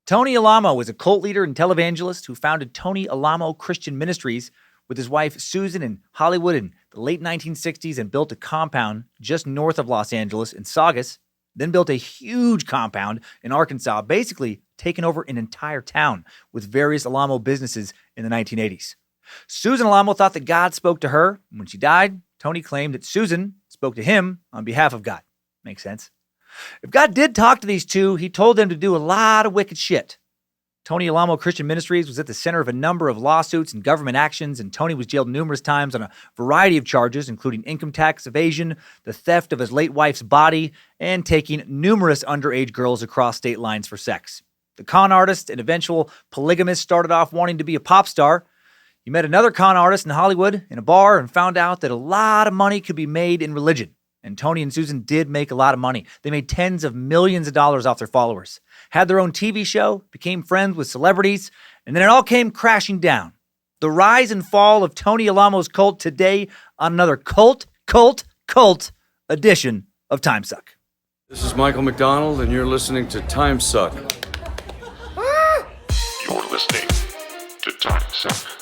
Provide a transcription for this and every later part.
Tony Alamo was a cult leader and televangelist who founded Tony Alamo Christian Ministries with his wife Susan in Hollywood in the late 1960s and built a compound just north of Los Angeles in Saugus, then built a huge compound in Arkansas, basically taking over an entire town with various Alamo businesses in the 1980s. Susan Alamo thought that God spoke to her. When she died, Tony claimed that Susan spoke to him on behalf of God. Makes sense. If God did talk to these two, he told them to do a lot of wicked shit. Tony Alamo Christian Ministries was at the center of a number of lawsuits and government actions, and Tony was jailed numerous times on a variety of charges, including income tax evasion, the theft of his late wife's body, and taking numerous underage girls across state lines for sex. The con artist and eventual polygamist started off wanting to be a pop star. He met another con artist in Hollywood in a bar and found out that a lot of money could be made in religion. And Tony and Susan did make a lot of money. They made tens of millions of dollars off their followers, had their own TV show, became friends with celebrities, and then it all came crashing down. The rise and fall of Tony Alamo's cult today on another cult edition of Timesuck. This is Michael McDonald, and you're listening to Timesuck. You're listening to Timesuck.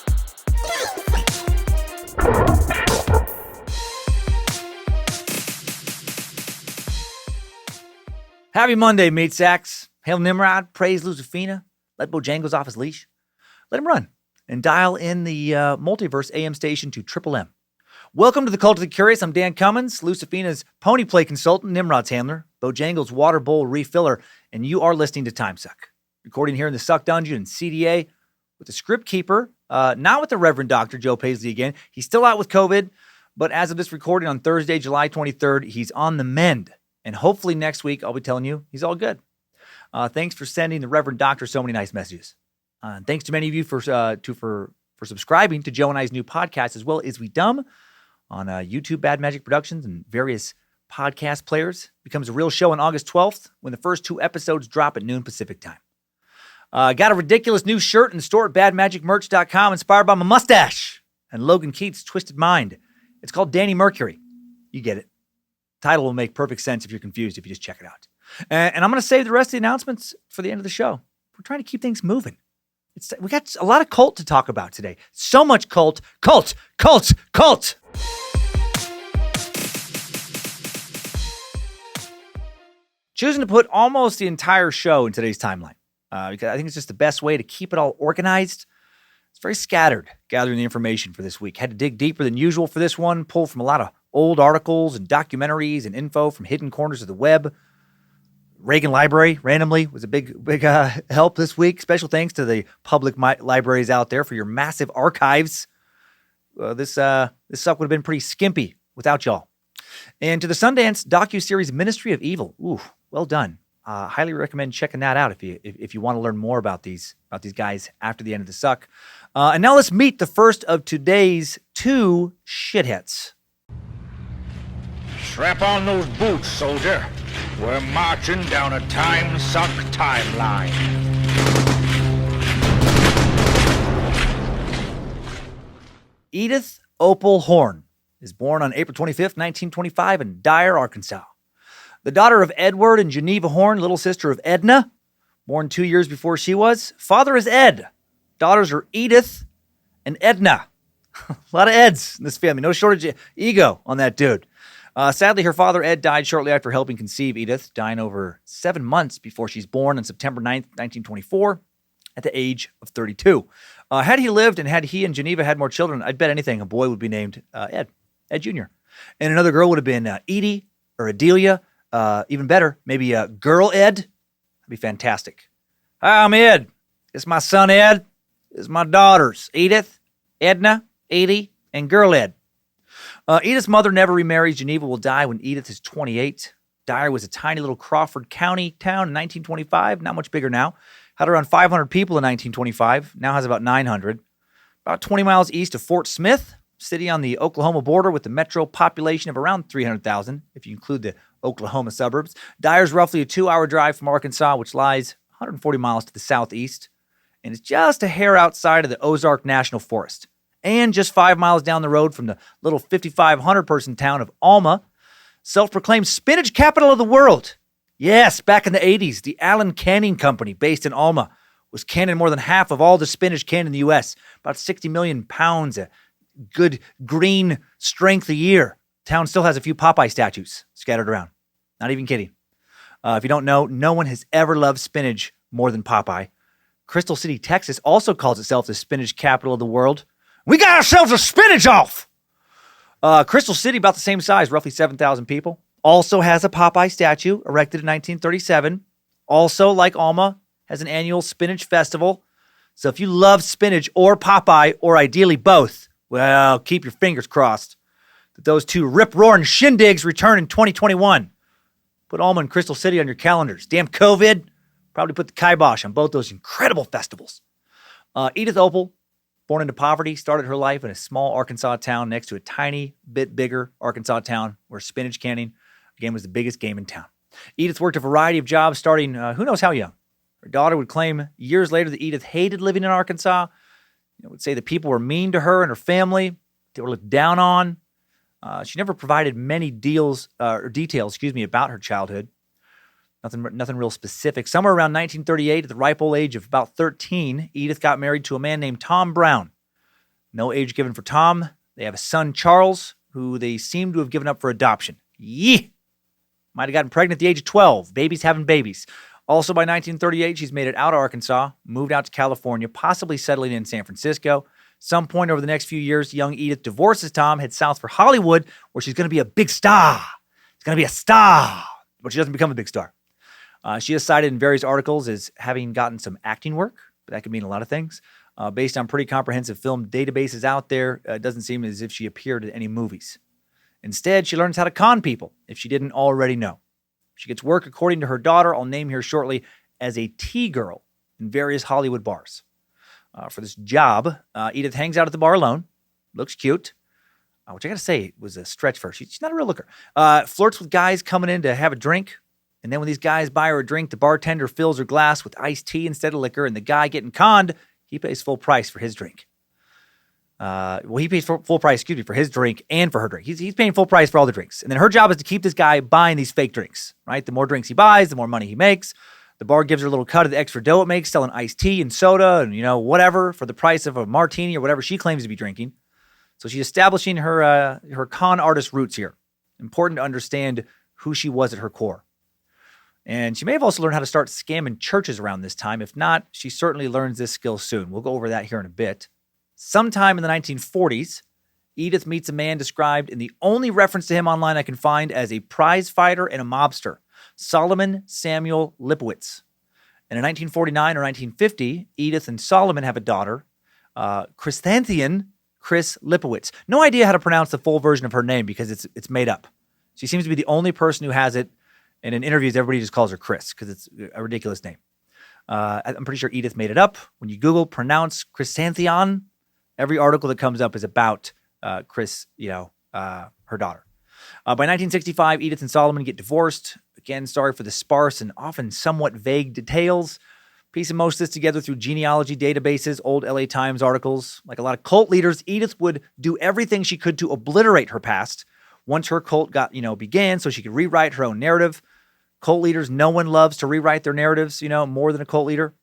Happy Monday, meat sacks. Hail Nimrod, praise Lucifina, let Bojangles off his leash. Let him run and dial in the Multiverse AM station to Triple M. Welcome to the Cult of the Curious. I'm Dan Cummins, Lucifina's pony play consultant, Nimrod's handler, Bojangles' water bowl refiller, and you are listening to Timesuck. Recording here in the Suck Dungeon in CDA with the script keeper, not with the Reverend Dr. Joe Paisley again. He's still out with COVID, but as of this recording on Thursday, July 23rd, he's on the mend. And hopefully next week, I'll be telling you he's all good. Thanks for sending the Reverend Doctor so many nice messages. Thanks to many of you for subscribing to Joe and I's new podcast, as well as We Dumb on YouTube, Bad Magic Productions, and various podcast players. Becomes a real show on August 12th when the first 2 episodes drop at noon Pacific time. Got a ridiculous new shirt in the store at badmagicmerch.com inspired by my mustache and Logan Keith's twisted mind. It's called Danny Mercury. You get it. Title will make perfect sense if you're confused if you just check it out. And I'm going to save the rest of the announcements for the end of the show. We're trying to keep things moving. We got a lot of cult to talk about today. So much cult. Choosing to put almost the entire show in today's timeline because I think it's just the best way to keep it all organized. It's very scattered, gathering the information for this week. Had to dig deeper than usual for this one, pull from a lot of old articles and documentaries and info from hidden corners of the web. Reagan Library, randomly, was a big help this week. Special thanks to the public libraries out there for your massive archives. This suck would have been pretty skimpy without y'all. And to the Sundance docuseries Ministry of Evil. Ooh, well done. Highly recommend checking that out if you want to learn more about these guys after the end of the suck. And now let's meet the first of today's 2 shitheads. Strap on those boots, soldier. We're marching down a Timesuck timeline. Edith Opal Horn is born on April 25th, 1925 in Dyer, Arkansas. The daughter of Edward and Geneva Horn, little sister of Edna, born 2 years before she was. Father is Ed. Daughters are Edith and Edna. A lot of Eds in this family. No shortage of ego on that dude. Sadly, her father, Ed, died shortly after helping conceive Edith, dying over 7 months before she's born on September 9th, 1924, at the age of 32. Had he lived and had he and Geneva had more children, I'd bet anything a boy would be named Ed Jr. And another girl would have been Edie or Adelia. Even better, maybe Girl Ed. That'd be fantastic. Hi, I'm Ed. It's my son, Ed. It's my daughters, Edith, Edna, Edie, and Girl Ed. Edith's mother never remarries. Geneva will die when Edith is 28. Dyer was a tiny little Crawford County town in 1925, not much bigger now. Had around 500 people in 1925, now has about 900. About 20 miles east of Fort Smith, city on the Oklahoma border with a metro population of around 300,000, if you include the Oklahoma suburbs. Dyer's roughly a 2-hour drive from Arkansas, which lies 140 miles to the southeast, and it's just a hair outside of the Ozark National Forest. And just 5 miles down the road from the little 5,500-person town of Alma, self-proclaimed spinach capital of the world. Yes, back in the 80s, the Allen Canning Company, based in Alma, was canning more than half of all the spinach canned in the U.S., about 60 million pounds of good green strength a year. Town still has a few Popeye statues scattered around. Not even kidding. If you don't know, no one has ever loved spinach more than Popeye. Crystal City, Texas also calls itself the spinach capital of the world. We got ourselves a spinach off! Crystal City, about the same size, roughly 7,000 people, also has a Popeye statue erected in 1937. Also, like Alma, has an annual spinach festival. So if you love spinach or Popeye, or ideally both, well, keep your fingers crossed that those two rip-roaring shindigs return in 2021. Put Alma and Crystal City on your calendars. Damn COVID probably put the kibosh on both those incredible festivals. Edith Opal, born into poverty, started her life in a small Arkansas town next to a tiny bit bigger Arkansas town where spinach canning, again, was the biggest game in town. Edith worked a variety of jobs starting who knows how young. Her daughter would claim years later that Edith hated living in Arkansas. Would say that people were mean to her and her family. They were looked down on. She never provided many details about her childhood. Nothing real specific. Somewhere around 1938, at the ripe old age of about 13, Edith got married to a man named Tom Brown. No age given for Tom. They have a son, Charles, who they seem to have given up for adoption. Yee! Might have gotten pregnant at the age of 12. Babies having babies. Also, by 1938, she's made it out of Arkansas, moved out to California, possibly settling in San Francisco. Some point over the next few years, young Edith divorces Tom, heads south for Hollywood, where she's going to be a big star. She's going to be a star, but she doesn't become a big star. She is cited in various articles as having gotten some acting work, but that could mean a lot of things. Based on pretty comprehensive film databases out there, it doesn't seem as if she appeared in any movies. Instead, she learns how to con people, if she didn't already know. She gets work, according to her daughter, I'll name here shortly, as a tea girl in various Hollywood bars. For this job, Edith hangs out at the bar alone, looks cute, which I got to say was a stretch for her. She's not a real looker. Flirts with guys coming in to have a drink, and then when these guys buy her a drink, the bartender fills her glass with iced tea instead of liquor, and the guy getting conned, he pays full price for his drink. He pays full price, for his drink and for her drink. He's paying full price for all the drinks. And then her job is to keep this guy buying these fake drinks, right? The more drinks he buys, the more money he makes. The bar gives her a little cut of the extra dough it makes, selling iced tea and soda and, whatever for the price of a martini or whatever she claims to be drinking. So she's establishing her con artist roots here. Important to understand who she was at her core. And she may have also learned how to start scamming churches around this time. If not, she certainly learns this skill soon. We'll go over that here in a bit. Sometime in the 1940s, Edith meets a man described in the only reference to him online I can find as a prize fighter and a mobster, Solomon Samuel Lipowitz. And in 1949 or 1950, Edith and Solomon have a daughter, Chrysanthemum Chris Lipowitz. No idea how to pronounce the full version of her name because it's made up. She seems to be the only person who has it, and in interviews, everybody just calls her Chris because it's a ridiculous name. I'm pretty sure Edith made it up. When you Google pronounce Chrysanthemum, every article that comes up is about Chris, her daughter. By 1965, Edith and Solomon get divorced. Again, sorry for the sparse and often somewhat vague details. Piecing most of this together through genealogy databases, old LA Times articles. Like a lot of cult leaders, Edith would do everything she could to obliterate her past once her cult began so she could rewrite her own narrative. Cult leaders, no one loves to rewrite their narratives, more than a cult leader.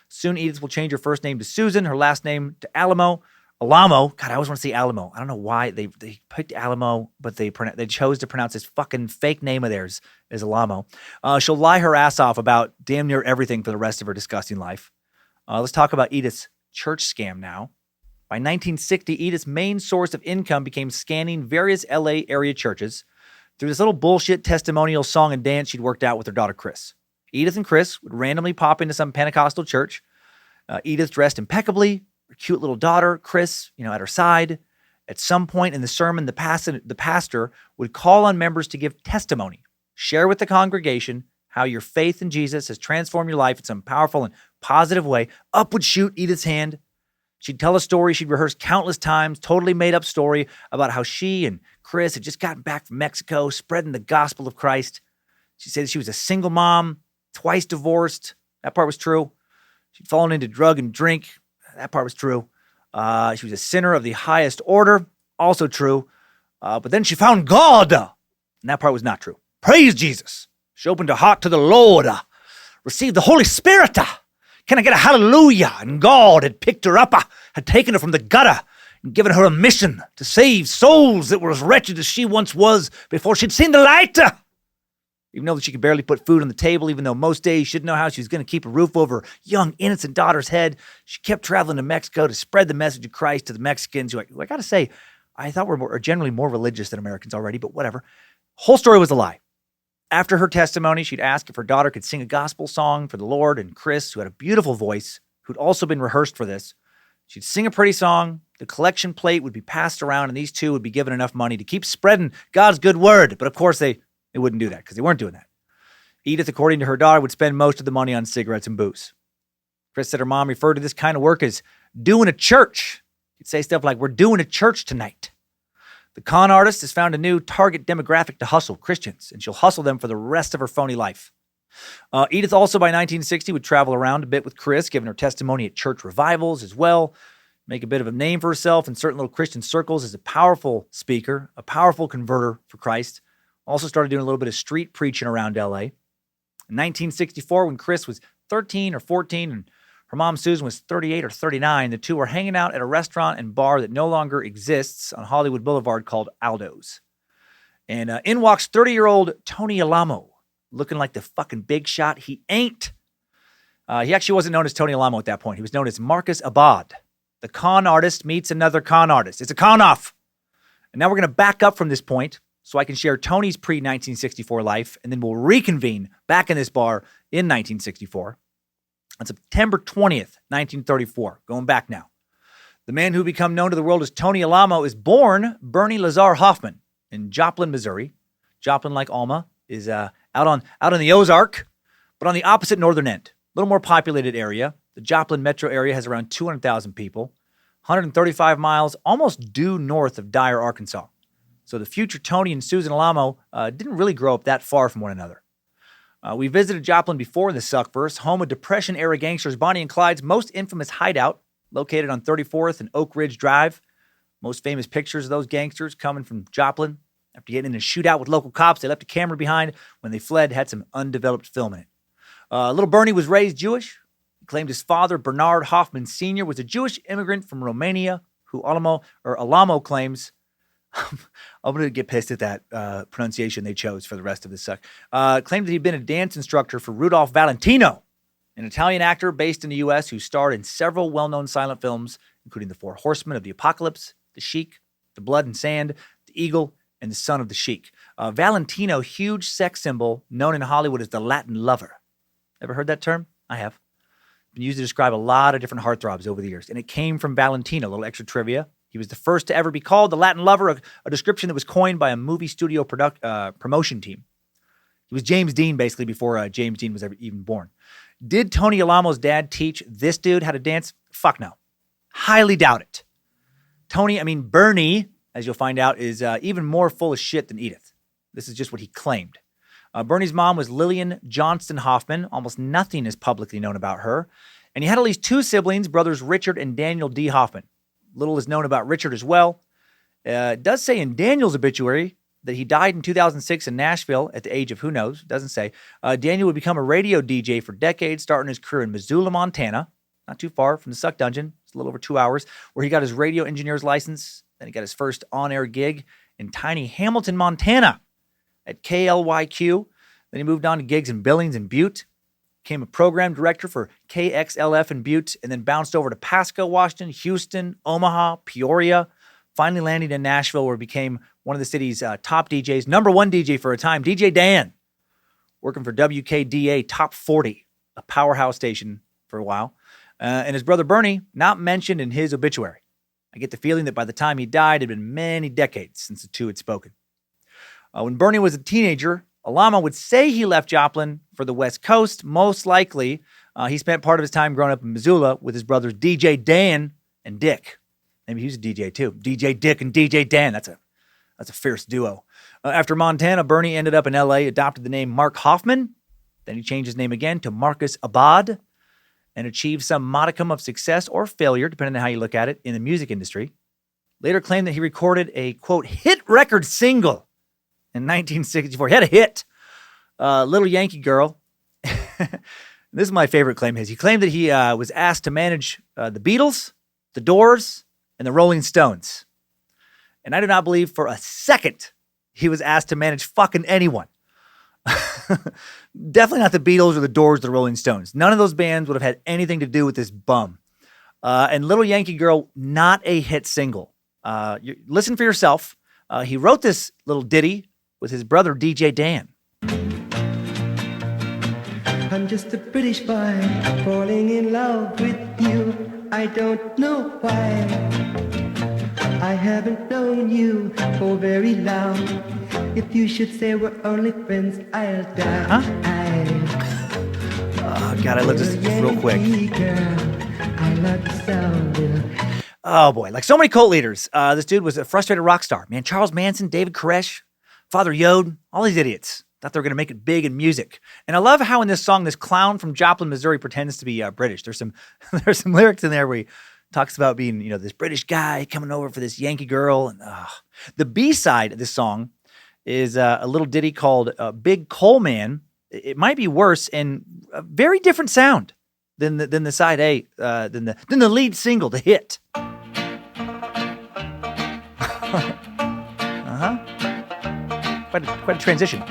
Soon, Edith will change her first name to Susan, her last name to Alamo. Alamo, God, I always want to say Alamo. I don't know why they picked Alamo, but they chose to pronounce this fucking fake name of theirs as Alamo. She'll lie her ass off about damn near everything for the rest of her disgusting life. Let's talk about Edith's church scam now. By 1960, Edith's main source of income became scanning various LA area churches through this little bullshit testimonial song and dance she'd worked out with her daughter Chris. Edith and Chris would randomly pop into some Pentecostal church. Edith dressed impeccably. Her cute little daughter, Chris, at her side. At some point in the sermon, the pastor would call on members to give testimony, share with the congregation how your faith in Jesus has transformed your life in some powerful and positive way. Up would shoot Edith's hand. She'd tell a story she'd rehearsed countless times, totally made up story about how she and Chris had just gotten back from Mexico, spreading the gospel of Christ. She said she was a single mom, twice divorced. That part was true. She'd fallen into drug and drink. That part was true. She was a sinner of the highest order. Also true. But then she found God. And that part was not true. Praise Jesus. She opened her heart to the Lord, received the Holy Spirit. Can I get a hallelujah? And God had picked her up, had taken her from the gutter, and given her a mission to save souls that were as wretched as she once was before she'd seen the light. Even though she could barely put food on the table, even though most days she didn't know how she was going to keep a roof over her young, innocent daughter's head, she kept traveling to Mexico to spread the message of Christ to the Mexicans, who I got to say, I thought were generally more religious than Americans already, but whatever. Whole story was a lie. After her testimony, she'd ask if her daughter could sing a gospel song for the Lord, and Chris, who had a beautiful voice, who'd also been rehearsed for this, she'd sing a pretty song, the collection plate would be passed around, and these two would be given enough money to keep spreading God's good word. But of course, they wouldn't do that because they weren't doing that. Edith, according to her daughter, would spend most of the money on cigarettes and booze. Chris said her mom referred to this kind of work as doing a church. She'd say stuff like, "We're doing a church tonight." The con artist has found a new target demographic to hustle, Christians, and she'll hustle them for the rest of her phony life. Edith also, by 1960, would travel around a bit with Chris, giving her testimony at church revivals as well, make a bit of a name for herself in certain little Christian circles as a powerful speaker, a powerful converter for Christ. Also started doing a little bit of street preaching around L.A. In 1964, when Chris was 13 or 14 and her mom, Susan, was 38 or 39, the two were hanging out at a restaurant and bar that no longer exists on Hollywood Boulevard called Aldo's. And in walks 30-year-old Tony Alamo, looking like the fucking big shot he ain't. He actually wasn't known as Tony Alamo at that point. He was known as Marcus Abad. The con artist meets another con artist. It's a con off. And now we're going to back up from this point so I can share Tony's pre-1964 life, and then we'll reconvene back in this bar in 1964. On September 20th, 1934, going back now. The man who became known to the world as Tony Alamo is born Bernie Lazar Hoffman in Joplin, Missouri. Joplin, like Alma, is out on the Ozark, but on the opposite northern end. A little more populated area. The Joplin metro area has around 200,000 people, 135 miles almost due north of Dyer, Arkansas. So the future Tony and Susan Alamo didn't really grow up that far from one another. We visited Joplin before in the Suckverse, home of Depression-era gangsters Bonnie and Clyde's most infamous hideout, located on 34th and Oak Ridge Drive. Most famous pictures of those gangsters coming from Joplin. After getting in a shootout with local cops, they left a camera behind. When they fled, had some undeveloped film in it. Little Bernie was raised Jewish. He claimed his father, Bernard Hoffman Sr., was a Jewish immigrant from Romania, who Alamo claims. I'm going to get pissed at that pronunciation they chose for the rest of this suck. Claimed that he'd been a dance instructor for Rudolph Valentino, an Italian actor based in the U.S. who starred in several well-known silent films, including The Four Horsemen of the Apocalypse, The Sheik, The Blood and Sand, The Eagle, and The Son of the Sheik. Valentino, huge sex symbol known in Hollywood as the Latin lover. Ever heard that term? I have. Been used to describe a lot of different heartthrobs over the years, and it came from Valentino. A little extra trivia. He was the first to ever be called the Latin lover, a description that was coined by a movie studio promotion team. He was James Dean, basically, before James Dean was ever even born. Did Tony Alamo's dad teach this dude how to dance? Fuck no. Highly doubt it. Bernie, as you'll find out, is even more full of shit than Edith. This is just what he claimed. Bernie's mom was Lillian Johnston Hoffman. Almost nothing is publicly known about her. And he had at least two siblings, brothers Richard and Daniel D. Hoffman. Little is known about Richard as well. It does say in Daniel's obituary that he died in 2006 in Nashville at the age of who knows. It doesn't say. Daniel would become a radio DJ for decades, starting his career in Missoula, Montana, not too far from the Suck Dungeon. It's a little over 2 hours, where he got his radio engineer's license. Then he got his first on-air gig in tiny Hamilton, Montana at KLYQ. Then he moved on to gigs in Billings and Butte. Became a program director for KXLF in Butte, and then bounced over to Pasco, Washington, Houston, Omaha, Peoria, finally landing in Nashville, where he became one of the city's top DJs, number one DJ for a time, DJ Dan, working for WKDA Top 40, a powerhouse station for a while. And his brother Bernie, not mentioned in his obituary. I get the feeling that by the time he died, it had been many decades since the two had spoken. When Bernie was a teenager, Alamo would say he left Joplin for the West Coast. Most likely, he spent part of his time growing up in Missoula with his brothers DJ Dan and Dick. Maybe he was a DJ too. DJ Dick and DJ Dan. That's a fierce duo. After Montana, Bernie ended up in L.A., adopted the name Mark Hoffman. Then he changed his name again to Marcus Abad and achieved some modicum of success or failure, depending on how you look at it, in the music industry. Later claimed that he recorded a, quote, hit record single in 1964. He had a hit. Little Yankee Girl. This is my favorite claim of his. He claimed that he was asked to manage the Beatles, the Doors, and the Rolling Stones. And I do not believe for a second he was asked to manage fucking anyone. Definitely not the Beatles or the Doors or the Rolling Stones. None of those bands would have had anything to do with this bum. And Little Yankee Girl, not a hit single. Listen for yourself. He wrote this little ditty with his brother DJ Dan. I'm just a British boy falling in love with you. I don't know why. I haven't known you for very long. If you should say we're only friends, I'll die. Oh, God, I love this real quick. I love the sound. Oh, boy. Like so many cult leaders, this dude was a frustrated rock star. Man, Charles Manson, David Koresh, Father Yode, all these idiots thought they were going to make it big in music. And I love how in this song, this clown from Joplin, Missouri pretends to be British. There's some lyrics in there where he talks about being, this British guy coming over for this Yankee girl. And the B-side of this song is a little ditty called Big Coal Man. It might be worse and a very different sound than the side A, than the lead single, the hit. Quite a transition.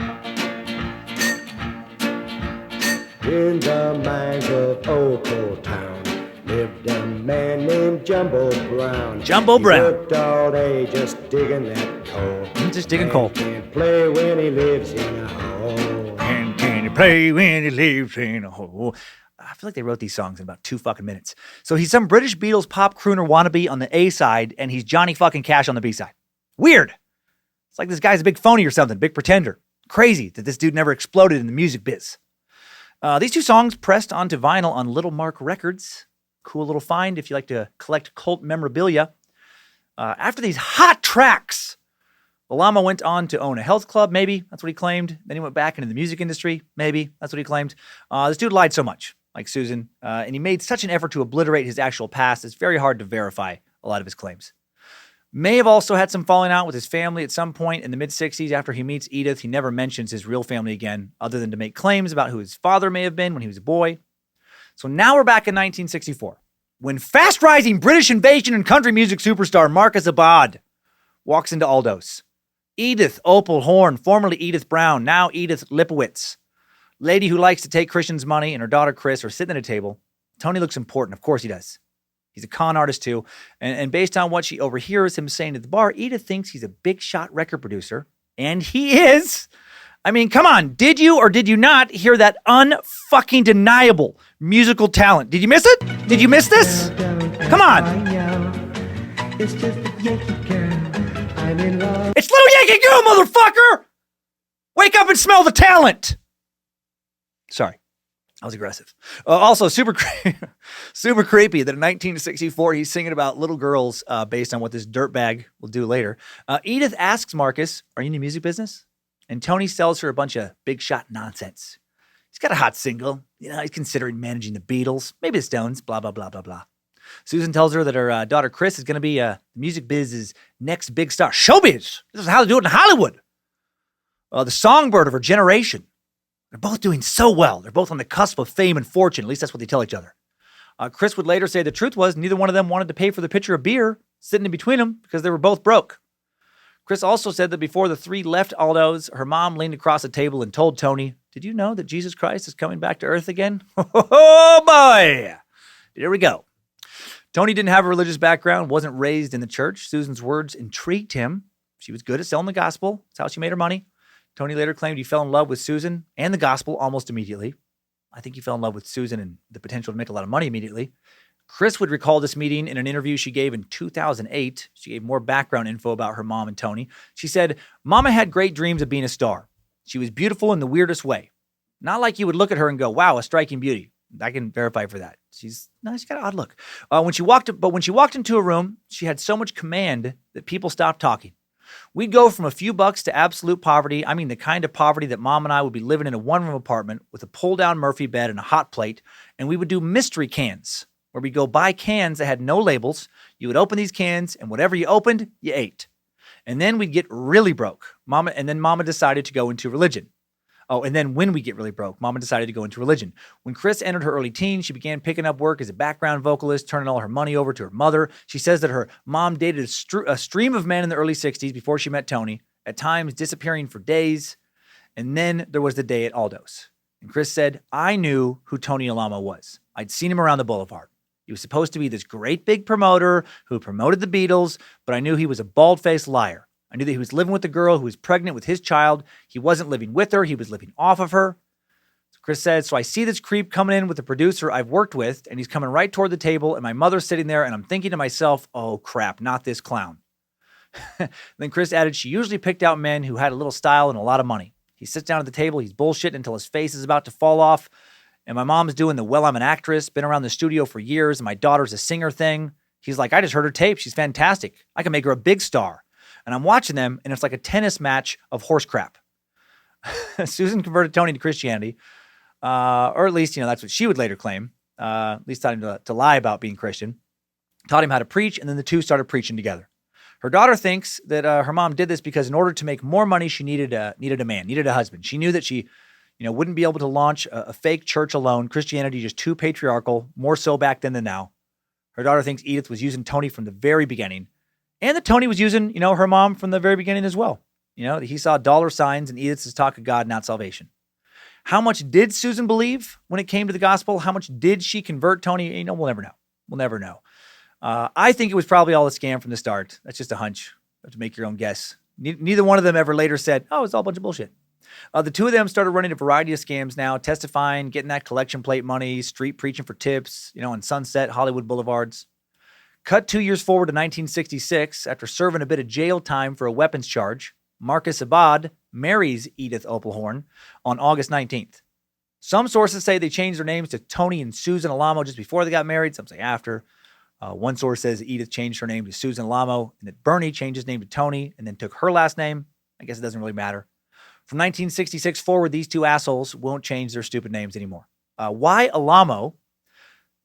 In the mines of Old Coal Town lived a man named Jumbo Brown. Jumbo Brown. He worked all day just digging that coal. Just digging coal. Can't play when he lives in a hole. And can he play when he lives in a hole? I feel like they wrote these songs in about 2 fucking minutes. So he's some British Beatles pop crooner wannabe on the A side, and he's Johnny fucking Cash on the B side. Weird. It's like this guy's a big phony or something, big pretender. Crazy that this dude never exploded in the music biz. These 2 songs pressed onto vinyl on Little Mark Records. Cool little find if you like to collect cult memorabilia. After these hot tracks, Alamo went on to own a health club, maybe. That's what he claimed. Then he went back into the music industry, maybe. That's what he claimed. This dude lied so much, like Susan, and he made such an effort to obliterate his actual past, it's very hard to verify a lot of his claims. May have also had some falling out with his family at some point in the mid-60s. After he meets Edith, he never mentions his real family again, other than to make claims about who his father may have been when he was a boy. So now we're back in 1964, when fast-rising British invasion and country music superstar Marcus Abad walks into Aldo's. Edith Opal Horn, formerly Edith Brown, now Edith Lipowitz, lady who likes to take Christian's money, and her daughter Chris are sitting at a table. Tony looks important. Of course he does. He's a con artist too. And based on what she overhears him saying at the bar, Edith thinks he's a big shot record producer. And he is. I mean, come on. Did you or did you not hear that unfucking deniable musical talent? Did you miss it? Did you miss this? Come on. It's just a Yankee girl. I'm in love. It's Little Yankee Girl, motherfucker! Wake up and smell the talent. Sorry. I was aggressive. Also, super creepy that in 1964, he's singing about little girls based on what this dirtbag will do later. Edith asks Marcus, are you in the music business? And Tony sells her a bunch of big shot nonsense. He's got a hot single. He's considering managing the Beatles, maybe the Stones, blah, blah, blah, blah, blah. Susan tells her that her daughter Chris is going to be music biz's next big star. Showbiz! This is how they do it in Hollywood. The songbird of her generation. They're both doing so well. They're both on the cusp of fame and fortune. At least that's what they tell each other. Chris would later say the truth was neither one of them wanted to pay for the pitcher of beer sitting in between them because they were both broke. Chris also said that before the 3 left Aldo's, her mom leaned across the table and told Tony, did you know that Jesus Christ is coming back to earth again? Oh, boy. Here we go. Tony didn't have a religious background, wasn't raised in the church. Susan's words intrigued him. She was good at selling the gospel. That's how she made her money. Tony later claimed he fell in love with Susan and the gospel almost immediately. I think he fell in love with Susan and the potential to make a lot of money immediately. Chris would recall this meeting in an interview she gave in 2008. She gave more background info about her mom and Tony. She said, Mama had great dreams of being a star. She was beautiful in the weirdest way. Not like you would look at her and go, wow, a striking beauty. I can verify for that. She's got an odd look. When she walked into a room, she had so much command that people stopped talking. We'd go from a few bucks to absolute poverty. I mean, the kind of poverty that Mom and I would be living in a one-room apartment with a pull-down Murphy bed and a hot plate, and we would do mystery cans, where we'd go buy cans that had no labels. You would open these cans, and whatever you opened, you ate. And then we'd get really broke. Mama decided to go into religion. Oh, and then when we get really broke, Mama decided to go into religion. When Chris entered her early teens, she began picking up work as a background vocalist, turning all her money over to her mother. She says that her mom dated a stream of men in the early 60s before she met Tony, at times disappearing for days. And then there was the day at Aldo's. And Chris said, I knew who Tony Alamo was. I'd seen him around the boulevard. He was supposed to be this great big promoter who promoted the Beatles, but I knew he was a bald-faced liar. I knew that he was living with a girl who was pregnant with his child. He wasn't living with her. He was living off of her. So Chris said, so I see this creep coming in with the producer I've worked with, and he's coming right toward the table, and my mother's sitting there, and I'm thinking to myself, oh, crap, not this clown. Then Chris added, she usually picked out men who had a little style and a lot of money. He sits down at the table. He's bullshitting until his face is about to fall off. And my mom's doing the, well, I'm an actress, been around the studio for years, and my daughter's a singer thing. He's like, I just heard her tape. She's fantastic. I can make her a big star. And I'm watching them, and it's like a tennis match of horse crap. Susan converted Tony to Christianity, or at least, that's what she would later claim. At least taught him to lie about being Christian. Taught him how to preach, and then the two started preaching together. Her daughter thinks that her mom did this because in order to make more money, she needed a man, needed a husband. She knew that she wouldn't be able to launch a fake church alone. Christianity just too patriarchal, more so back then than now. Her daughter thinks Edith was using Tony from the very beginning. And that Tony was using, her mom from the very beginning as well. He saw dollar signs in Edith's talk of God, not salvation. How much did Susan believe when it came to the gospel? How much did she convert Tony? We'll never know. We'll never know. I think it was probably all a scam from the start. That's just a hunch. You have to make your own guess. Neither one of them ever later said, oh, it's all a bunch of bullshit. The two of them started running a variety of scams now, testifying, getting that collection plate money, street preaching for tips, on Sunset, Hollywood boulevards. Cut 2 years forward to 1966, after serving a bit of jail time for a weapons charge, Marcus Abad marries Edith Opelhorn on August 19th. Some sources say they changed their names to Tony and Susan Alamo just before they got married, some say after. One source says Edith changed her name to Susan Alamo, and that Bernie changed his name to Tony and then took her last name. I guess it doesn't really matter. From 1966 forward, these two assholes won't change their stupid names anymore. Why Alamo?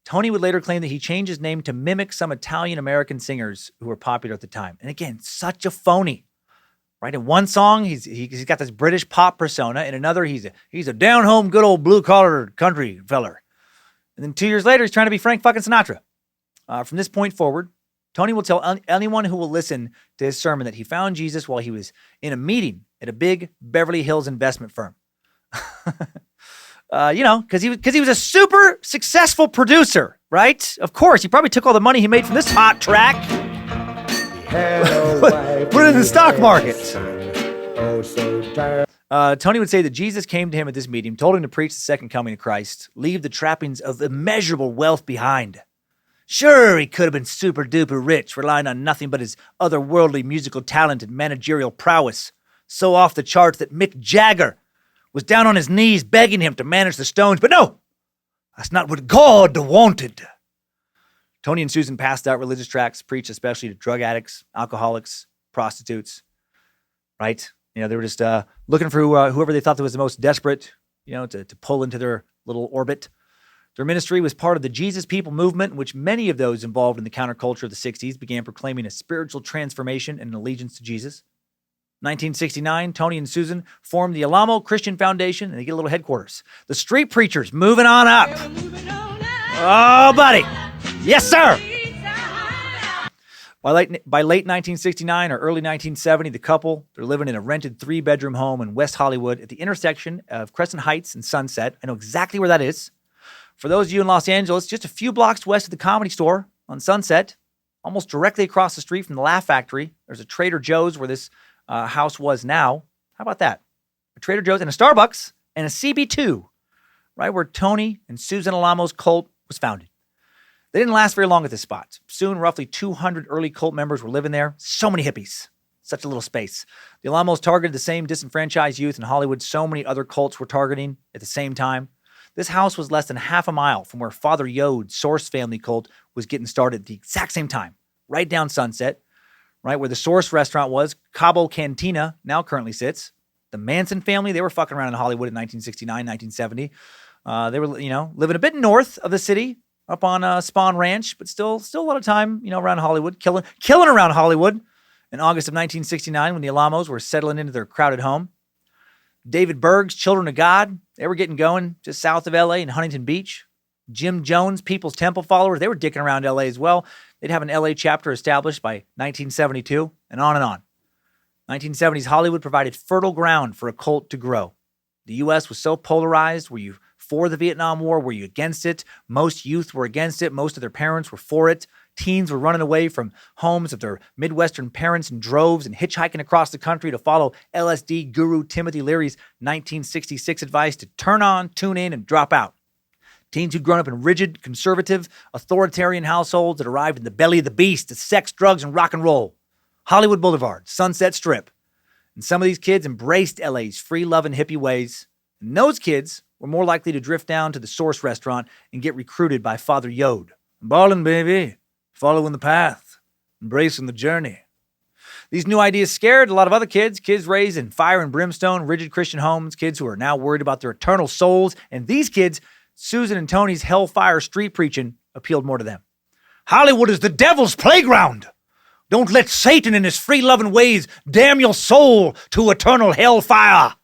Tony would later claim that he changed his name to mimic some Italian-American singers who were popular at the time. And again, such a phony, right? In one song, he's got this British pop persona. In another, he's a down-home, good old blue-collar country feller. And then 2 years later, he's trying to be Frank fucking Sinatra. From this point forward, Tony will tell anyone who will listen to his sermon that he found Jesus while he was in a meeting at a big Beverly Hills investment firm. Because he was a super successful producer, right? Of course, he probably took all the money he made from this hot track, put it in the stock market. Tony would say that Jesus came to him at this meeting, told him to preach the second coming of Christ, leave the trappings of immeasurable wealth behind. Sure, he could have been super duper rich, relying on nothing but his otherworldly musical talent and managerial prowess, so off the charts that Mick Jagger was down on his knees begging him to manage the Stones. But no, that's not what God wanted. Tony and Susan passed out religious tracts, preached especially to drug addicts, alcoholics, prostitutes, right? They were just looking for whoever they thought that was the most desperate, to pull into their little orbit. Their ministry was part of the Jesus People movement, in which many of those involved in the counterculture of the 60s began proclaiming a spiritual transformation and an allegiance to Jesus. 1969, Tony and Susan formed the Alamo Christian Foundation, and they get a little headquarters. The street preachers moving on up. Oh, buddy. Yes, sir. By late 1969 or early 1970, the couple, they're living in a rented 3-bedroom home in West Hollywood at the intersection of Crescent Heights and Sunset. I know exactly where that is. For those of you in Los Angeles, just a few blocks west of the Comedy Store on Sunset, almost directly across the street from the Laugh Factory, there's a Trader Joe's where this house was now. How about that? A Trader Joe's and a Starbucks and a CB2, right where Tony and Susan Alamo's cult was founded. They didn't last very long at this spot. Soon, roughly 200 early cult members were living there. So many hippies. Such a little space. The Alamos targeted the same disenfranchised youth in Hollywood so many other cults were targeting at the same time. This house was less than half a mile from where Father Yode's Source family cult was getting started at the exact same time, right down Sunset, right where the Source restaurant was. Cabo Cantina now currently sits. The Manson family, they were fucking around in Hollywood in 1969, 1970. They were, living a bit north of the city, up on Spawn Ranch, but still a lot of time, around Hollywood, killing around Hollywood. In August of 1969, when the Alamos were settling into their crowded home, David Berg's Children of God, they were getting going just south of LA in Huntington Beach. Jim Jones, People's Temple followers, they were dicking around LA as well. They'd have an LA chapter established by 1972, and on and on. 1970s Hollywood provided fertile ground for a cult to grow. The U.S. was so polarized. Were you for the Vietnam War? Were you against it? Most youth were against it. Most of their parents were for it. Teens were running away from homes of their Midwestern parents in droves and hitchhiking across the country to follow LSD guru Timothy Leary's 1966 advice to turn on, tune in, and drop out. Teens who'd grown up in rigid, conservative, authoritarian households that arrived in the belly of the beast to sex, drugs, and rock and roll. Hollywood Boulevard, Sunset Strip. And some of these kids embraced LA's free-loving hippie ways. And those kids were more likely to drift down to the Source restaurant and get recruited by Father Yod. Ballin', baby. Following the path. Embracing the journey. These new ideas scared a lot of other kids raised in fire and brimstone, rigid Christian homes, kids who are now worried about their eternal souls. And these kids, Susan and Tony's hellfire street preaching appealed more to them. Hollywood is the devil's playground. Don't let Satan in his free-loving ways damn your soul to eternal hellfire.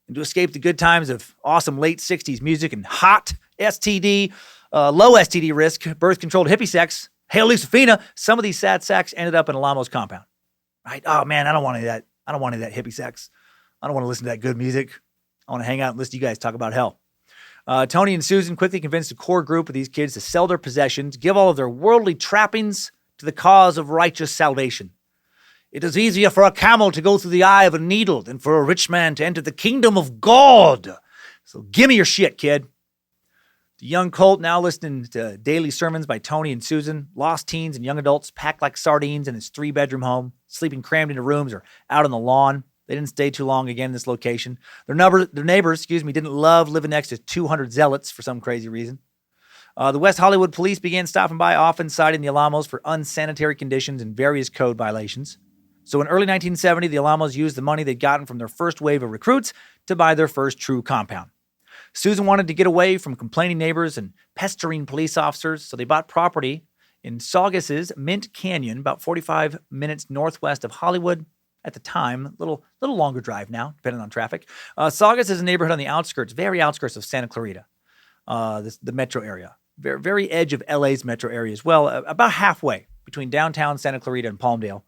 And to escape the good times of awesome late 60s music and hot STD, low STD risk, birth-controlled hippie sex, Hail Lucifina, some of these sad sacks ended up in Alamo's compound. Right? Oh, man, I don't want any of that. I don't want any of that hippie sex. I don't want to listen to that good music. I want to hang out and listen to you guys talk about hell. Tony and Susan quickly convinced a core group of these kids to sell their possessions, give all of their worldly trappings to the cause of righteous salvation. It is easier for a camel to go through the eye of a needle than for a rich man to enter the kingdom of God. So give me your shit, kid. The young cult now listening to daily sermons by Tony and Susan, lost teens and young adults packed like sardines in his 3-bedroom home, sleeping crammed into rooms or out on the lawn. They didn't stay too long again in this location. Their neighbors, didn't love living next to 200 zealots for some crazy reason. The West Hollywood police began stopping by, often citing the Alamos for unsanitary conditions and various code violations. So in early 1970, the Alamos used the money they'd gotten from their first wave of recruits to buy their first true compound. Susan wanted to get away from complaining neighbors and pestering police officers, so they bought property in Saugus's Mint Canyon, about 45 minutes northwest of Hollywood. At the time, little longer drive now, depending on traffic. Saugus is a neighborhood on the outskirts, very outskirts of Santa Clarita, the metro area. Very, very edge of LA's metro area as well, about halfway between downtown Santa Clarita and Palmdale.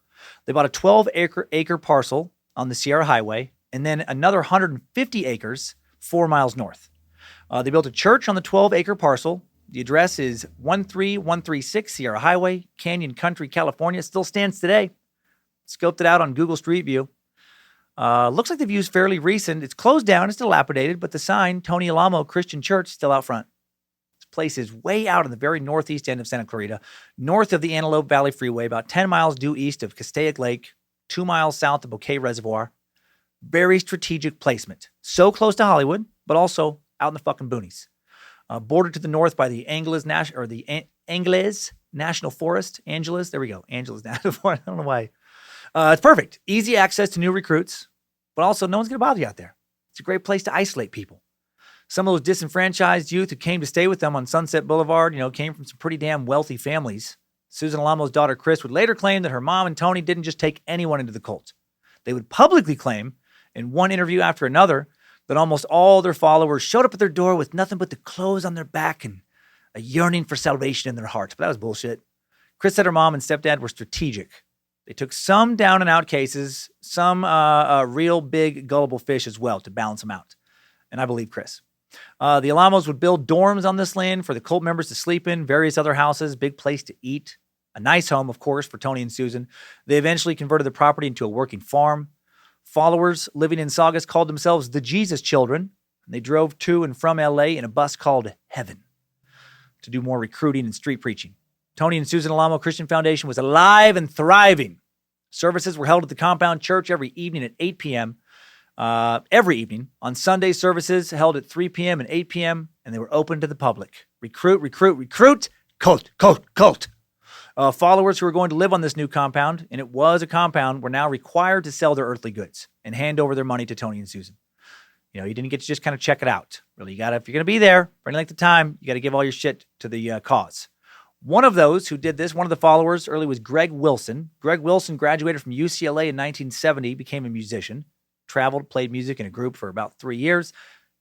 They bought a 12-acre parcel on the Sierra Highway, and then another 150 acres 4 miles north. They built a church on the 12-acre parcel. The address is 13136 Sierra Highway, Canyon Country, California. It still stands today. Scoped it out on Google Street View. Looks like the view's fairly recent. It's closed down. It's dilapidated, but the sign, Tony Alamo Christian Church, still out front. This place is way out in the very northeast end of Santa Clarita, north of the Antelope Valley Freeway, about 10 miles due east of Castaic Lake, 2 miles south of Bouquet Reservoir. Very strategic placement. So close to Hollywood, but also out in the fucking boonies. Bordered to the north by the Angeles National Forest. Angeles, there we go. Angeles National Forest. I don't know why. It's perfect. Easy access to new recruits, but also no one's going to bother you out there. It's a great place to isolate people. Some of those disenfranchised youth who came to stay with them on Sunset Boulevard, came from some pretty damn wealthy families. Susan Alamo's daughter, Chris, would later claim that her mom and Tony didn't just take anyone into the cult. They would publicly claim, in one interview after another, that almost all their followers showed up at their door with nothing but the clothes on their back and a yearning for salvation in their hearts. But that was bullshit. Chris said her mom and stepdad were strategic. They took some down and out cases, some real big gullible fish as well to balance them out. And I believe Chris. The Alamos would build dorms on this land for the cult members to sleep in, various other houses, big place to eat, a nice home, of course, for Tony and Susan. They eventually converted the property into a working farm. Followers living in Saugus called themselves the Jesus Children, and they drove to and from LA in a bus called Heaven to do more recruiting and street preaching. Tony and Susan Alamo Christian Foundation was alive and thriving. Services were held at the compound church every evening at 8 p.m. Every evening. On Sunday, services held at 3 p.m. and 8 p.m., and they were open to the public. Recruit. Cult. Followers who were going to live on this new compound, and it was a compound, were now required to sell their earthly goods and hand over their money to Tony and Susan. You didn't get to just kind of check it out. Really, if you're going to be there for any length of time, you got to give all your shit to the cause. One of those who did this, one of the followers early, was Greg Wilson. Greg Wilson graduated from UCLA in 1970, became a musician. traveled, played music in a group for about 3 years.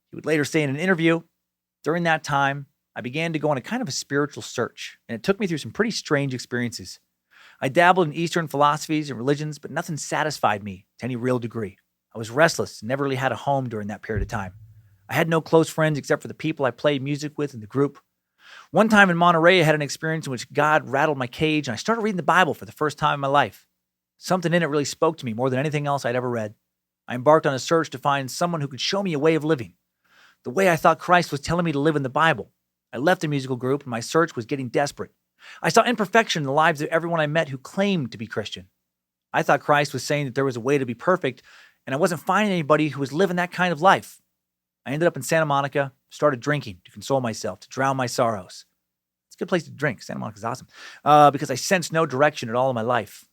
He would later say in an interview, during that time, I began to go on a kind of a spiritual search, and it took me through some pretty strange experiences. I dabbled in Eastern philosophies and religions, but nothing satisfied me to any real degree. I was restless and never really had a home during that period of time. I had no close friends except for the people I played music with in the group. One time in Monterey, I had an experience in which God rattled my cage, and I started reading the Bible for the first time in my life. Something in it really spoke to me more than anything else I'd ever read. I embarked on a search to find someone who could show me a way of living, the way I thought Christ was telling me to live in the Bible. I left the musical group, and my search was getting desperate. I saw imperfection in the lives of everyone I met who claimed to be Christian. I thought Christ was saying that there was a way to be perfect, and I wasn't finding anybody who was living that kind of life. I ended up in Santa Monica, started drinking to console myself, to drown my sorrows. It's a good place to drink. Santa Monica's awesome. Because I sensed no direction at all in my life.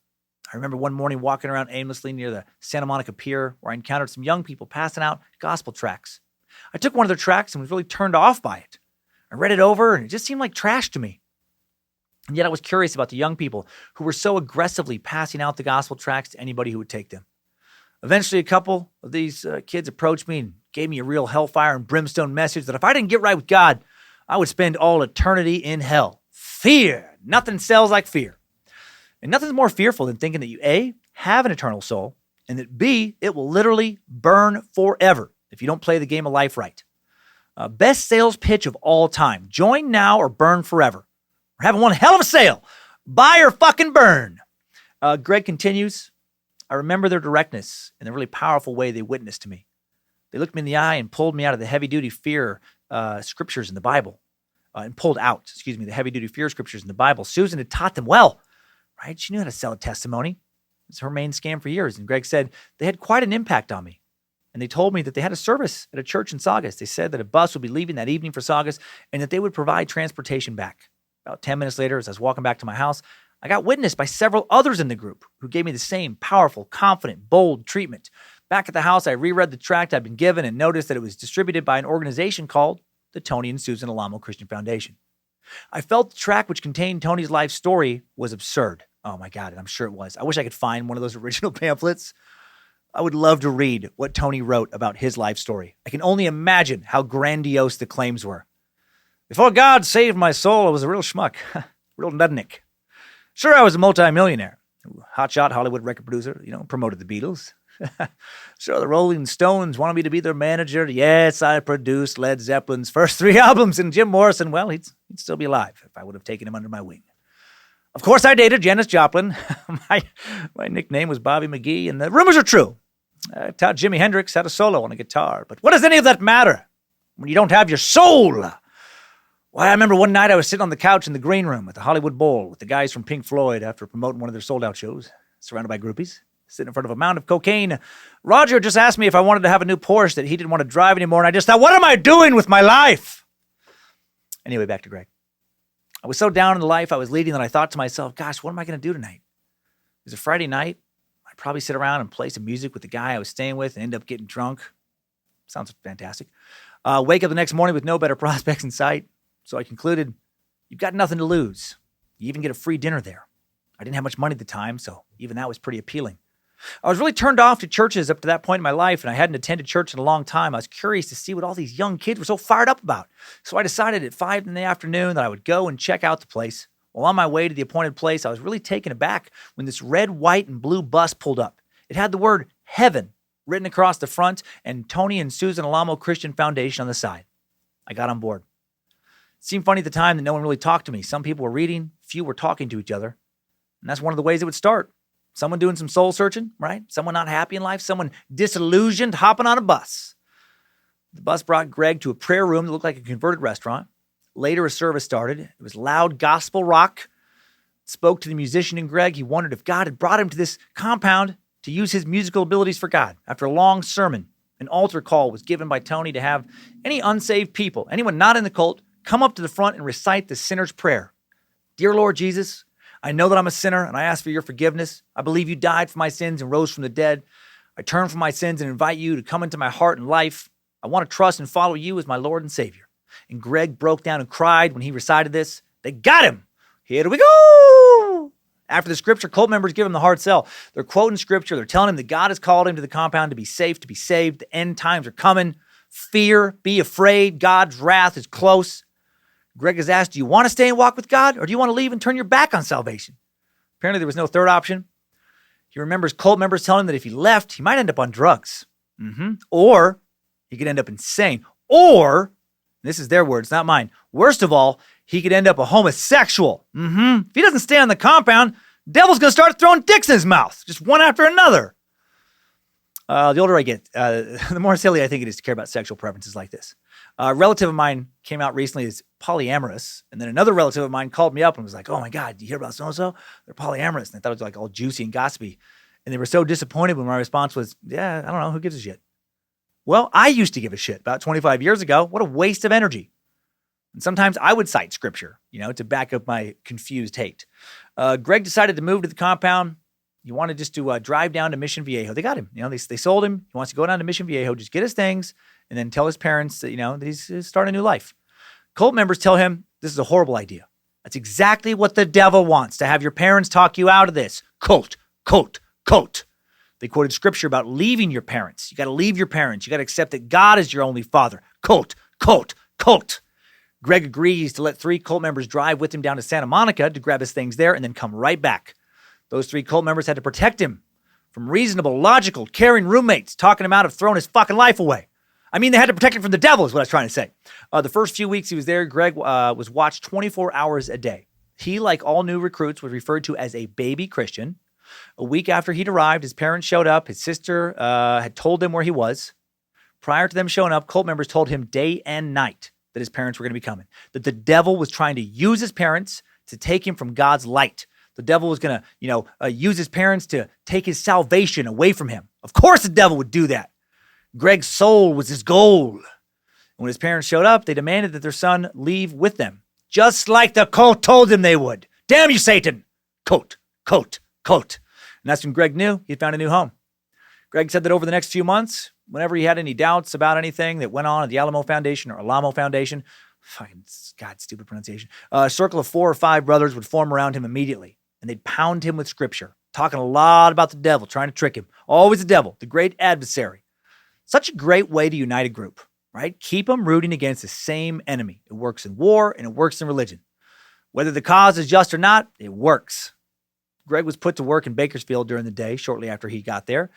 I remember one morning walking around aimlessly near the Santa Monica Pier where I encountered some young people passing out gospel tracts. I took one of their tracts and was really turned off by it. I read it over and it just seemed like trash to me. And yet I was curious about the young people who were so aggressively passing out the gospel tracts to anybody who would take them. Eventually, a couple of these kids approached me and gave me a real hellfire and brimstone message that if I didn't get right with God, I would spend all eternity in hell. Fear. Nothing sells like fear. And nothing's more fearful than thinking that you, A, have an eternal soul, and that B, it will literally burn forever if you don't play the game of life right. Best sales pitch of all time. Join now or burn forever. We're having one hell of a sale. Buy or fucking burn. Greg continues, I remember their directness and the really powerful way they witnessed to me. They looked me in the eye and pulled me out of the heavy-duty fear scriptures in the Bible. The heavy-duty fear scriptures in the Bible. Susan had taught them well, right? She knew how to sell a testimony. It was her main scam for years. And Greg said they had quite an impact on me. And they told me that they had a service at a church in Saugus. They said that a bus would be leaving that evening for Saugus and that they would provide transportation back. About 10 minutes later, as I was walking back to my house, I got witnessed by several others in the group who gave me the same powerful, confident, bold treatment. Back at the house, I reread the tract I'd been given and noticed that it was distributed by an organization called the Tony and Susan Alamo Christian Foundation. I felt the tract which contained Tony's life story was absurd. Oh my God, and I'm sure it was. I wish I could find one of those original pamphlets. I would love to read what Tony wrote about his life story. I can only imagine how grandiose the claims were. Before God saved my soul, I was a real schmuck, real nudnik. Sure, I was a multimillionaire, hotshot Hollywood record producer, promoted the Beatles. Sure, the Rolling Stones wanted me to be their manager. Yes, I produced Led Zeppelin's first 3 albums, and Jim Morrison, well, he'd still be alive if I would have taken him under my wing. Of course, I dated Janis Joplin. My nickname was Bobby McGee, and the rumors are true. I taught Jimi Hendrix how to solo on a guitar. But what does any of that matter when you don't have your soul? Why, I remember one night I was sitting on the couch in the green room at the Hollywood Bowl with the guys from Pink Floyd after promoting one of their sold-out shows, surrounded by groupies, sitting in front of a mound of cocaine. Roger just asked me if I wanted to have a new Porsche that he didn't want to drive anymore, and I just thought, what am I doing with my life? Anyway, back to Greg. I was so down in the life I was leading that I thought to myself, gosh, what am I going to do tonight? It was a Friday night. I'd probably sit around and play some music with the guy I was staying with and end up getting drunk. Sounds fantastic. Wake up the next morning with no better prospects in sight. So I concluded, you've got nothing to lose. You even get a free dinner there. I didn't have much money at the time, so even that was pretty appealing. I was really turned off to churches up to that point in my life, and I hadn't attended church in a long time. I was curious to see what all these young kids were so fired up about. So I decided at 5 in the afternoon that I would go and check out the place. While on my way to the appointed place, I was really taken aback when this red, white, and blue bus pulled up. It had the word heaven written across the front and Tony and Susan Alamo Christian Foundation on the side. I got on board. It seemed funny at the time that no one really talked to me. Some people were reading, few were talking to each other. And that's one of the ways it would start. Someone doing some soul searching, right? Someone not happy in life, someone disillusioned, hopping on a bus. The bus brought Greg to a prayer room that looked like a converted restaurant. Later, a service started. It was loud gospel rock. It spoke to the musician in Greg. He wondered if God had brought him to this compound to use his musical abilities for God. After a long sermon, an altar call was given by Tony to have any unsaved people, anyone not in the cult, come up to the front and recite the sinner's prayer. Dear Lord Jesus, I know that I'm a sinner and I ask for your forgiveness. I believe you died for my sins and rose from the dead. I turn from my sins and invite you to come into my heart and life. I want to trust and follow you as my Lord and Savior. And Greg broke down and cried when he recited this. They got him. Here we go. After the scripture, cult members give him the hard sell. They're quoting scripture. They're telling him that God has called him to the compound to be safe, to be saved. The end times are coming. Fear, be afraid. God's wrath is close. Greg is asked, do you want to stay and walk with God, or do you want to leave and turn your back on salvation? Apparently there was no third option. He remembers cult members telling him that if he left, he might end up on drugs. Or he could end up insane. Or, this is their words, not mine, worst of all, he could end up a homosexual. If he doesn't stay on the compound, the devil's going to start throwing dicks in his mouth, just one after another. The older I get, the more silly I think it is to care about sexual preferences like this. A relative of mine came out recently as polyamorous, and then another relative of mine called me up and was like, oh my God, do you hear about so-and-so? They're polyamorous. And I thought it was like all juicy and gossipy. And they were so disappointed when my response was, yeah, I don't know, who gives a shit? Well, I used to give a shit about 25 years ago. What a waste of energy. And sometimes I would cite scripture, to back up my confused hate. Greg decided to move to the compound. He wanted just to drive down to Mission Viejo. They got him. They sold him. He wants to go down to Mission Viejo, just get his things, and then tell his parents that, that he's starting a new life. Cult members tell him this is a horrible idea. That's exactly what the devil wants, to have your parents talk you out of this. Cult. They quoted scripture about leaving your parents. You got to leave your parents. You got to accept that God is your only father. Cult. Greg agrees to let 3 cult members drive with him down to Santa Monica to grab his things there and then come right back. Those 3 cult members had to protect him from reasonable, logical, caring roommates talking him out of throwing his fucking life away. I mean, they had to protect him from the devil is what I was trying to say. The first few weeks he was there, Greg was watched 24 hours a day. He, like all new recruits, was referred to as a baby Christian. A week after he'd arrived, his parents showed up. His sister had told them where he was. Prior to them showing up, cult members told him day and night that his parents were going to be coming, that the devil was trying to use his parents to take him from God's light. The devil was going to, use his parents to take his salvation away from him. Of course the devil would do that. Greg's soul was his goal. When his parents showed up, they demanded that their son leave with them, just like the cult told them they would. Damn you, Satan! Cult. And that's when Greg knew he had found a new home. Greg said that over the next few months, whenever he had any doubts about anything that went on at the Alamo Foundation or Alamo Foundation, stupid pronunciation, a circle of 4 or 5 brothers would form around him immediately, and they'd pound him with scripture, talking a lot about the devil, trying to trick him. Always the devil, the great adversary. Such a great way to unite a group, right? Keep them rooting against the same enemy. It works in war and it works in religion. Whether the cause is just or not, it works. Greg was put to work in Bakersfield during the day, shortly after he got there.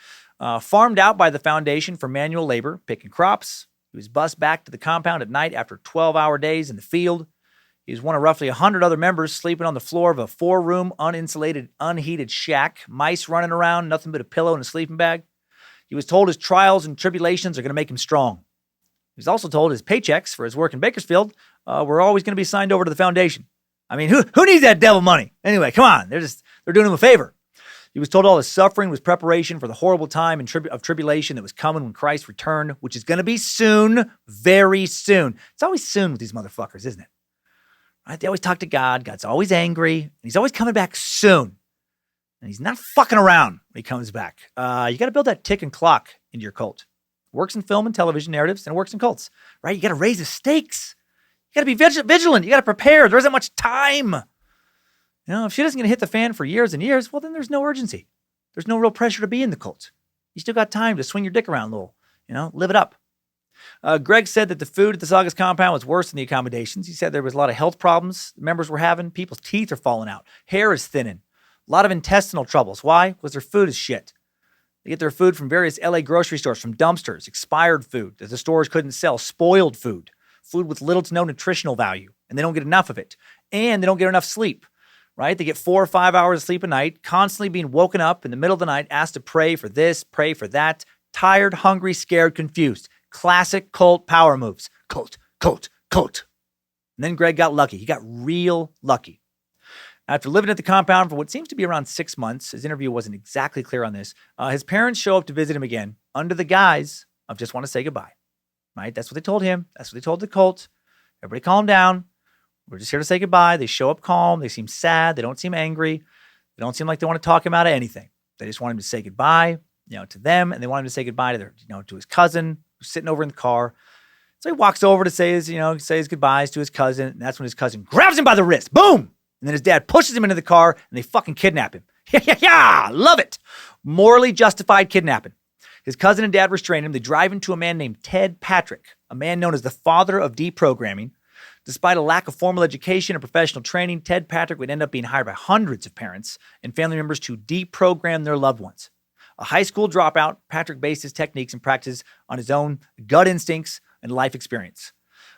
Farmed out by the foundation for manual labor, picking crops. He was bussed back to the compound at night after 12-hour days in the field. He was one of roughly 100 other members sleeping on the floor of a 4-room, uninsulated, unheated shack. Mice running around, nothing but a pillow and a sleeping bag. He was told his trials and tribulations are going to make him strong. He was also told his paychecks for his work in Bakersfield were always going to be signed over to the foundation. I mean, who needs that devil money? Anyway, come on. They're doing him a favor. He was told all his suffering was preparation for the horrible time of tribulation that was coming when Christ returned, which is going to be soon, very soon. It's always soon with these motherfuckers, isn't it? Right? They always talk to God. God's always angry. And he's always coming back soon. And he's not fucking around when he comes back. You got to build that ticking clock into your cult. It works in film and television narratives, and it works in cults, right? You got to raise the stakes. You got to be vigilant. You got to prepare. There isn't much time. If shit isn't going to hit the fan for years and years, well, then there's no urgency. There's no real pressure to be in the cult. You still got time to swing your dick around a little, live it up. Greg said that the food at the Saugus compound was worse than the accommodations. He said there was a lot of health problems the members were having. People's teeth are falling out. Hair is thinning. A lot of intestinal troubles. Why? Because their food is shit. They get their food from various LA grocery stores, from dumpsters, expired food that the stores couldn't sell, spoiled food with little to no nutritional value, and they don't get enough of it. And they don't get enough sleep, right? They get 4 or 5 hours of sleep a night, constantly being woken up in the middle of the night, asked to pray for this, pray for that. Tired, hungry, scared, confused. Classic cult power moves. Cult. And then Greg got lucky. He got real lucky. After living at the compound for what seems to be around 6 months, his interview wasn't exactly clear on this, his parents show up to visit him again under the guise of just want to say goodbye, right? That's what they told him. That's what they told the cult. Everybody calm down. We're just here to say goodbye. They show up calm. They seem sad. They don't seem angry. They don't seem like they want to talk him out of anything. They just want him to say goodbye, to them, and they want him to say goodbye to to his cousin who's sitting over in the car. So he walks over to say his goodbyes to his cousin, and that's when his cousin grabs him by the wrist. Boom! And then his dad pushes him into the car and they fucking kidnap him. Yeah, love it. Morally justified kidnapping. His cousin and dad restrain him. They drive him to a man named Ted Patrick, a man known as the father of deprogramming. Despite a lack of formal education and professional training, Ted Patrick would end up being hired by hundreds of parents and family members to deprogram their loved ones. A high school dropout, Patrick based his techniques and practices on his own gut instincts and life experience.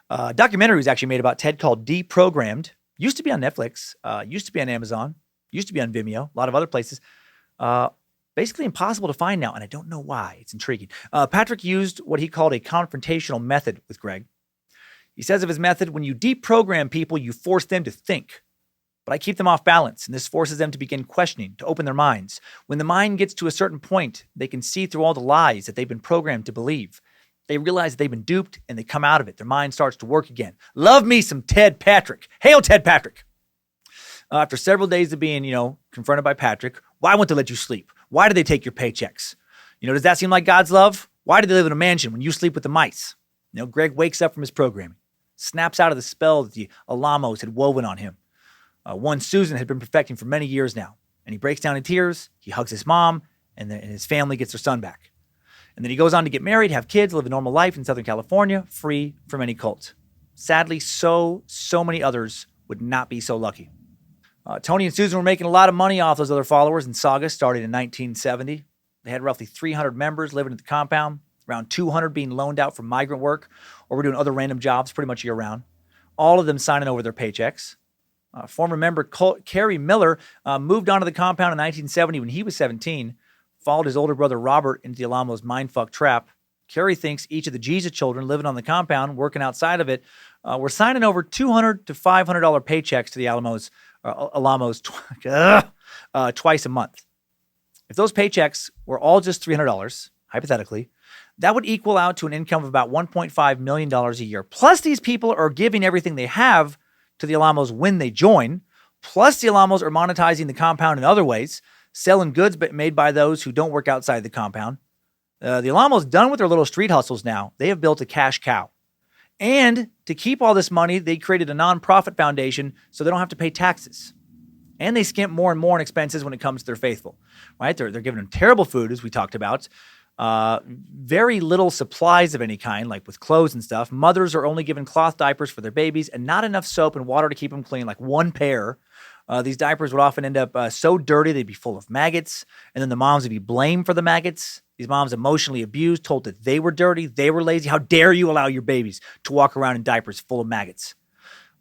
A documentary was actually made about Ted called Deprogrammed. Used to be on Netflix, used to be on Amazon, used to be on Vimeo, a lot of other places. Basically impossible to find now, and I don't know why. It's intriguing. Patrick used what he called a confrontational method with Greg. He says of his method, when you deprogram people, you force them to think. But I keep them off balance, and this forces them to begin questioning, to open their minds. When the mind gets to a certain point, they can see through all the lies that they've been programmed to believe. They realize that they've been duped, and they come out of it. Their mind starts to work again. Love me some Ted Patrick. Hail Ted Patrick. After several days of being, confronted by Patrick, why won't they let you sleep? Why do they take your paychecks? Does that seem like God's love? Why do they live in a mansion when you sleep with the mice? Greg wakes up from his programming, snaps out of the spell that the Alamos had woven on him. One Susan had been perfecting for many years now. And he breaks down in tears. He hugs his mom, and his family gets their son back. And then he goes on to get married, have kids, live a normal life in Southern California, free from any cult. Sadly, so many others would not be so lucky. Tony and Susan were making a lot of money off those other followers, and Saga started in 1970. They had roughly 300 members living at the compound, around 200 being loaned out for migrant work or were doing other random jobs pretty much year-round. All of them signing over their paychecks. Former member Kerry Miller moved onto the compound in 1970 when he was 17, followed his older brother Robert into the Alamos mindfuck trap. Kerry thinks each of the Jesus children living on the compound, working outside of it, were signing over $200 to $500 paychecks to the Alamos twice a month. If those paychecks were all just $300, hypothetically, that would equal out to an income of about $1.5 million a year. Plus, these people are giving everything they have to the Alamos when they join. Plus, the Alamos are monetizing the compound in other ways, selling goods made by those who don't work outside the compound. The Alamos done with their little street hustles now. They have built a cash cow. And to keep all this money, they created a nonprofit foundation so they don't have to pay taxes. And they skimp more and more on expenses when it comes to their faithful, right? They're giving them terrible food, as we talked about. Very little supplies of any kind, like with clothes and stuff. Mothers are only given cloth diapers for their babies and not enough soap and water to keep them clean, like one pair. These diapers would often end up so dirty they'd be full of maggots, and then the moms would be blamed for the maggots. These moms emotionally abused, told that they were dirty, they were lazy. How dare you allow your babies to walk around in diapers full of maggots?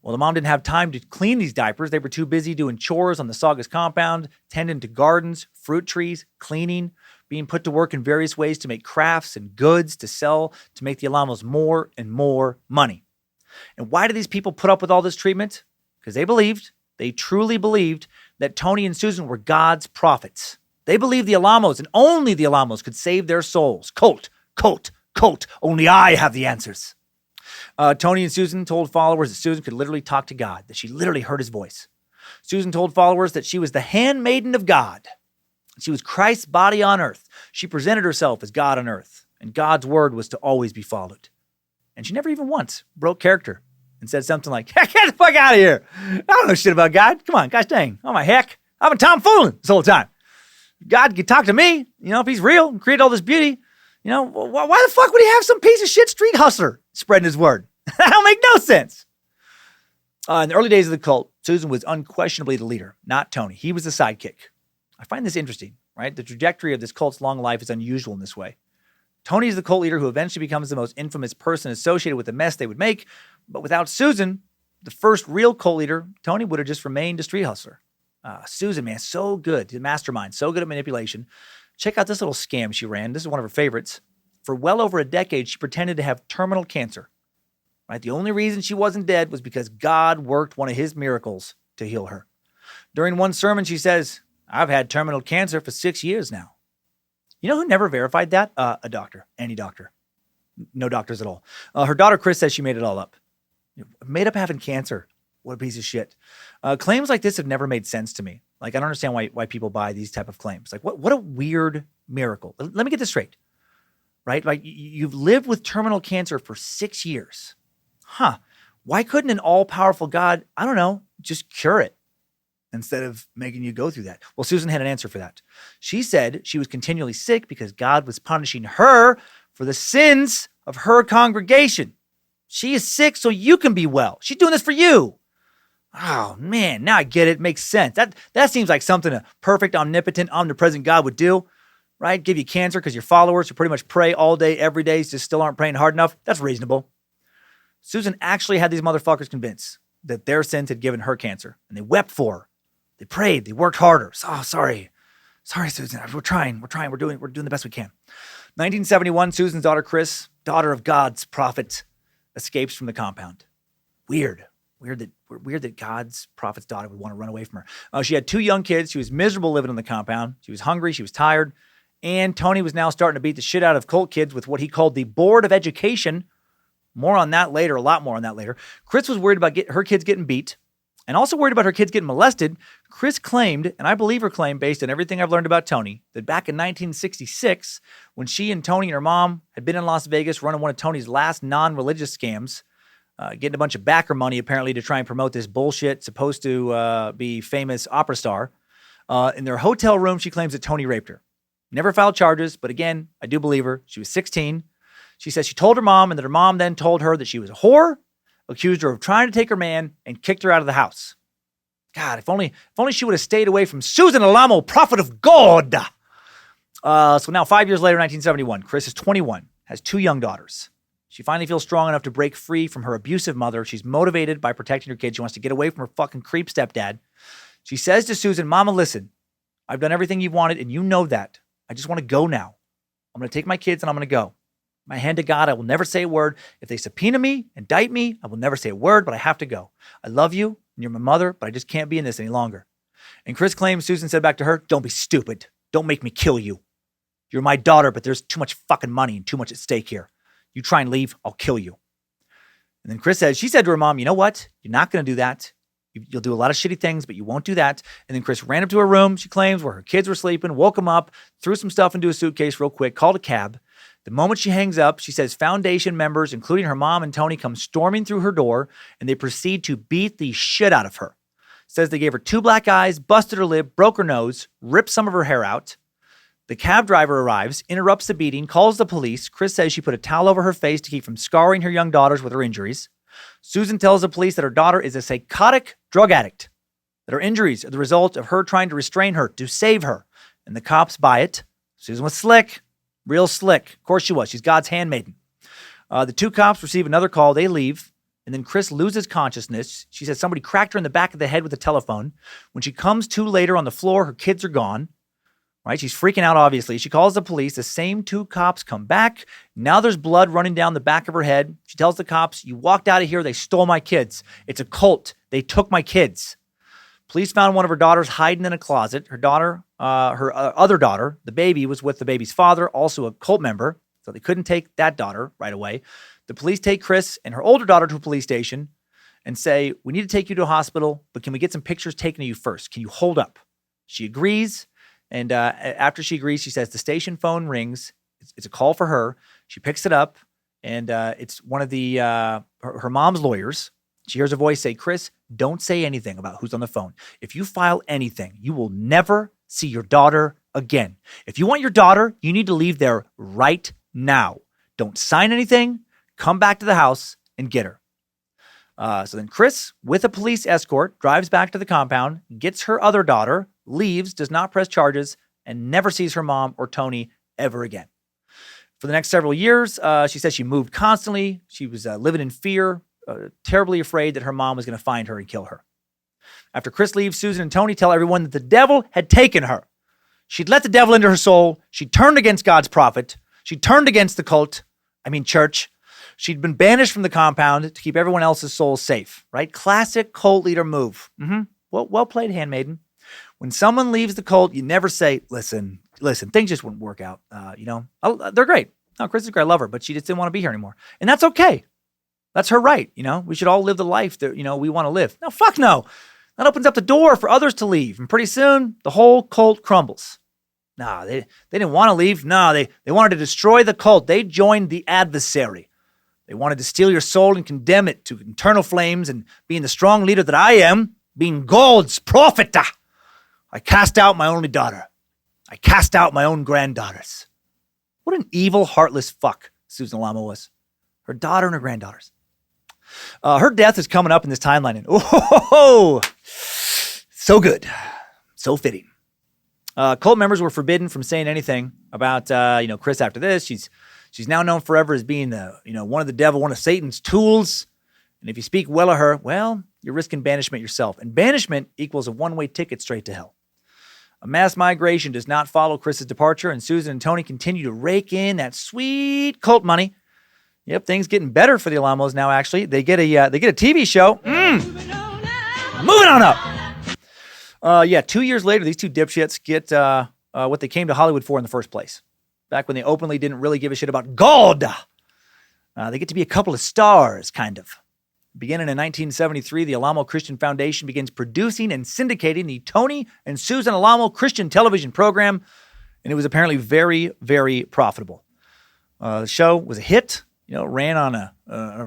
Well, the mom didn't have time to clean these diapers. They were too busy doing chores on the Saugus compound, tending to gardens, fruit trees, cleaning, being put to work in various ways to make crafts and goods to sell to make the Alamos more and more money. And why do these people put up with all this treatment? Because they truly believed that Tony and Susan were God's prophets. They believed the Alamos and only the Alamos could save their souls. Cult, only I have the answers. Tony and Susan told followers that Susan could literally talk to God, that she literally heard his voice. Susan told followers that she was the handmaiden of God. She was Christ's body on earth. She presented herself as God on earth, and God's word was to always be followed. And she never even once broke character and said something like, "Get the fuck out of here. I don't know shit about God. Come on, gosh dang. Oh my heck. I've been tomfooling this whole time. God could talk to me, if he's real and created all this beauty. Why the fuck would he have some piece of shit street hustler spreading his word? That don't make no sense." In the early days of the cult, Susan was unquestionably the leader, not Tony. He was the sidekick. I find this interesting, right? The trajectory of this cult's long life is unusual in this way. Tony is the cult leader who eventually becomes the most infamous person associated with the mess they would make. But without Susan, the first real cult leader, Tony would have just remained a street hustler. Susan, man, so good. The mastermind, so good at manipulation. Check out this little scam she ran. This is one of her favorites. For well over a decade, she pretended to have terminal cancer. Right? The only reason she wasn't dead was because God worked one of his miracles to heal her. During one sermon, she says, "I've had terminal cancer for 6 years now." You know who never verified that? A doctor. Any doctor. No doctors at all. Her daughter, Chris, says she made it all up. Made up having cancer. What a piece of shit. Claims like this have never made sense to me. Like, I don't understand why people buy these type of claims. Like, what a weird miracle. Let me get this straight. Right? Like, you've lived with terminal cancer for 6 years. Why couldn't an all-powerful God, I don't know, just cure it? instead of making you go through that? Well, Susan had an answer for that. She said she was continually sick because God was punishing her for the sins of her congregation. She is sick so you can be well. She's doing this for you. Oh, man, now I get it. Makes sense. That seems like something a perfect, omnipotent, omnipresent God would do, right? Give you cancer because your followers who pretty much pray all day, every day, just still aren't praying hard enough. That's reasonable. Susan actually had these motherfuckers convinced that their sins had given her cancer, and they wept for her. They prayed. They worked harder. Oh, sorry, Susan. We're trying. We're doing the best we can. 1971, Susan's daughter, Chris, daughter of God's prophet, escapes from the compound. Weird that God's prophet's daughter would want to run away from her. She had 2 young kids. She was miserable living in the compound. She was hungry. She was tired. And Tony was now starting to beat the shit out of cult kids with what he called the Board of Education. More on that later, a lot more on that later. Chris was worried about her kids getting beat and also worried about her kids getting molested. Chris claimed, and I believe her claim based on everything I've learned about Tony, that back in 1966, when she and Tony and her mom had been in Las Vegas running one of Tony's last non-religious scams, getting a bunch of backer money apparently to try and promote this bullshit, supposed to be famous opera star. In their hotel room, she claims that Tony raped her. Never filed charges, but again, I do believe her. She was 16. She says she told her mom, and that her mom then told her that she was a whore, accused her of trying to take her man, and kicked her out of the house. God, if only she would have stayed away from Susan Alamo, prophet of God. So now 5 years later, 1971, Chris is 21, has 2 young daughters. She finally feels strong enough to break free from her abusive mother. She's motivated by protecting her kids. She wants to get away from her fucking creep stepdad. She says to Susan, Mama, listen, I've done everything you've wanted, and you know that. I just want to go now. I'm going to take my kids, and I'm going to go. My hand to God, I will never say a word. If they subpoena me, indict me, I will never say a word, but I have to go. I love you, and you're my mother, but I just can't be in this any longer. And Chris claims Susan said back to her, don't be stupid. Don't make me kill you. You're my daughter, but there's too much fucking money and too much at stake here. You try and leave, I'll kill you. And then Chris said, she said to her mom, you know what? You're not going to do that. You'll do a lot of shitty things, but you won't do that. And then Chris ran up to her room, she claims, where her kids were sleeping, woke them up, threw some stuff into a suitcase real quick, called a cab. The moment she hangs up, she says foundation members, including her mom and Tony, come storming through her door, and they proceed to beat the shit out of her. Says they gave her 2 black eyes, busted her lip, broke her nose, ripped some of her hair out. The cab driver arrives, interrupts the beating, calls the police. Chris says she put a towel over her face to keep from scarring her young daughters with her injuries. Susan tells the police that her daughter is a psychotic drug addict, that her injuries are the result of her trying to restrain her, to save her. And the cops buy it. Susan was slick, real slick. Of course she was. She's God's handmaiden. The 2 cops receive another call. They leave. And then Chris loses consciousness. She says somebody cracked her in the back of the head with a telephone. When she comes to later on the floor, her kids are gone. Right? She's freaking out, obviously. She calls the police. The same 2 cops come back. Now there's blood running down the back of her head. She tells the cops, you walked out of here. They stole my kids. It's a cult. They took my kids. Police found one of her daughters hiding in a closet. Her daughter, her other daughter, the baby, was with the baby's father, also a cult member. So they couldn't take that daughter right away. The police take Chris and her older daughter to a police station and say, we need to take you to a hospital, but can we get some pictures taken of you first? Can you hold up? She agrees. And after she agrees, she says the station phone rings. It's a call for her. She picks it up, and it's one of the her mom's lawyers. She hears a voice say, Chris, don't say anything about who's on the phone. If you file anything, you will never see your daughter again. If you want your daughter, you need to leave there right now. Don't sign anything. Come back to the house and get her. So then Chris, with a police escort, drives back to the compound, gets her other daughter, leaves, does not press charges, and never sees her mom or Tony ever again. For the next several years, she says she moved constantly. She was living in fear, terribly afraid that her mom was going to find her and kill her. After Chris leaves, Susan and Tony tell everyone that the devil had taken her. She'd let the devil into her soul. She turned against God's prophet. She turned against the cult. Church. She'd been banished from the compound to keep everyone else's souls safe, right? Classic cult leader move. Well played, handmaiden. When someone leaves the cult, you never say, listen, things just wouldn't work out. They're great. No, Chris is great. I love her, but she just didn't want to be here anymore. And that's okay. That's her right. We should all live the life that, we want to live. No, fuck no. That opens up the door for others to leave. And pretty soon the whole cult crumbles. No, they didn't want to leave. No, they wanted to destroy the cult. They joined the adversary. They wanted to steal your soul and condemn it to eternal flames and being the strong leader that I am, being God's prophet. I cast out my only daughter. I cast out my own granddaughters. What an evil, heartless fuck Susan Alamo was. Her daughter and her granddaughters. Her death is coming up in this timeline. And so good. So fitting. Cult members were forbidden from saying anything about, Chris after this. She's now known forever as being one of the devil, one of Satan's tools. And if you speak well of her, well, you're risking banishment yourself. And banishment equals a one-way ticket straight to hell. A mass migration does not follow Chris's departure, and Susan and Tony continue to rake in that sweet cult money. Yep, things getting better for the Alamos now, actually. They get a TV show. Moving on up. 2 years later, these two dipshits get what they came to Hollywood for in the first place. Back when they openly didn't really give a shit about God. They get to be a couple of stars, kind of. Beginning in 1973, the Alamo Christian Foundation begins producing and syndicating the Tony and Susan Alamo Christian television program, and it was apparently very, very profitable. The show was a hit, ran on a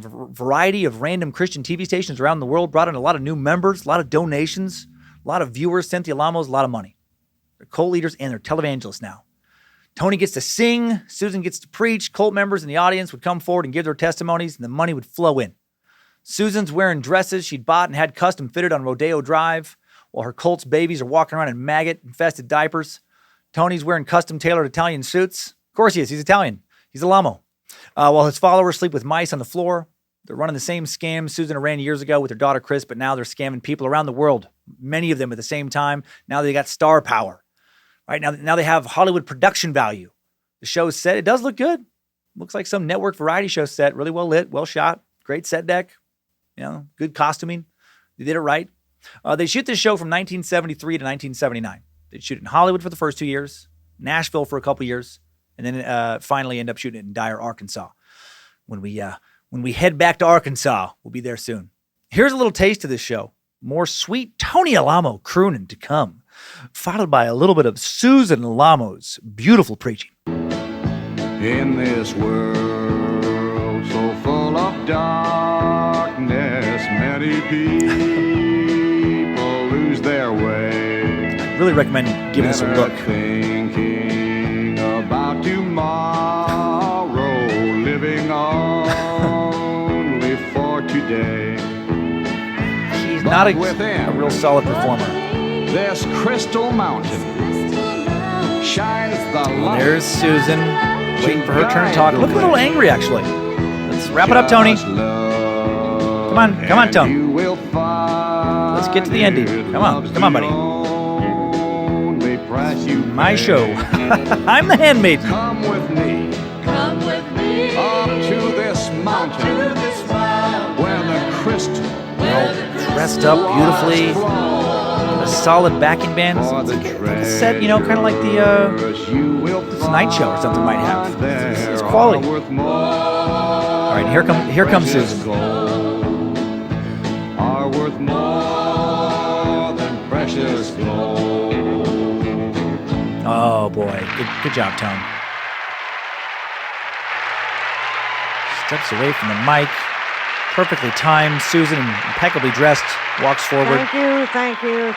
variety of random Christian TV stations around the world, brought in a lot of new members, a lot of donations, a lot of viewers, sent the Alamos a lot of money. They're cult leaders and they're televangelists now. Tony gets to sing, Susan gets to preach, cult members in the audience would come forward and give their testimonies, and the money would flow in. Susan's wearing dresses she'd bought and had custom fitted on Rodeo Drive, while her cult's babies are walking around in maggot-infested diapers. Tony's wearing custom-tailored Italian suits. Of course he is. He's Italian. He's Alamo. While his followers sleep with mice on the floor. They're running the same scam Susan ran years ago with her daughter Chris, but now they're scamming people around the world, many of them at the same time. Now they got star power. Right now they have Hollywood production value. The show's set. It does look good. Looks like some network variety show set. Really well lit, well shot, great set deck. Good costuming. They did it right. They shoot this show from 1973 to 1979. They'd shoot it in Hollywood for the first 2 years, Nashville for a couple years, and then finally end up shooting it in Dyer, Arkansas. When we head back to Arkansas, we'll be there soon. Here's a little taste of this show. More sweet Tony Alamo crooning to come, followed by a little bit of Susan Alamo's beautiful preaching. In this world so full of darkness, many people lose their way. I really recommend giving this a look. Thinking about tomorrow, living only for today. He's not a real solid performer. This crystal mountain shines the light. There's Susan, waiting for her turn to talk. Looking a little angry, actually. Let's wrap it up, Tony. Come on, Tony. Let's get to the ending. Come on, buddy. My show. I'm the handmaiden. Come with me up to this mountain where the crystal. All dressed up beautifully. A solid backing band. It's like a set, kind of like the Tonight Show or something might have. It's quality. All right, here comes Susan. Are worth more than precious gold. Oh boy, good job, Tone. Steps away from the mic. Perfectly timed. Susan, impeccably dressed, walks forward. Thank you.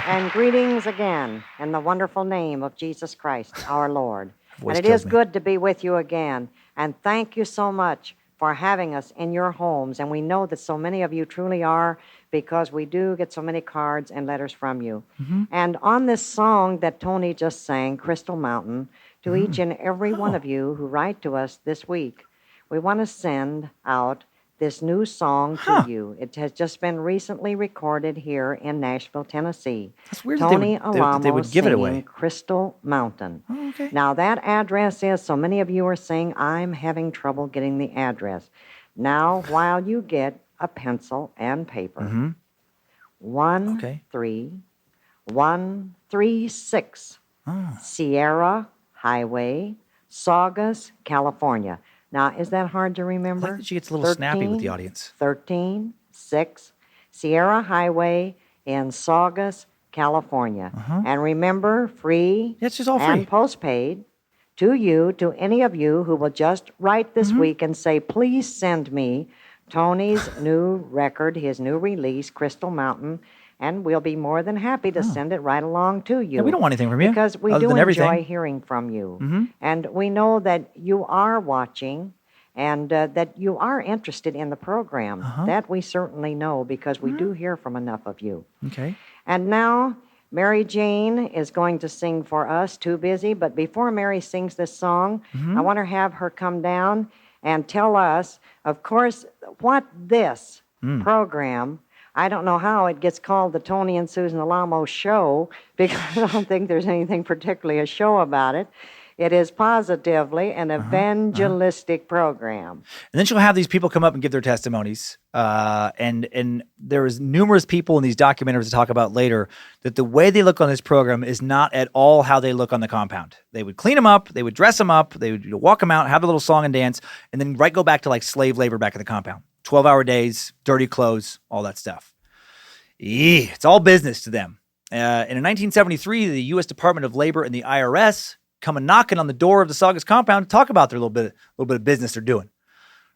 And greetings again in the wonderful name of Jesus Christ, our Lord. And it is good to be with you again. And thank you so much for having us in your homes. And we know that so many of you truly are, because we do get so many cards and letters from you. Mm-hmm. And on this song that Tony just sang, Crystal Mountain, to each and every one of you who write to us this week, we want to send out this new song to you. It has just been recently recorded here in Nashville, Tennessee. That's weird. Tony they Alamo would give it away. Crystal Mountain. Oh, okay. Now that address is, so many of you are saying, I'm having trouble getting the address. Now, while you get a pencil and paper, 13136 Sierra Highway, Saugus, California. Now, is that hard to remember? I like that she gets a little snappy with the audience. 136 Sierra Highway in Saugus, California. And remember, free it's just all free. And postpaid to you, to any of you who will just write this week and say, please send me Tony's new record, his new release, Crystal Mountain. and we'll be more than happy to send it right along to you. Yeah, we don't want anything from you. Because we other do than enjoy everything. hearing from you. Mm-hmm. And we know that you are watching and that you are interested in the program. That we certainly know because we do hear from enough of you. Okay. And now, Mary Jane is going to sing for us, Too Busy. But before Mary sings this song, I want to have her come down and tell us, of course, what this program, I don't know how it gets called the Tony and Susan Alamo Show, because I don't think there's anything particularly a show about it. It is positively an evangelistic program. And then she'll have these people come up and give their testimonies. And there is numerous people in these documentaries to talk about later that the way they look on this program is not at all how they look on the compound. They would clean them up, they would dress them up, they would walk them out, have a little song and dance, and then go back to like slave labor back at the compound. 12-hour days, dirty clothes, all that stuff. It's all business to them. And in 1973, the U.S. Department of Labor and the IRS come knocking on the door of the Saugus compound to talk about their little bit of business they're doing.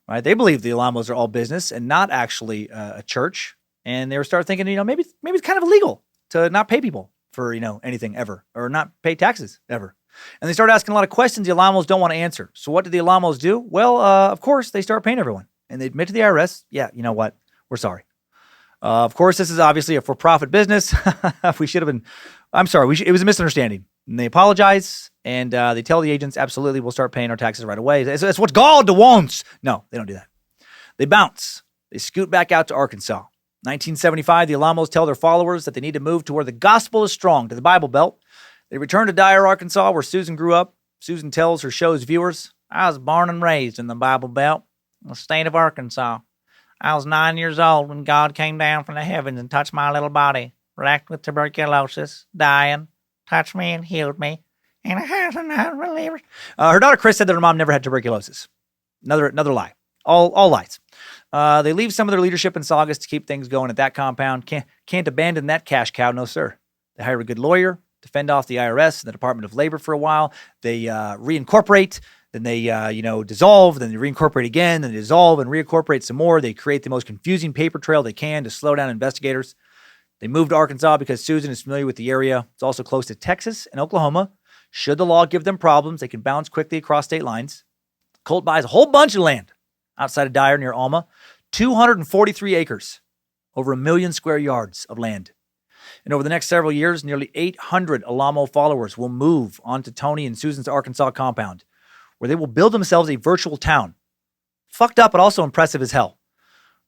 Right? They believe the Alamos are all business and not actually a church. And they start thinking, maybe it's kind of illegal to not pay people for anything ever, or not pay taxes ever. And they start asking a lot of questions the Alamos don't want to answer. So what did the Alamos do? Well, of course, they start paying everyone. And they admit to the IRS, yeah, you know what? We're sorry. Of course, this is obviously a for-profit business. We should have been, I'm sorry, it was a misunderstanding. And they apologize, and they tell the agents, absolutely, we'll start paying our taxes right away. That's what God wants. No, they don't do that. They bounce. They scoot back out to Arkansas. 1975, the Alamos tell their followers that they need to move to where the gospel is strong, to the Bible Belt. They return to Dyer, Arkansas, where Susan grew up. Susan tells her show's viewers, I was born and raised in the Bible Belt, in the state of Arkansas. I was 9 years old when God came down from the heavens and touched my little body, racked with tuberculosis, dying, touched me and healed me, and I have not believers. Her daughter Chris said that her mom never had tuberculosis. Another lie. All lies. They leave some of their leadership in Saugus to keep things going at that compound. Can't abandon that cash cow, no sir. They hire a good lawyer to fend off the IRS and the Department of Labor for a while. They reincorporate. Then they, dissolve, then they reincorporate again, then they dissolve and reincorporate some more. They create the most confusing paper trail they can to slow down investigators. They moved to Arkansas because Susan is familiar with the area. It's also close to Texas and Oklahoma. Should the law give them problems, they can bounce quickly across state lines. The cult buys a whole bunch of land outside of Dyer near Alma, 243 acres, over 1 million square yards of land. And over the next several years, nearly 800 Alamo followers will move onto Tony and Susan's Arkansas compound, where they will build themselves a virtual town. Fucked up, but also impressive as hell.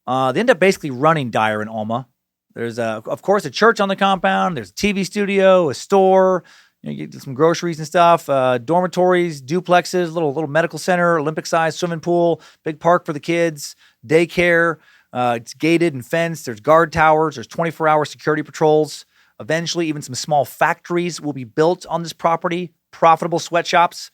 They end up basically running Dyer and Alma. There's, of course, a church on the compound. There's a TV studio, a store. You get some groceries and stuff. Dormitories, duplexes, little medical center, Olympic-sized swimming pool, big park for the kids, daycare. It's gated and fenced. There's guard towers. There's 24-hour security patrols. Eventually, even some small factories will be built on this property. Profitable sweatshops.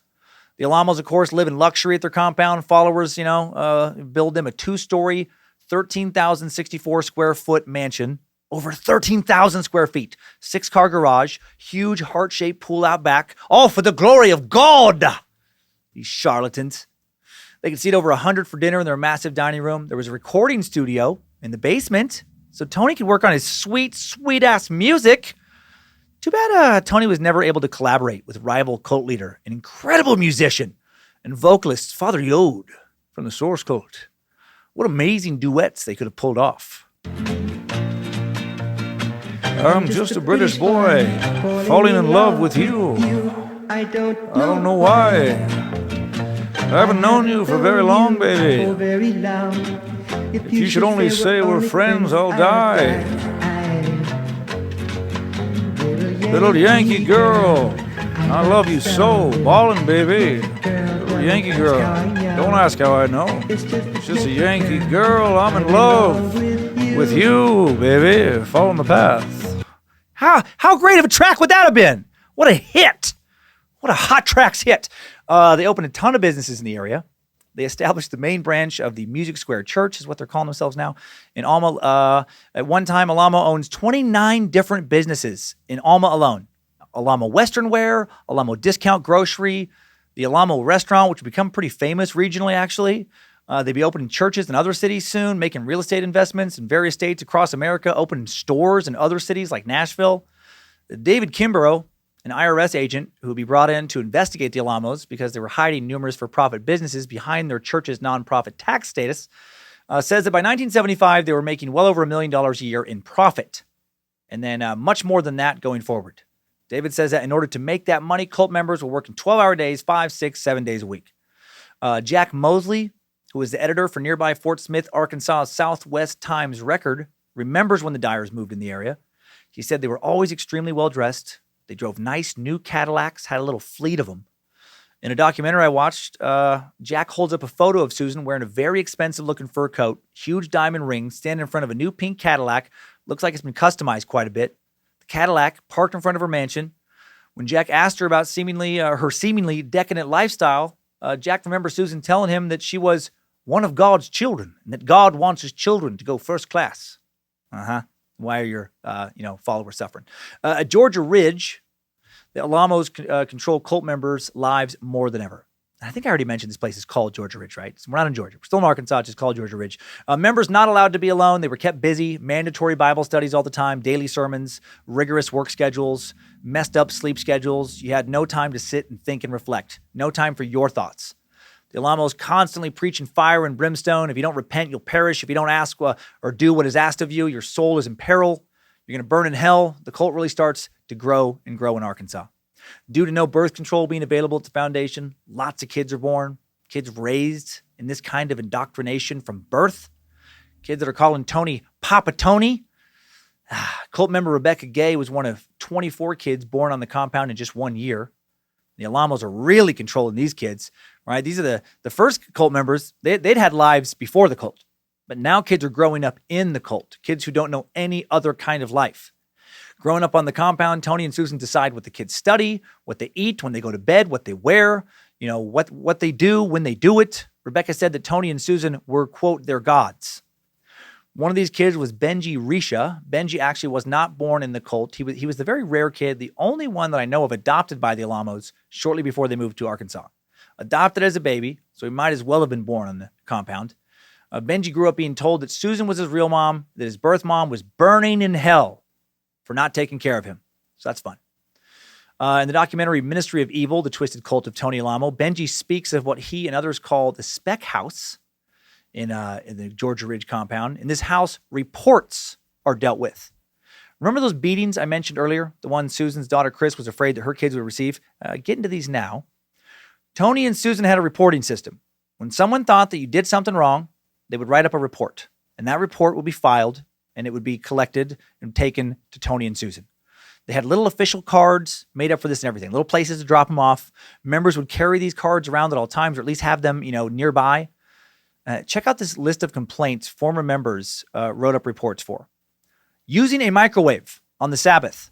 The Alamos, of course, live in luxury at their compound. Followers, build them a 2-story, 13,064 square foot mansion, over 13,000 square feet, 6-car garage, huge heart-shaped pool out back, all for the glory of God. These charlatans. They could seat over 100 for dinner in their massive dining room. There was a recording studio in the basement, so Tony could work on his sweet, sweet-ass music. Too bad Tony was never able to collaborate with rival cult leader, an incredible musician and vocalist, Father Yod from the Source Cult. What amazing duets they could have pulled off. I'm just a British boy falling in love with you. I don't know why. I haven't known you for very long, baby. If you should only say we're friends, I'll die. Little Yankee girl, I love you so. Ballin', baby. Little Yankee girl. Don't ask how I know. It's just a Yankee girl. I'm in love with you, baby. Following the path. How great of a track would that have been? What a hit. What a Hot Tracks hit. They opened a ton of businesses in the area. They established the main branch of the Music Square Church, is what they're calling themselves now. In Alma, at one time, Alamo owns 29 different businesses in Alma alone. Alamo Western Wear, Alamo Discount Grocery, the Alamo Restaurant, which has become pretty famous regionally, actually. They'd be opening churches in other cities soon, making real estate investments in various states across America, opening stores in other cities like Nashville. David Kimbrough, an IRS agent who would be brought in to investigate the Alamos because they were hiding numerous for-profit businesses behind their church's nonprofit tax status, says that by 1975, they were making well over $1 million a year in profit, and then much more than that going forward. David says that in order to make that money, cult members were working 12-hour days, 5, 6, 7 days a week. Jack Mosley, who was the editor for nearby Fort Smith, Arkansas' Southwest Times Record, remembers when the Dyers moved in the area. He said they were always extremely well-dressed. They drove nice new Cadillacs, had a little fleet of them. In a documentary I watched, Jack holds up a photo of Susan wearing a very expensive-looking fur coat, huge diamond ring, standing in front of a new pink Cadillac. Looks like it's been customized quite a bit. The Cadillac parked in front of her mansion. When Jack asked her about her seemingly decadent lifestyle, Jack remembers Susan telling him that she was one of God's children and that God wants his children to go first class. Why are your followers suffering? At Georgia Ridge, the Alamos control cult members' lives more than ever. I think I already mentioned this place is called Georgia Ridge, right? So we're not in Georgia. We're still in Arkansas. It's just called Georgia Ridge. Members not allowed to be alone. They were kept busy. Mandatory Bible studies all the time. Daily sermons. Rigorous work schedules. Messed up sleep schedules. You had no time to sit and think and reflect. No time for your thoughts. The Alamos constantly preaching fire and brimstone. If you don't repent, you'll perish. If you don't ask or do what is asked of you, your soul is in peril. You're going to burn in hell. The cult really starts to grow and grow in Arkansas. Due to no birth control being available at the foundation, lots of kids are born. Kids raised in this kind of indoctrination from birth. Kids that are calling Tony Papa Tony. Cult member Rebecca Gay was one of 24 kids born on the compound in just 1 year. The Alamos are really controlling these kids, right? These are the first cult members. They'd had lives before the cult, but now kids are growing up in the cult, kids who don't know any other kind of life. Growing up on the compound, Tony and Susan decide what the kids study, what they eat, when they go to bed, what they wear, what they do when they do it. Rebecca said that Tony and Susan were, quote, their gods. One of these kids was Benji Risha. Benji actually was not born in the cult. He was the very rare kid, the only one that I know of adopted by the Alamos shortly before they moved to Arkansas. Adopted as a baby, so he might as well have been born on the compound. Benji grew up being told that Susan was his real mom, that his birth mom was burning in hell for not taking care of him. So that's fun. In the documentary Ministry of Evil, The Twisted Cult of Tony Alamo, Benji speaks of what he and others call the Spec House in the Georgia Ridge compound. In this house, reports are dealt with. Remember those beatings I mentioned earlier? The one Susan's daughter, Chris, was afraid that her kids would receive? Get into these now. Tony and Susan had a reporting system. When someone thought that you did something wrong, they would write up a report. And that report would be filed, and it would be collected and taken to Tony and Susan. They had little official cards made up for this and everything, little places to drop them off. Members would carry these cards around at all times, or at least have them, nearby. Check out this list of complaints former members wrote up reports for. Using a microwave on the Sabbath.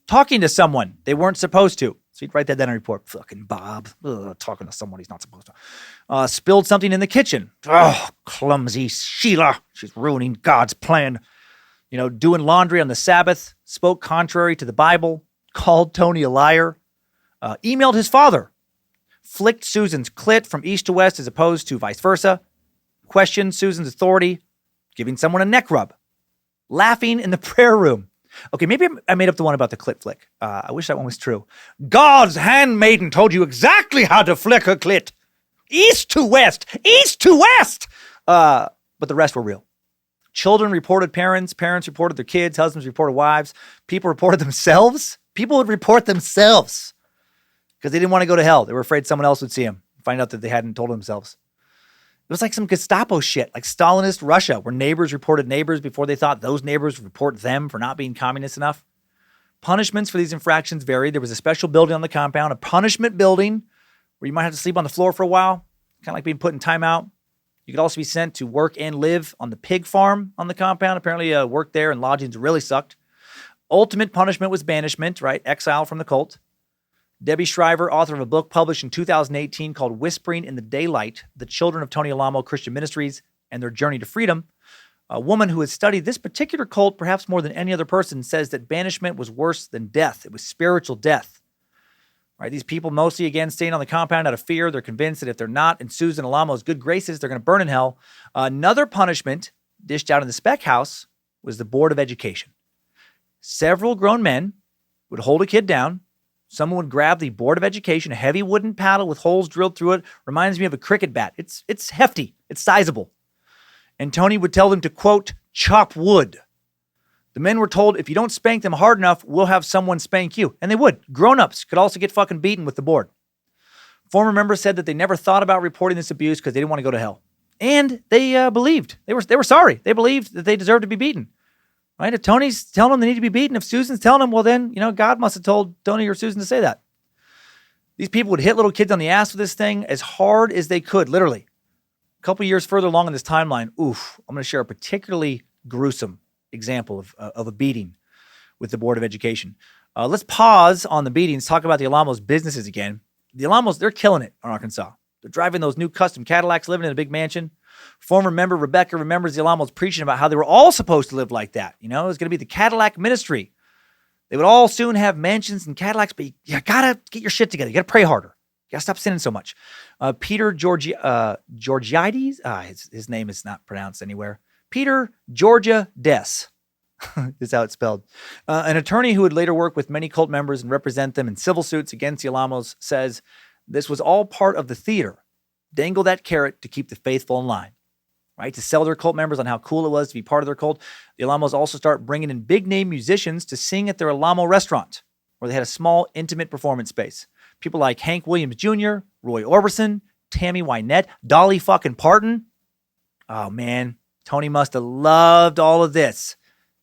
Talking to someone they weren't supposed to. So you'd write that down in a report. Fucking Bob. Talking to someone he's not supposed to. Spilled something in the kitchen. Oh, clumsy Sheila. She's ruining God's plan. Doing laundry on the Sabbath. Spoke contrary to the Bible. Called Tony a liar. Emailed his father. Flicked Susan's clit from east to west as opposed to vice versa. Questioned Susan's authority. Giving someone a neck rub. Laughing in the prayer room. Okay, maybe I made up the one about the clit flick. I wish that one was true. God's handmaiden told you exactly how to flick her clit. East to west. East to west. But the rest were real. Children reported parents. Parents reported their kids. Husbands reported wives. People reported themselves. People would report themselves because they didn't want to go to hell. They were afraid someone else would see them, find out that they hadn't told themselves. It was like some Gestapo shit, like Stalinist Russia, where neighbors reported neighbors before they thought those neighbors would report them for not being communist enough. Punishments for these infractions varied. There was a special building on the compound, a punishment building where you might have to sleep on the floor for a while, kind of like being put in timeout. You could also be sent to work and live on the pig farm on the compound. Apparently, work there and lodgings really sucked. Ultimate punishment was banishment, right? Exile from the cult. Debbie Shriver, author of a book published in 2018 called Whispering in the Daylight, The Children of Tony Alamo Christian Ministries and Their Journey to Freedom. A woman who has studied this particular cult perhaps more than any other person says that banishment was worse than death. It was spiritual death. Right? These people mostly, again, staying on the compound out of fear. They're convinced that if they're not in Susan Alamo's good graces, they're going to burn in hell. Another punishment dished out in the spec house was the Board of Education. Several grown men would hold a kid down. Someone would grab the Board of Education, a heavy wooden paddle with holes drilled through it. Reminds me of a cricket bat. It's hefty. It's sizable. And Tony would tell them to, quote, chop wood. The men were told, if you don't spank them hard enough, we'll have someone spank you. And they would. Grown-ups could also get fucking beaten with the board. Former members said that they never thought about reporting this abuse because they didn't want to go to hell. And they believed. They were sorry. They believed that they deserved to be beaten. Right? If Tony's telling them they need to be beaten, if Susan's telling them, well then, God must have told Tony or Susan to say that. These people would hit little kids on the ass with this thing as hard as they could, literally. A couple years further along in this timeline, I'm going to share a particularly gruesome example of a beating with the Board of Education. Let's pause on the beatings, talk about the Alamos businesses again. The Alamos, they're killing it in Arkansas. They're driving those new custom Cadillacs, living in a big mansion. Former member Rebecca remembers the Alamos preaching about how they were all supposed to live like that. It was going to be the Cadillac ministry. They would all soon have mansions and Cadillacs, but you got to get your shit together. You got to pray harder. You got to stop sinning so much. Peter Georgiades, his name is not pronounced anywhere. Peter Georgia Des is how it's spelled. An attorney who would later work with many cult members and represent them in civil suits against the Alamos says this was all part of the theater. Dangle that carrot to keep the faithful in line, right? To sell their cult members on how cool it was to be part of their cult. The Alamos also start bringing in big name musicians to sing at their Alamo restaurant, where they had a small, intimate performance space. People like Hank Williams Jr., Roy Orbison, Tammy Wynette, Dolly fucking Parton. Oh man, Tony must have loved all of this.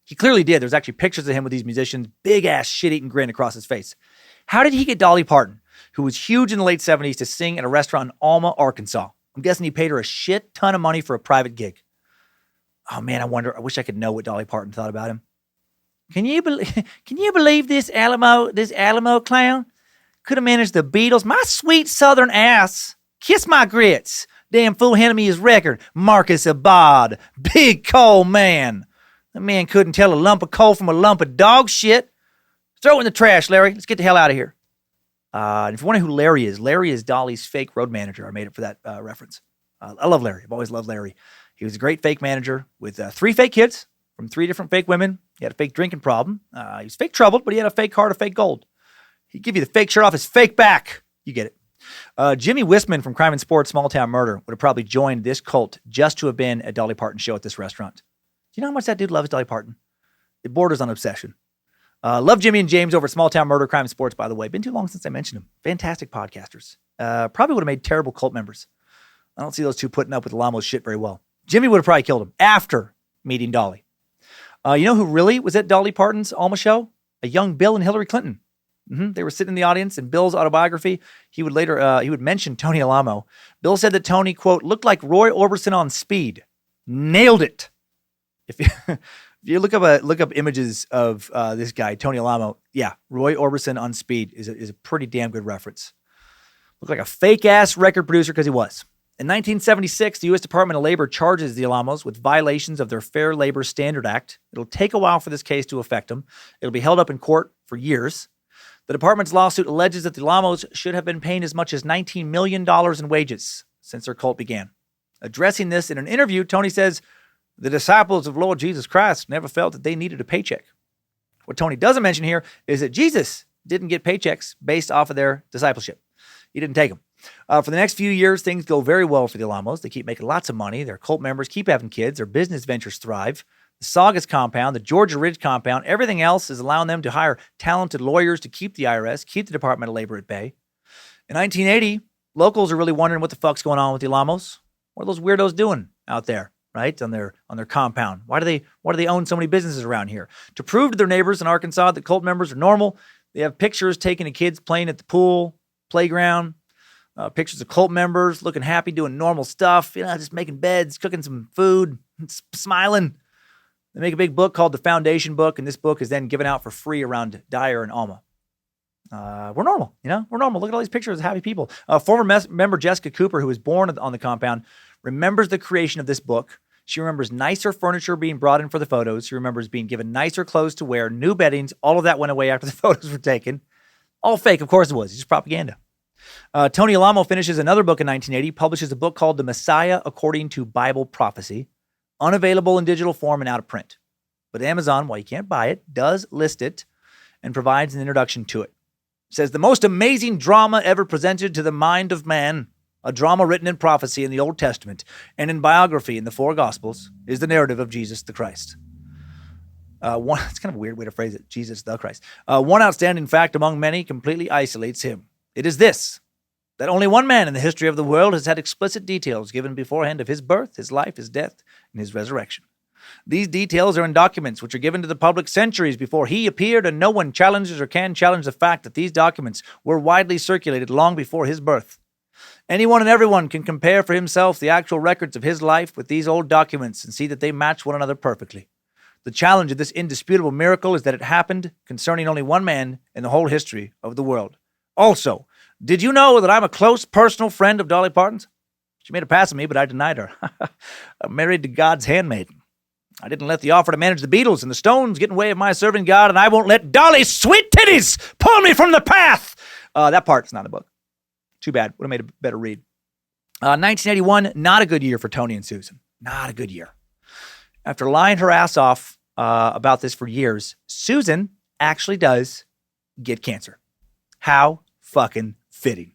He clearly did. There's actually pictures of him with these musicians, big ass shit-eating grin across his face. How did he get Dolly Parton, who was huge in the late 70s, to sing at a restaurant in Alma, Arkansas? I'm guessing he paid her a shit ton of money for a private gig. Oh man, I wish I could know what Dolly Parton thought about him. Can you believe this Alamo clown could have managed the Beatles? My sweet southern ass. Kiss my grits. Damn fool handed me his record. Marcus Abad. Big coal man. That man couldn't tell a lump of coal from a lump of dog shit. Throw it in the trash, Larry. Let's get the hell out of here. And if you wonder who Larry is Dolly's fake road manager. I made it for that reference. I love Larry. I've always loved Larry. He was a great fake manager with 3 fake kids from 3 different fake women. He had a fake drinking problem. He was fake troubled, but he had a fake heart of fake gold. He'd give you the fake shirt off his fake back. You get it. Jimmy Wisman from Crime and Sports, Small Town Murder would have probably joined this cult just to have been at Dolly Parton's show at this restaurant. Do you know how much that dude loves Dolly Parton? It borders on obsession. Love Jimmy and James over at Small Town Murder, Crime and Sports, by the way. Been too long since I mentioned them. Fantastic podcasters. Probably would have made terrible cult members. I don't see those two putting up with Alamo's shit very well. Jimmy would have probably killed him after meeting Dolly. You know who really was at Dolly Parton's Alma show? A young Bill and Hillary Clinton. They were sitting in the audience. In Bill's autobiography, he would mention Tony Alamo. Bill said that Tony, quote, looked like Roy Orbison on speed. Nailed it. If you look up images of this guy, Tony Alamo, yeah, Roy Orbison on speed is a pretty damn good reference. Looked like a fake-ass record producer because he was. In 1976, the U.S. Department of Labor charges the Alamos with violations of their Fair Labor Standard Act. It'll take a while for this case to affect them. It'll be held up in court for years. The department's lawsuit alleges that the Alamos should have been paying as much as $19 million in wages since their cult began. Addressing this in an interview, Tony says, the disciples of Lord Jesus Christ never felt that they needed a paycheck. What Tony doesn't mention here is that Jesus didn't get paychecks based off of their discipleship. He didn't take them. For the next few years, things go very well for the Alamos. They keep making lots of money. Their cult members keep having kids. Their business ventures thrive. The Saugus compound, the Georgia Ridge compound, everything else is allowing them to hire talented lawyers to keep the IRS, keep the Department of Labor at bay. In 1980, locals are really wondering what the fuck's going on with the Alamos. What are those weirdos doing out there, right, on their compound? Why do they own so many businesses around here? To prove to their neighbors in Arkansas that cult members are normal, they have pictures taken of kids playing at the pool, playground, pictures of cult members looking happy, doing normal stuff, just making beds, cooking some food, smiling. They make a big book called the Foundation Book, and this book is then given out for free around Dyer and Alma. We're normal, we're normal. Look at all these pictures of happy people. Former member Jessica Cooper, who was born on the compound, remembers the creation of this book. She remembers nicer furniture being brought in for the photos. She remembers being given nicer clothes to wear, new beddings. All of that went away after the photos were taken. All fake, of course it was. It's just propaganda. Tony Alamo finishes another book in 1980, publishes a book called The Messiah According to Bible Prophecy, unavailable in digital form and out of print. But Amazon, while you can't buy it, does list it and provides an introduction to it. It says, the most amazing drama ever presented to the mind of man, a drama written in prophecy in the Old Testament and in biography in the four Gospels, is the narrative of Jesus the Christ. It's kind of a weird way to phrase it, Jesus the Christ. One outstanding fact among many completely isolates him. It is this, that only one man in the history of the world has had explicit details given beforehand of his birth, his life, his death, and his resurrection. These details are in documents which are given to the public centuries before he appeared, and no one challenges or can challenge the fact that these documents were widely circulated long before his birth. Anyone and everyone can compare for himself the actual records of his life with these old documents and see that they match one another perfectly. The challenge of this indisputable miracle is that it happened concerning only one man in the whole history of the world. Also, did you know that I'm a close personal friend of Dolly Parton's? She made a pass at me, but I denied her. I'm married to God's handmaiden. I didn't let the offer to manage the Beatles and the Stones get in the way of my serving God, and I won't let Dolly's sweet titties pull me from the path. That part's not in the book. Too bad. Would have made a better read. 1981, not a good year for Tony and Susan. Not a good year. After lying her ass off about this for years, Susan actually does get cancer. How fucking fitting.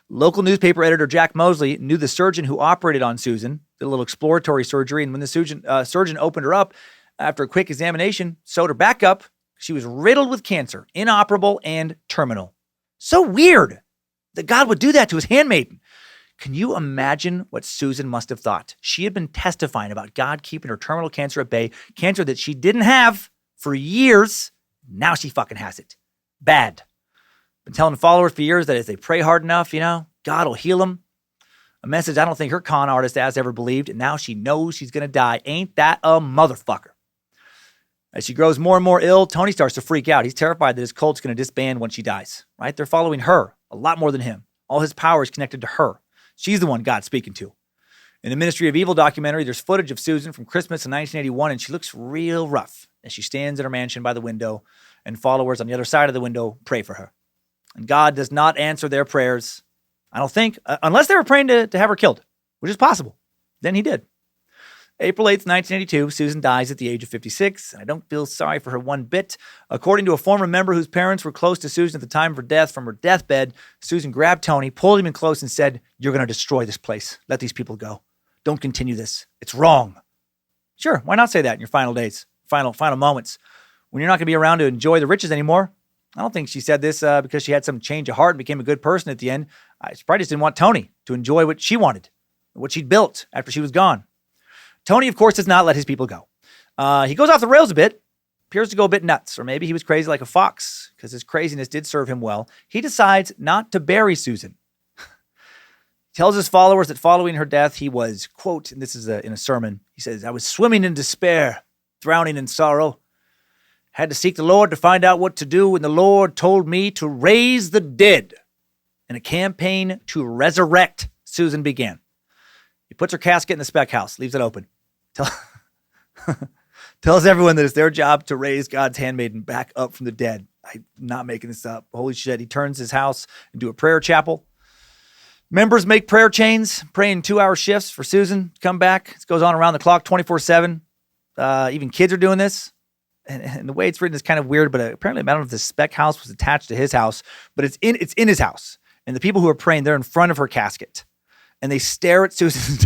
Local newspaper editor Jack Mosley knew the surgeon who operated on Susan, did a little exploratory surgery, and when the surgeon opened her up, after a quick examination, sewed her back up. She was riddled with cancer, inoperable and terminal. So weird that God would do that to his handmaiden. Can you imagine what Susan must have thought? She had been testifying about God keeping her terminal cancer at bay, cancer that she didn't have for years. Now she fucking has it. Bad. Been telling followers for years that if they pray hard enough, God will heal them. A message I don't think her con artist has ever believed, and now she knows she's going to die. Ain't that a motherfucker? As she grows more and more ill, Tony starts to freak out. He's terrified that his cult's going to disband when she dies, right? They're following her a lot more than him. All his power is connected to her. She's the one God's speaking to. In the Ministry of Evil documentary, there's footage of Susan from Christmas in 1981, and she looks real rough as she stands in her mansion by the window, and followers on the other side of the window pray for her. And God does not answer their prayers, I don't think, unless they were praying to have her killed, which is possible. Then he did. April 8th, 1982, Susan dies at the age of 56, and I don't feel sorry for her one bit. According to a former member whose parents were close to Susan at the time of her death, from her deathbed, Susan grabbed Tony, pulled him in close, and said, "You're going to destroy this place. Let these people go. Don't continue this. It's wrong." Sure, why not say that in your final days, final moments, when you're not going to be around to enjoy the riches anymore? I don't think she said this because she had some change of heart and became a good person at the end. She probably just didn't want Tony to enjoy what she wanted, what she'd built after she was gone. Tony, of course, does not let his people go. He goes off the rails a bit, appears to go a bit nuts, or maybe he was crazy like a fox because his craziness did serve him well. He decides not to bury Susan. Tells his followers that following her death, he was, quote, and this is in a sermon, he says, "I was swimming in despair, drowning in sorrow. Had to seek the Lord to find out what to do, and the Lord told me to raise the dead. And a campaign to resurrect Susan began." He puts her casket in the spec house, leaves it open. Tells everyone that it's their job to raise God's handmaiden back up from the dead. I'm not making this up. Holy shit. He turns his house into a prayer chapel. Members make prayer chains, praying 2-hour shifts for Susan to come back. It goes on around the clock, 24/7. Even kids are doing this. And the way it's written is kind of weird, but apparently, I don't know if the spec house was attached to his house, but it's in his house. And the people who are praying, they're in front of her casket. And they stare at Susan's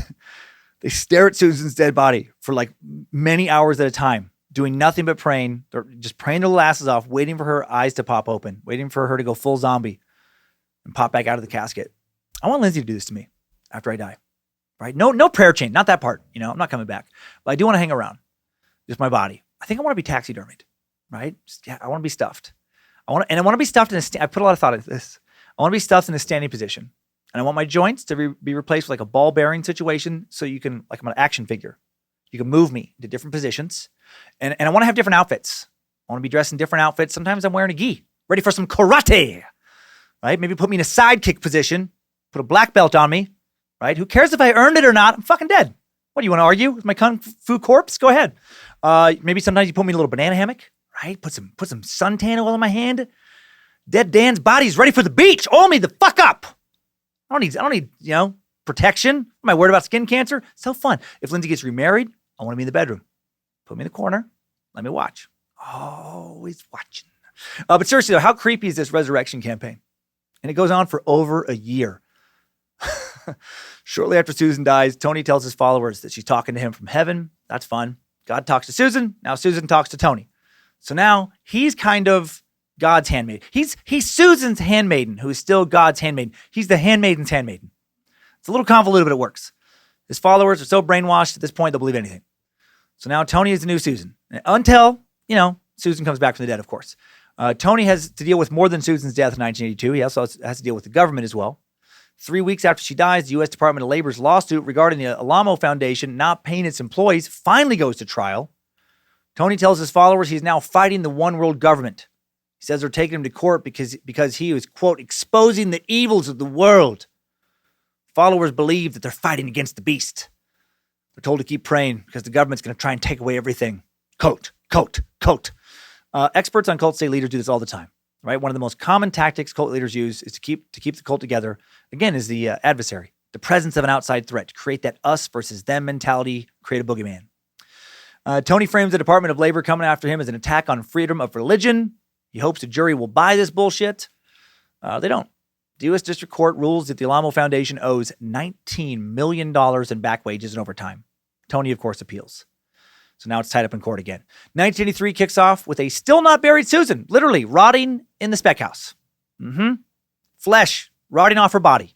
dead body for like many hours at a time, doing nothing but praying. They're just praying their asses off, waiting for her eyes to pop open, waiting for her to go full zombie and pop back out of the casket. I want Lindsay to do this to me after I die, right? No prayer chain, not that part. I'm not coming back, but I do want to hang around. Just my body. I think I want to be taxidermied, right? I want to be stuffed. I want to be stuffed I put a lot of thought into this. I want to be stuffed in a standing position. And I want my joints to be replaced with like a ball bearing situation, so you can, like I'm an action figure. You can move me to different positions. And I want to have different outfits. I want to be dressed in different outfits. Sometimes I'm wearing a gi, ready for some karate, right? Maybe put me in a sidekick position, put a black belt on me, right? Who cares if I earned it or not? I'm fucking dead. What do you want to argue with my kung fu corpse? Go ahead. Maybe sometimes you put me in a little banana hammock, right? Put some suntan oil in my hand. Dead Dan's body's ready for the beach. Oil me the fuck up. I don't need, protection. Am I worried about skin cancer? So fun. If Lindsay gets remarried, I want to be in the bedroom. Put me in the corner. Let me watch. Always watching. But seriously, though, how creepy is this resurrection campaign? And it goes on for over a year. Shortly after Susan dies, Tony tells his followers that she's talking to him from heaven. That's fun. God talks to Susan. Now Susan talks to Tony. So now he's kind of God's handmaid. He's Susan's handmaiden, who is still God's handmaiden. He's the handmaiden's handmaiden. It's a little convoluted, but it works. His followers are so brainwashed at this point, they'll believe anything. So now Tony is the new Susan. Until, Susan comes back from the dead, of course. Tony has to deal with more than Susan's death in 1982. He also has to deal with the government as well. 3 weeks after she dies, the U.S. Department of Labor's lawsuit regarding the Alamo Foundation not paying its employees finally goes to trial. Tony tells his followers he's now fighting the one world government. He says they're taking him to court because he was, quote, exposing the evils of the world. Followers believe that they're fighting against the beast. They're told to keep praying because the government's going to try and take away everything. Cult. Experts on cults say leaders do this all the time, right? One of the most common tactics cult leaders use is to keep the cult together. Again, is the adversary, the presence of an outside threat, to create that us versus them mentality, create a boogeyman. Tony frames the Department of Labor coming after him as an attack on freedom of religion. He hopes the jury will buy this bullshit. They don't. The U.S. District Court rules that the Alamo Foundation owes $19 million in back wages and overtime. Tony, of course, appeals. So now it's tied up in court again. 1983 kicks off with a still not buried Susan, literally rotting in the spec house. Flesh rotting off her body.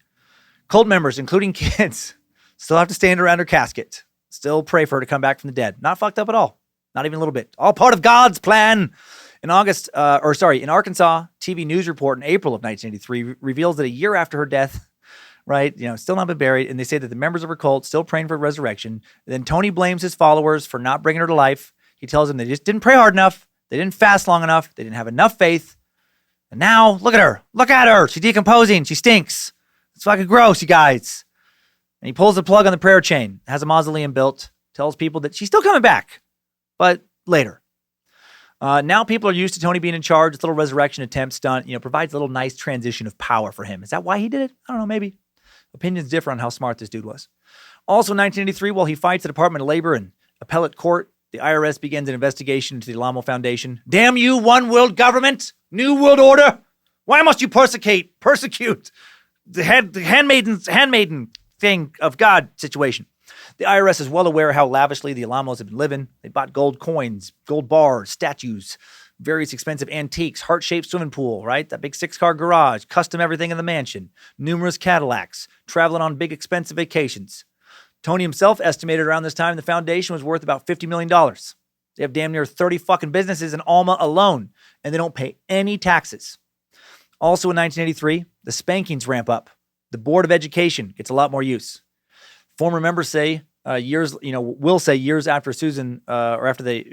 Cult members, including kids, still have to stand around her casket. Still pray for her to come back from the dead. Not fucked up at all. Not even a little bit. All part of God's plan. In Arkansas, TV news report in April of 1983 reveals that a year after her death, right, still not been buried, and they say that the members of her cult still praying for resurrection. And then Tony blames his followers for not bringing her to life. He tells them they just didn't pray hard enough. They didn't fast long enough. They didn't have enough faith. And now, look at her. Look at her. She's decomposing. She stinks. It's fucking gross, you guys. And he pulls the plug on the prayer chain, has a mausoleum built, tells people that she's still coming back, but later. Now people are used to Tony being in charge. This little resurrection attempt stunt, provides a little nice transition of power for him. Is that why he did it? I don't know, maybe. Opinions differ on how smart this dude was. Also in 1983, while he fights the Department of Labor in appellate court, the IRS begins an investigation into the Alamo Foundation. Damn you, one world government, new world order. Why must you persecute the handmaiden thing of God situation? The IRS is well aware how lavishly the Alamos have been living. They bought gold coins, gold bars, statues, various expensive antiques, heart-shaped swimming pool, right? That big 6-car garage, custom everything in the mansion, numerous Cadillacs, traveling on big expensive vacations. Tony himself estimated around this time the foundation was worth about $50 million. They have damn near 30 fucking businesses in Alma alone, and they don't pay any taxes. Also in 1983, the spankings ramp up. The Board of Education gets a lot more use. Former members say will say years after Susan, or after they,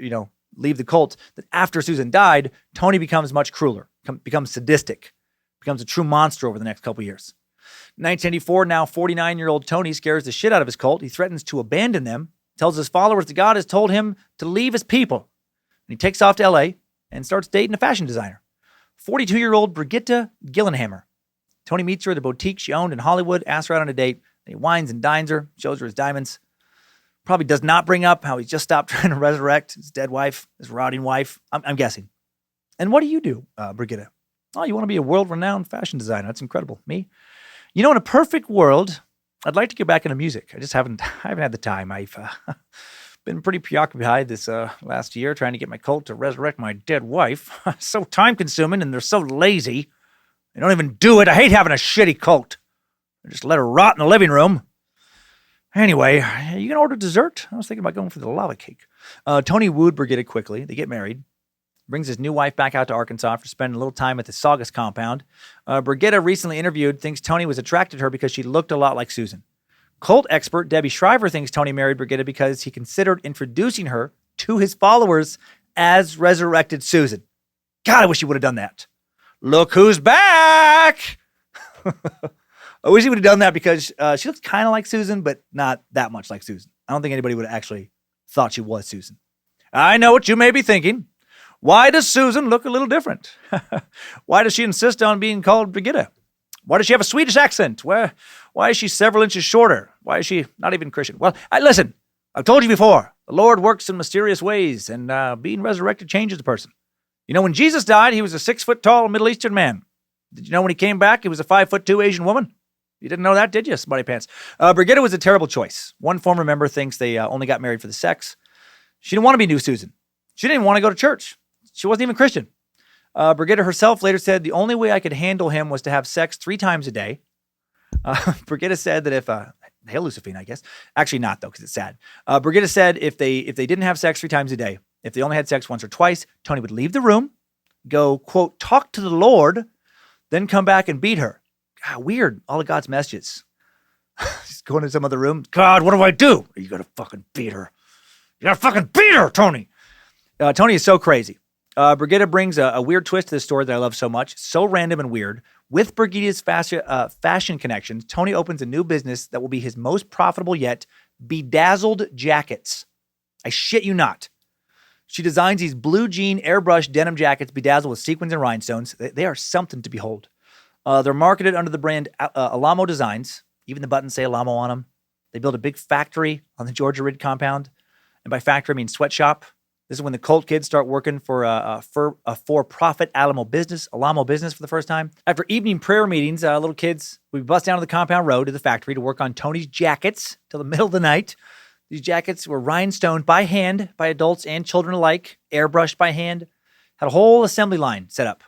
leave the cult, that after Susan died, Tony becomes much crueler, becomes sadistic, becomes a true monster over the next couple years. 1984, now 49-year-old Tony scares the shit out of his cult. He threatens to abandon them, tells his followers that God has told him to leave his people. And he takes off to L.A. and starts dating a fashion designer, 42-year-old Brigitte Gillenhammer. Tony meets her at a boutique she owned in Hollywood, asks her out on a date. He wines and dines her, shows her his diamonds. Probably does not bring up how he's just stopped trying to resurrect his dead wife, his rotting wife. I'm guessing. And what do you do, Brigitte? Oh, you want to be a world-renowned fashion designer. That's incredible. Me? In a perfect world, I'd like to get back into music. I haven't had the time. I've been pretty preoccupied this last year trying to get my cult to resurrect my dead wife. So time-consuming, and they're so lazy. They don't even do it. I hate having a shitty cult. I just let her rot in the living room. Anyway, are you going to order dessert? I was thinking about going for the lava cake. Tony wooed Brigitte quickly. They get married. Brings his new wife back out to Arkansas for spending a little time at the Saugus compound. Brigitte, recently interviewed, thinks Tony was attracted to her because she looked a lot like Susan. Cult expert Debbie Shriver thinks Tony married Brigitte because he considered introducing her to his followers as resurrected Susan. God, I wish he would have done that. Look who's back! I wish he would have done that because she looks kind of like Susan, but not that much like Susan. I don't think anybody would have actually thought she was Susan. I know what you may be thinking. Why does Susan look a little different? Why does she insist on being called Brigitte? Why does she have a Swedish accent? Why is she several inches shorter? Why is she not even Christian? Well, listen, I've told you before, the Lord works in mysterious ways, and being resurrected changes the person. You know, when Jesus died, he was a 6-foot-tall Middle Eastern man. Did you know when he came back, he was a 5'2" Asian woman? You didn't know that, did you, Smutty Pants? Brigitte was a terrible choice. One former member thinks they only got married for the sex. She didn't want to be new Susan. She didn't even want to go to church. She wasn't even Christian. Brigitte herself later said, the only way I could handle him was to have sex 3 times a day. Brigitte said that if, hail Lucifine, I guess. Actually not, though, because it's sad. Brigitte said if they didn't have sex 3 times a day, if they only had sex once or twice, Tony would leave the room, go, quote, talk to the Lord, then come back and beat her. God, weird. All of God's messages. He's going to some other room. God, what do I do? You got to fucking beat her. You got to fucking beat her, Tony. Tony is so crazy. Brigitte brings a weird twist to this story that I love so much. So random and weird. With Brigitte's fashion connections, Tony opens a new business that will be his most profitable yet, bedazzled jackets. I shit you not. She designs these blue jean airbrush denim jackets bedazzled with sequins and rhinestones. They are something to behold. They're marketed under the brand Alamo Designs. Even the buttons say Alamo on them. They built a big factory on the Georgia Ridge compound. And by factory, I mean sweatshop. This is when the cult kids start working for a for-profit Alamo business for the first time. After evening prayer meetings, little kids would bust down to the compound road to the factory to work on Tony's jackets till the middle of the night. These jackets were rhinestoned by hand by adults and children alike, airbrushed by hand, had a whole assembly line set up.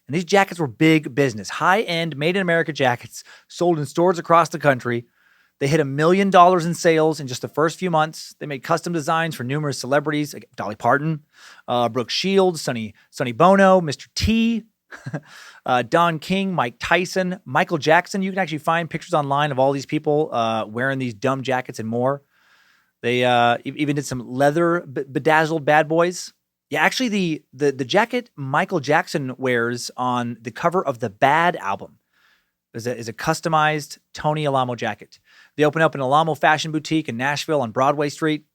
And these jackets were big business, high-end, made-in-America jackets sold in stores across the country. They hit $1 million in sales in just the first few months. They made custom designs for numerous celebrities, like Dolly Parton, Brooke Shields, Sonny Bono, Mr. T, Don King, Mike Tyson, Michael Jackson. You can actually find pictures online of all these people wearing these dumb jackets and more. They even did some leather bedazzled bad boys. Yeah, actually, the jacket Michael Jackson wears on the cover of the Bad album is a customized Tony Alamo jacket. They open up an Alamo fashion boutique in Nashville on Broadway Street.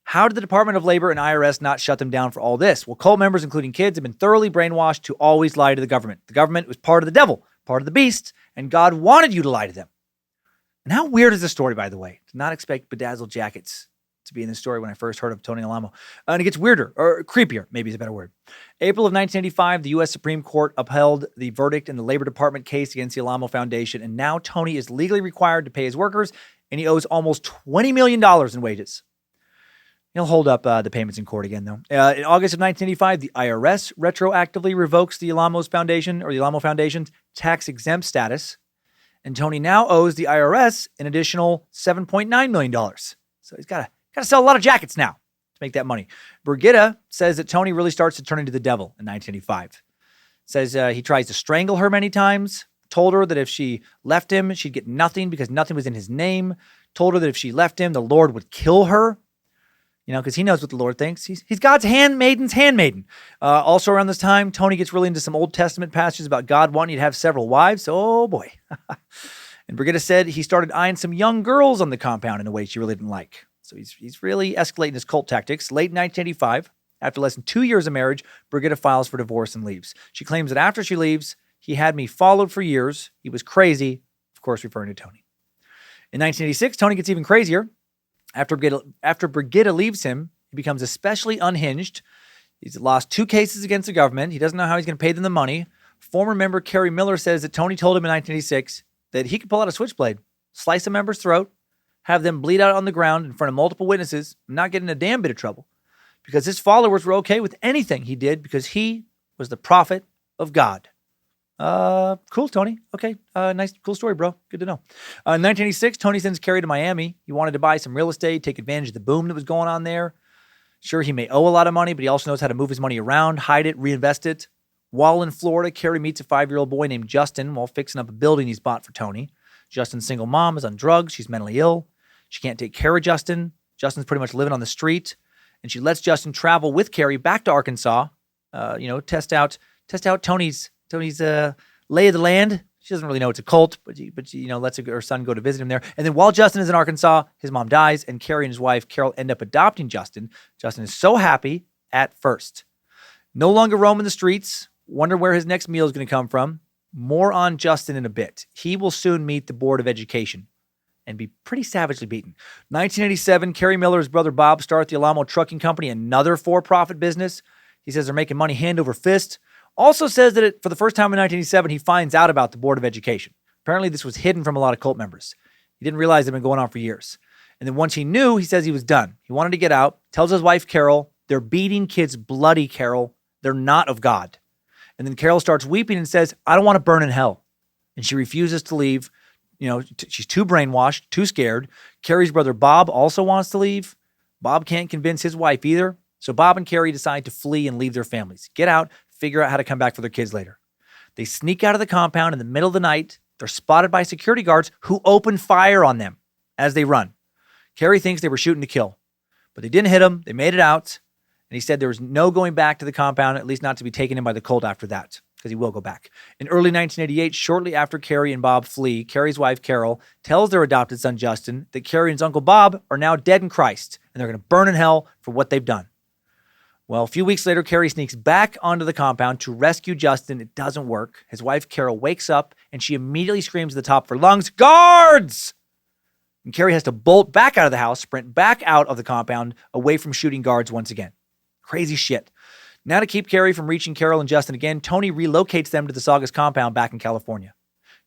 How did the Department of Labor and IRS not shut them down for all this? Well, cult members, including kids, have been thoroughly brainwashed to always lie to the government. The government was part of the devil, part of the beast, and God wanted you to lie to them. And how weird is this story, by the way? To not expect bedazzled jackets to be in the story when I first heard of Tony Alamo. And it gets weirder, or creepier, maybe is a better word. April of 1985, the U.S. Supreme Court upheld the verdict in the Labor Department case against the Alamo Foundation, and now Tony is legally required to pay his workers, and he owes almost $20 million in wages. He'll hold up the payments in court again, though. In August of 1985, the IRS retroactively revokes the Alamo Foundation's tax-exempt status, and Tony now owes the IRS an additional $7.9 million. So he's got to sell a lot of jackets now to make that money. Brigitte says that Tony really starts to turn into the devil in 1985. Says he tries to strangle her many times. Told her that if she left him, she'd get nothing because nothing was in his name. Told her that if she left him, the Lord would kill her. You know, because he knows what the Lord thinks. He's God's handmaiden's handmaiden. Also around this time, Tony gets really into some Old Testament passages about God wanting you to have several wives. Oh, boy. And Brigitte said he started eyeing some young girls on the compound in a way she really didn't like. So he's really escalating his cult tactics. Late 1985, after less than 2 years of marriage, Brigitte files for divorce and leaves. She claims that after she leaves, he had me followed for years. He was crazy, of course, referring to Tony. In 1986, Tony gets even crazier. After Brigitte leaves him, he becomes especially unhinged. He's lost 2 cases against the government. He doesn't know how he's going to pay them the money. Former member Kerry Miller says that Tony told him in 1986 that he could pull out a switchblade, slice a member's throat, have them bleed out on the ground in front of multiple witnesses, and not get in a damn bit of trouble because his followers were okay with anything he did because he was the prophet of God. Cool, Tony. Okay. Nice, cool story, bro. Good to know. In 1986, Tony sends Kerry to Miami. He wanted to buy some real estate, take advantage of the boom that was going on there. Sure, he may owe a lot of money, but he also knows how to move his money around, hide it, reinvest it. While in Florida, Kerry meets a 5-year-old boy named Justin while fixing up a building he's bought for Tony. Justin's single mom is on drugs. She's mentally ill. She can't take care of Justin. Justin's pretty much living on the street. And she lets Justin travel with Kerry back to Arkansas, test out Tony's lay of the land. She doesn't really know it's a cult, but she lets her son go to visit him there. And then while Justin is in Arkansas, his mom dies, and Kerry and his wife, Carol, end up adopting Justin. Justin is so happy at first. No longer roaming the streets. Wonder where his next meal is going to come from. More on Justin in a bit. He will soon meet the Board of Education and be pretty savagely beaten. 1987, Kerry Miller's brother Bob starts the Alamo Trucking Company, another for-profit business. He says they're making money hand over fist. Also says that for the first time in 1987, he finds out about the Board of Education. Apparently, this was hidden from a lot of cult members. He didn't realize it had been going on for years. And then once he knew, he says he was done. He wanted to get out, tells his wife, Carol, they're beating kids bloody, Carol. They're not of God. And then Carol starts weeping and says, I don't want to burn in hell. And she refuses to leave. She's too brainwashed, too scared. Carrie's brother Bob also wants to leave. Bob can't convince his wife either. So Bob and Carrie decide to flee and leave their families. Get out, figure out how to come back for their kids later. They sneak out of the compound in the middle of the night. They're spotted by security guards who open fire on them as they run. Carrie thinks they were shooting to kill, but they didn't hit him. They made it out. And he said there was no going back to the compound, at least not to be taken in by the cult after that, because he will go back. In early 1988, shortly after Carrie and Bob flee, Carrie's wife, Carol, tells their adopted son, Justin, that Carrie and his uncle Bob are now dead in Christ, and they're going to burn in hell for what they've done. Well, a few weeks later, Carrie sneaks back onto the compound to rescue Justin. It doesn't work. His wife, Carol, wakes up, and she immediately screams at the top of her lungs, "Guards!" And Carrie has to bolt back out of the house, sprint back out of the compound, away from shooting guards once again. Crazy shit. Now to keep Carrie from reaching Carol and Justin again, Tony relocates them to the Saugus compound back in California.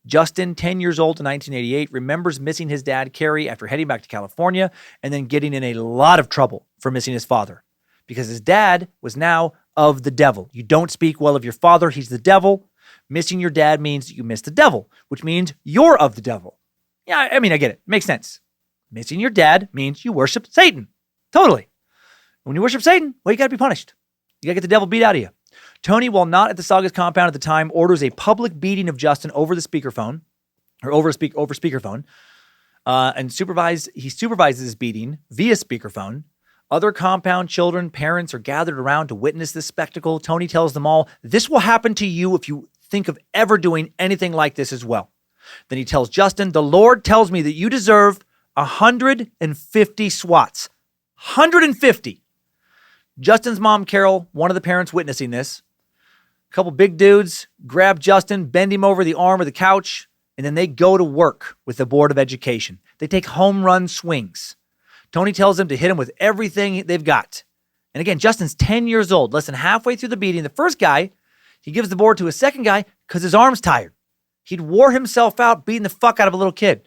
Justin, 10 years old in 1988, remembers missing his dad, Carrie, after heading back to California and then getting in a lot of trouble for missing his father because his dad was now of the devil. You don't speak well of your father. He's the devil. Missing your dad means you miss the devil, which means you're of the devil. Yeah, I get it. Makes sense. Missing your dad means you worship Satan. Totally. When you worship Satan, well, you got to be punished. You got to get the devil beat out of you. Tony, while not at the Saugus compound at the time, orders a public beating of Justin over speakerphone, and he supervises this beating via speakerphone. Other compound children, parents are gathered around to witness this spectacle. Tony tells them all, this will happen to you if you think of ever doing anything like this as well. Then he tells Justin, the Lord tells me that you deserve 150 swats. 150. Justin's mom, Carol, one of the parents witnessing this. A couple big dudes grab Justin, bend him over the arm of the couch, and then they go to work with the Board of Education. They take home run swings. Tony tells them to hit him with everything they've got. And again, Justin's 10 years old, less than halfway through the beating. The first guy, he gives the board to a second guy because his arm's tired. He'd wore himself out beating the fuck out of a little kid.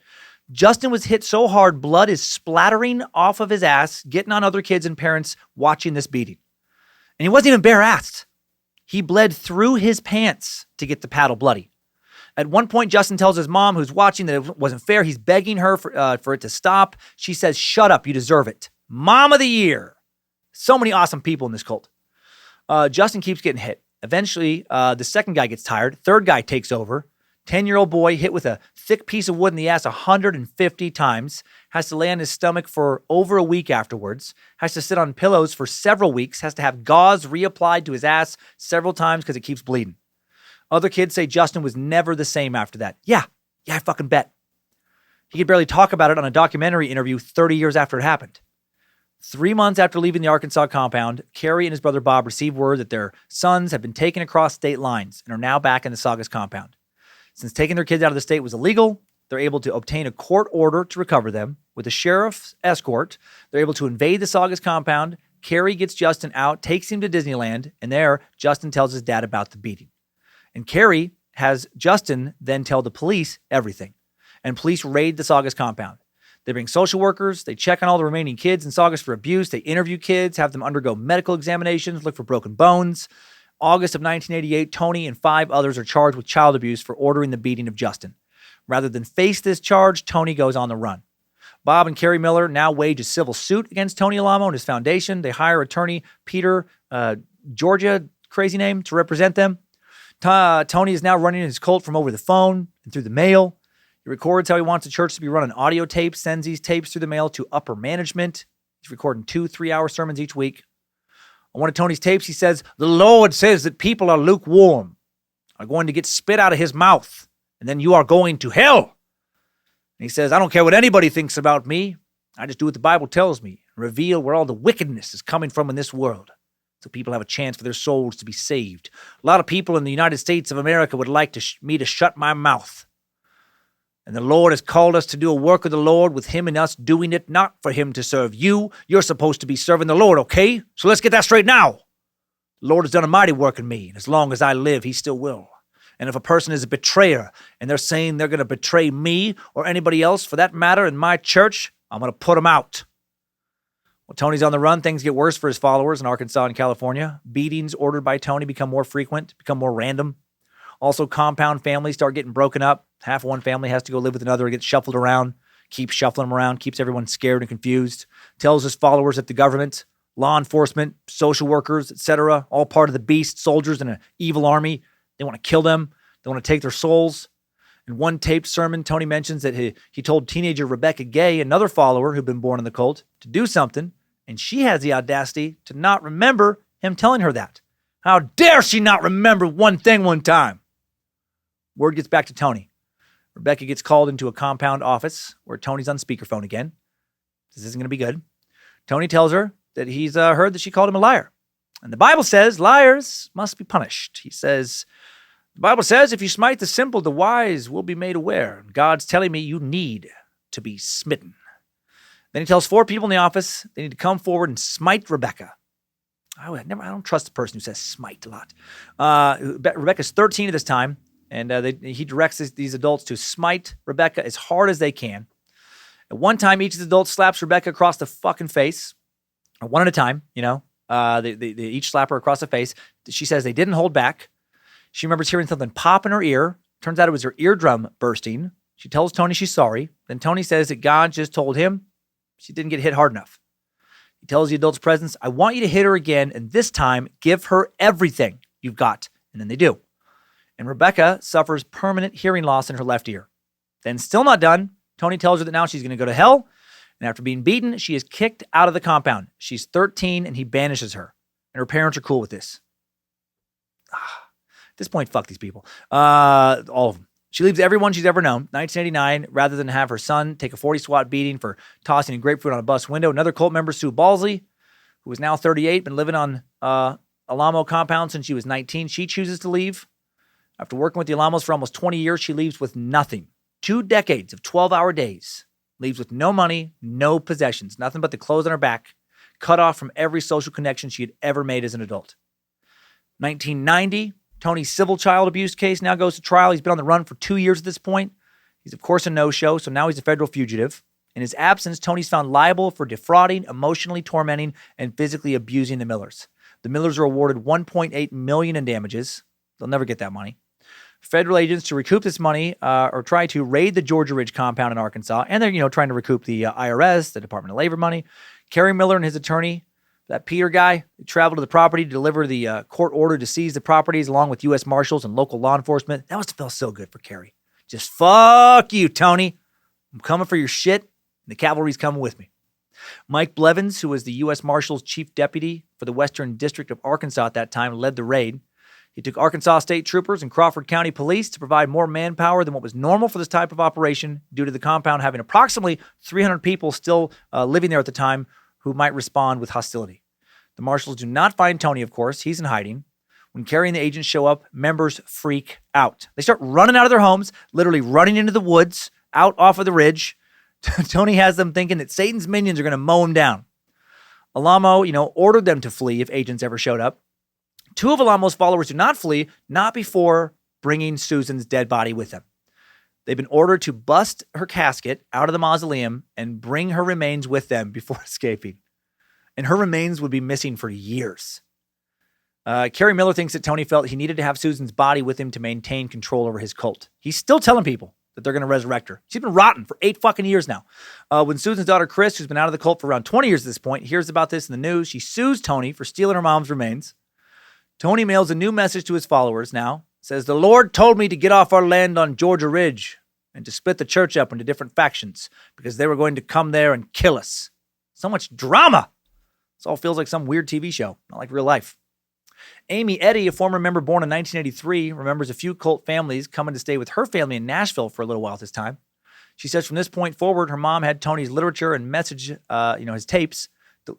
Justin was hit so hard, blood is splattering off of his ass, getting on other kids and parents watching this beating. And he wasn't even bare-assed. He bled through his pants to get the paddle bloody. At one point, Justin tells his mom, who's watching, that it wasn't fair. He's begging her for it to stop. She says, shut up, you deserve it. Mom of the year. So many awesome people in this cult. Justin keeps getting hit. Eventually, the second guy gets tired. Third guy takes over. 10-year-old boy hit with a thick piece of wood in the ass 150 times, has to lay on his stomach for over a week afterwards, has to sit on pillows for several weeks, has to have gauze reapplied to his ass several times because it keeps bleeding. Other kids say Justin was never the same after that. Yeah, I fucking bet. He could barely talk about it on a documentary interview 30 years after it happened. 3 months after leaving the Arkansas compound, Carrie and his brother Bob received word that their sons have been taken across state lines and are now back in the Saugus compound. Since taking their kids out of the state was illegal, they're able to obtain a court order to recover them. With a sheriff's escort, they're able to invade the Saugus compound. Carrie gets Justin out, takes him to Disneyland, and there, Justin tells his dad about the beating. And Carrie has Justin then tell the police everything. And police raid the Saugus compound. They bring social workers, they check on all the remaining kids in Saugus for abuse, they interview kids, have them undergo medical examinations, look for broken bones. August of 1988, Tony and 5 others are charged with child abuse for ordering the beating of Justin. Rather than face this charge, Tony goes on the run. Bob and Carrie Miller now wage a civil suit against Tony Alamo and his foundation. They hire attorney Peter, Georgia, crazy name, to represent them. Tony is now running his cult from over the phone and through the mail. He records how he wants the church to be run on audio tapes, sends these tapes through the mail to upper management. He's recording 2 3-hour sermons each week. On one of Tony's tapes, he says, the Lord says that people are lukewarm, are going to get spit out of his mouth, and then you are going to hell. And he says, I don't care what anybody thinks about me. I just do what the Bible tells me, and reveal where all the wickedness is coming from in this world. so people have a chance for their souls to be saved. A lot of people in the United States of America would like me to shut my mouth. And the Lord has called us to do a work of the Lord with him and us doing it, not for him to serve you. You're supposed to be serving the Lord, okay? So let's get that straight now. The Lord has done a mighty work in me, and as long as I live, he still will. And if a person is a betrayer and they're saying they're going to betray me or anybody else for that matter in my church, I'm going to put them out. When Tony's on the run, things get worse for his followers in Arkansas and California. Beatings ordered by Tony become more frequent, become more random. Also, compound families start getting broken up. Half of one family has to go live with another and get shuffled around, keeps shuffling them around, keeps everyone scared and confused, tells his followers that the government, law enforcement, social workers, etc., all part of the beast, soldiers in an evil army. They want to kill them. They want to take their souls. In one taped sermon, Tony mentions that he told teenager Rebecca Gay, another follower who'd been born in the cult, to do something, and she has the audacity to not remember him telling her that. How dare she not remember one thing one time? Word gets back to Tony. Rebecca gets called into a compound office where Tony's on speakerphone again. This isn't going to be good. Tony tells her that he's heard that she called him a liar. And the Bible says liars must be punished. He says, the Bible says if you smite the simple, the wise will be made aware. God's telling me you need to be smitten. Then he tells 4 people in the office they need to come forward and smite Rebecca. I don't trust the person who says smite a lot. Rebecca's 13 at this time, and he directs these adults to smite Rebecca as hard as they can. At one time, each of the adults slaps Rebecca across the fucking face, or one at a time, they each slap her across the face. She says they didn't hold back. She remembers hearing something pop in her ear. Turns out it was her eardrum bursting. She tells Tony she's sorry. Then Tony says that God just told him she didn't get hit hard enough. He tells the adults present, I want you to hit her again, and this time, give her everything you've got. And then they do. And Rebecca suffers permanent hearing loss in her left ear. Then still not done, Tony tells her that now she's going to go to hell. And after being beaten, she is kicked out of the compound. She's 13, and he banishes her. And her parents are cool with this. At this point, fuck these people. All of them. She leaves everyone she's ever known. 1989, rather than have her son take a 40 SWAT beating for tossing a grapefruit on a bus window, another cult member, Sue Balsley, who is now 38, been living on Alamo compound since she was 19. She chooses to leave. After working with the Alamos for almost 20 years, she leaves with nothing. 2 decades of 12-hour days. Leaves with no money, no possessions, nothing but the clothes on her back, cut off from every social connection she had ever made as an adult. 1990, Tony's civil child abuse case now goes to trial. He's been on the run for 2 years at this point. He's, of course, a no-show, so now he's a federal fugitive. In his absence, Tony's found liable for defrauding, emotionally tormenting, and physically abusing the Millers. The Millers are awarded $1.8 million in damages. They'll never get that money. Federal agents to recoup this money or try to raid the Georgia Ridge compound in Arkansas, and they're trying to recoup the IRS, the Department of Labor money. Kerry Miller and his attorney, that Peter guy, traveled to the property to deliver the court order to seize the properties along with U.S. Marshals and local law enforcement. That must have felt so good for Kerry. Just fuck you, Tony. I'm coming for your shit, and the cavalry's coming with me. Mike Blevins, who was the U.S. Marshals chief deputy for the Western District of Arkansas at that time, led the raid. He took Arkansas State Troopers and Crawford County Police to provide more manpower than what was normal for this type of operation due to the compound having approximately 300 people still living there at the time who might respond with hostility. The marshals do not find Tony, of course. He's in hiding. When Kerry and the agents show up, members freak out. They start running out of their homes, literally running into the woods, out off of the ridge. Tony has them thinking that Satan's minions are going to mow him down. Alamo, ordered them to flee if agents ever showed up. 2 of Alamo's followers do not flee, not before bringing Susan's dead body with them. They've been ordered to bust her casket out of the mausoleum and bring her remains with them before escaping. And her remains would be missing for years. Kerry Miller thinks that Tony felt he needed to have Susan's body with him to maintain control over his cult. He's still telling people that they're going to resurrect her. She's been rotten for 8 fucking years now. When Susan's daughter, Chris, who's been out of the cult for around 20 years at this point, hears about this in the news, she sues Tony for stealing her mom's remains. Tony mails a new message to his followers now. Says, the Lord told me to get off our land on Georgia Ridge and to split the church up into different factions because they were going to come there and kill us. So much drama. This all feels like some weird TV show, not like real life. Amy Eddy, a former member born in 1983, remembers a few cult families coming to stay with her family in Nashville for a little while at this time. She says from this point forward, her mom had Tony's literature and message, his tapes,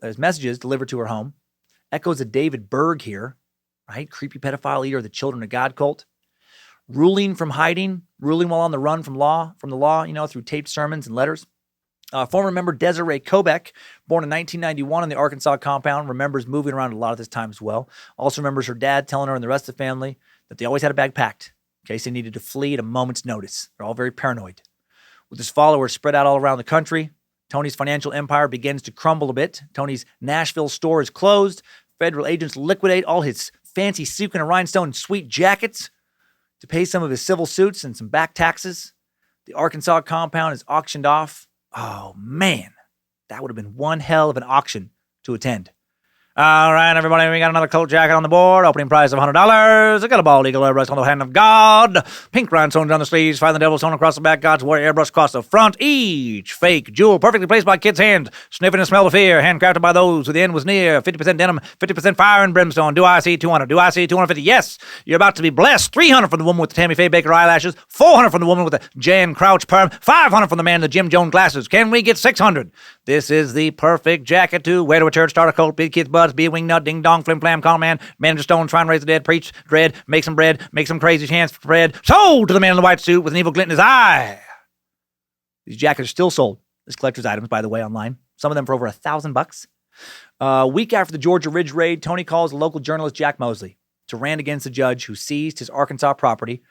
his messages delivered to her home. Echoes of David Berg here, right? Creepy pedophile leader of the Children of God cult. Ruling from hiding, ruling while on the run from the law, through taped sermons and letters. Former member Desiree Kobeck, born in 1991 in the Arkansas compound, remembers moving around a lot at this time as well. Also remembers her dad telling her and the rest of the family that they always had a bag packed in case they needed to flee at a moment's notice. They're all very paranoid. With his followers spread out all around the country, Tony's financial empire begins to crumble a bit. Tony's Nashville store is closed. Federal agents liquidate all his fancy sequin and rhinestone sweet jackets to pay some of his civil suits and some back taxes. The Arkansas compound is auctioned off. Oh, man, that would have been one hell of an auction to attend. All right, everybody, we got another coat jacket on the board. Opening price of $100. I got a bald eagle airbrush on the hand of God. Pink rhinestones on the sleeves. Find the devil's stone across the back. God's warrior airbrush across the front. Each fake jewel perfectly placed by kid's hand. Sniffing and smell of fear. Handcrafted by those who the end was near. 50% denim, 50% fire and brimstone. Do I see 200? Do I see 250? Yes, you're about to be blessed. 300 from the woman with the Tammy Faye Baker eyelashes. 400 from the woman with the Jan Crouch perm. 500 from the man in the Jim Jones glasses. Can we get 600? This is the perfect jacket to wear to a church, start a cult, be kids' buds, be a wingnut, ding dong, flim flam, con man, manage a stone, try and raise the dead, preach dread, make some bread, make some crazy chance for bread. Sold to the man in the white suit with an evil glint in his eye. These jackets are still sold as collector's items, by the way, online. Some of them for over $1,000. A week after the Georgia Ridge raid, Tony calls the local journalist Jack Mosley to rant against the judge who seized his Arkansas property.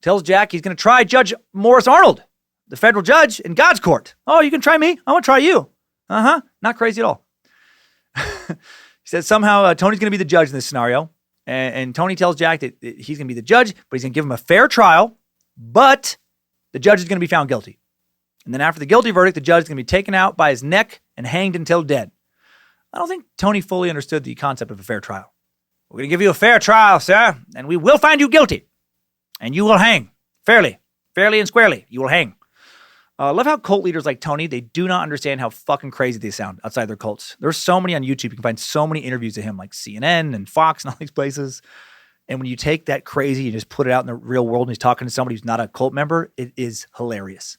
Tells Jack he's going to try Judge Morris Arnold, the federal judge in God's court. Oh, you can try me? I want to try you. Not crazy at all. He says somehow Tony's going to be the judge in this scenario. And Tony tells Jack that he's going to be the judge, but he's going to give him a fair trial, but the judge is going to be found guilty. And then after the guilty verdict, the judge is going to be taken out by his neck and hanged until dead. I don't think Tony fully understood the concept of a fair trial. We're going to give you a fair trial, sir, and we will find you guilty. And you will hang. Fairly and squarely, you will hang. I love how cult leaders like Tony, they do not understand how fucking crazy they sound outside their cults. There's so many on YouTube. You can find so many interviews of him, like CNN and Fox and all these places. And when you take that crazy, you just put it out in the real world and he's talking to somebody who's not a cult member, it is hilarious.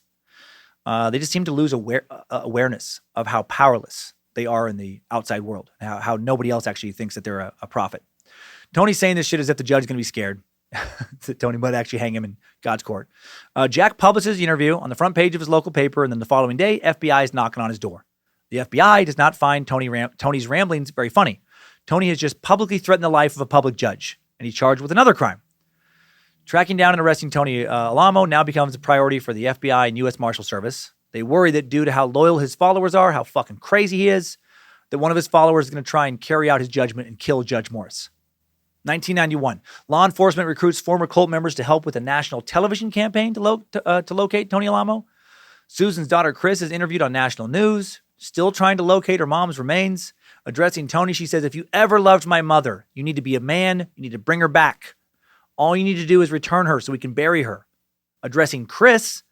They just seem to lose awareness of how powerless they are in the outside world, how nobody else actually thinks that they're a prophet. Tony's saying this shit as if the judge is going to be scared. Tony might actually hang him in God's court. Jack publishes the interview on the front page of his local paper, and then the following day, FBI is knocking on his door. The FBI does not find Tony's ramblings very funny. Tony has just publicly threatened the life of a public judge, and he's charged with another crime. Tracking down and arresting Tony Alamo now becomes a priority for the FBI and U.S. Marshal Service. They worry that due to how loyal his followers are, how fucking crazy he is, that one of his followers is going to try and carry out his judgment and kill Judge Morris. 1991, law enforcement recruits former cult members to help with a national television campaign to locate Tony Alamo. Susan's daughter, Chris, is interviewed on national news, still trying to locate her mom's remains. Addressing Tony, she says, if you ever loved my mother, you need to be a man, you need to bring her back. All you need to do is return her so we can bury her. Addressing Chris,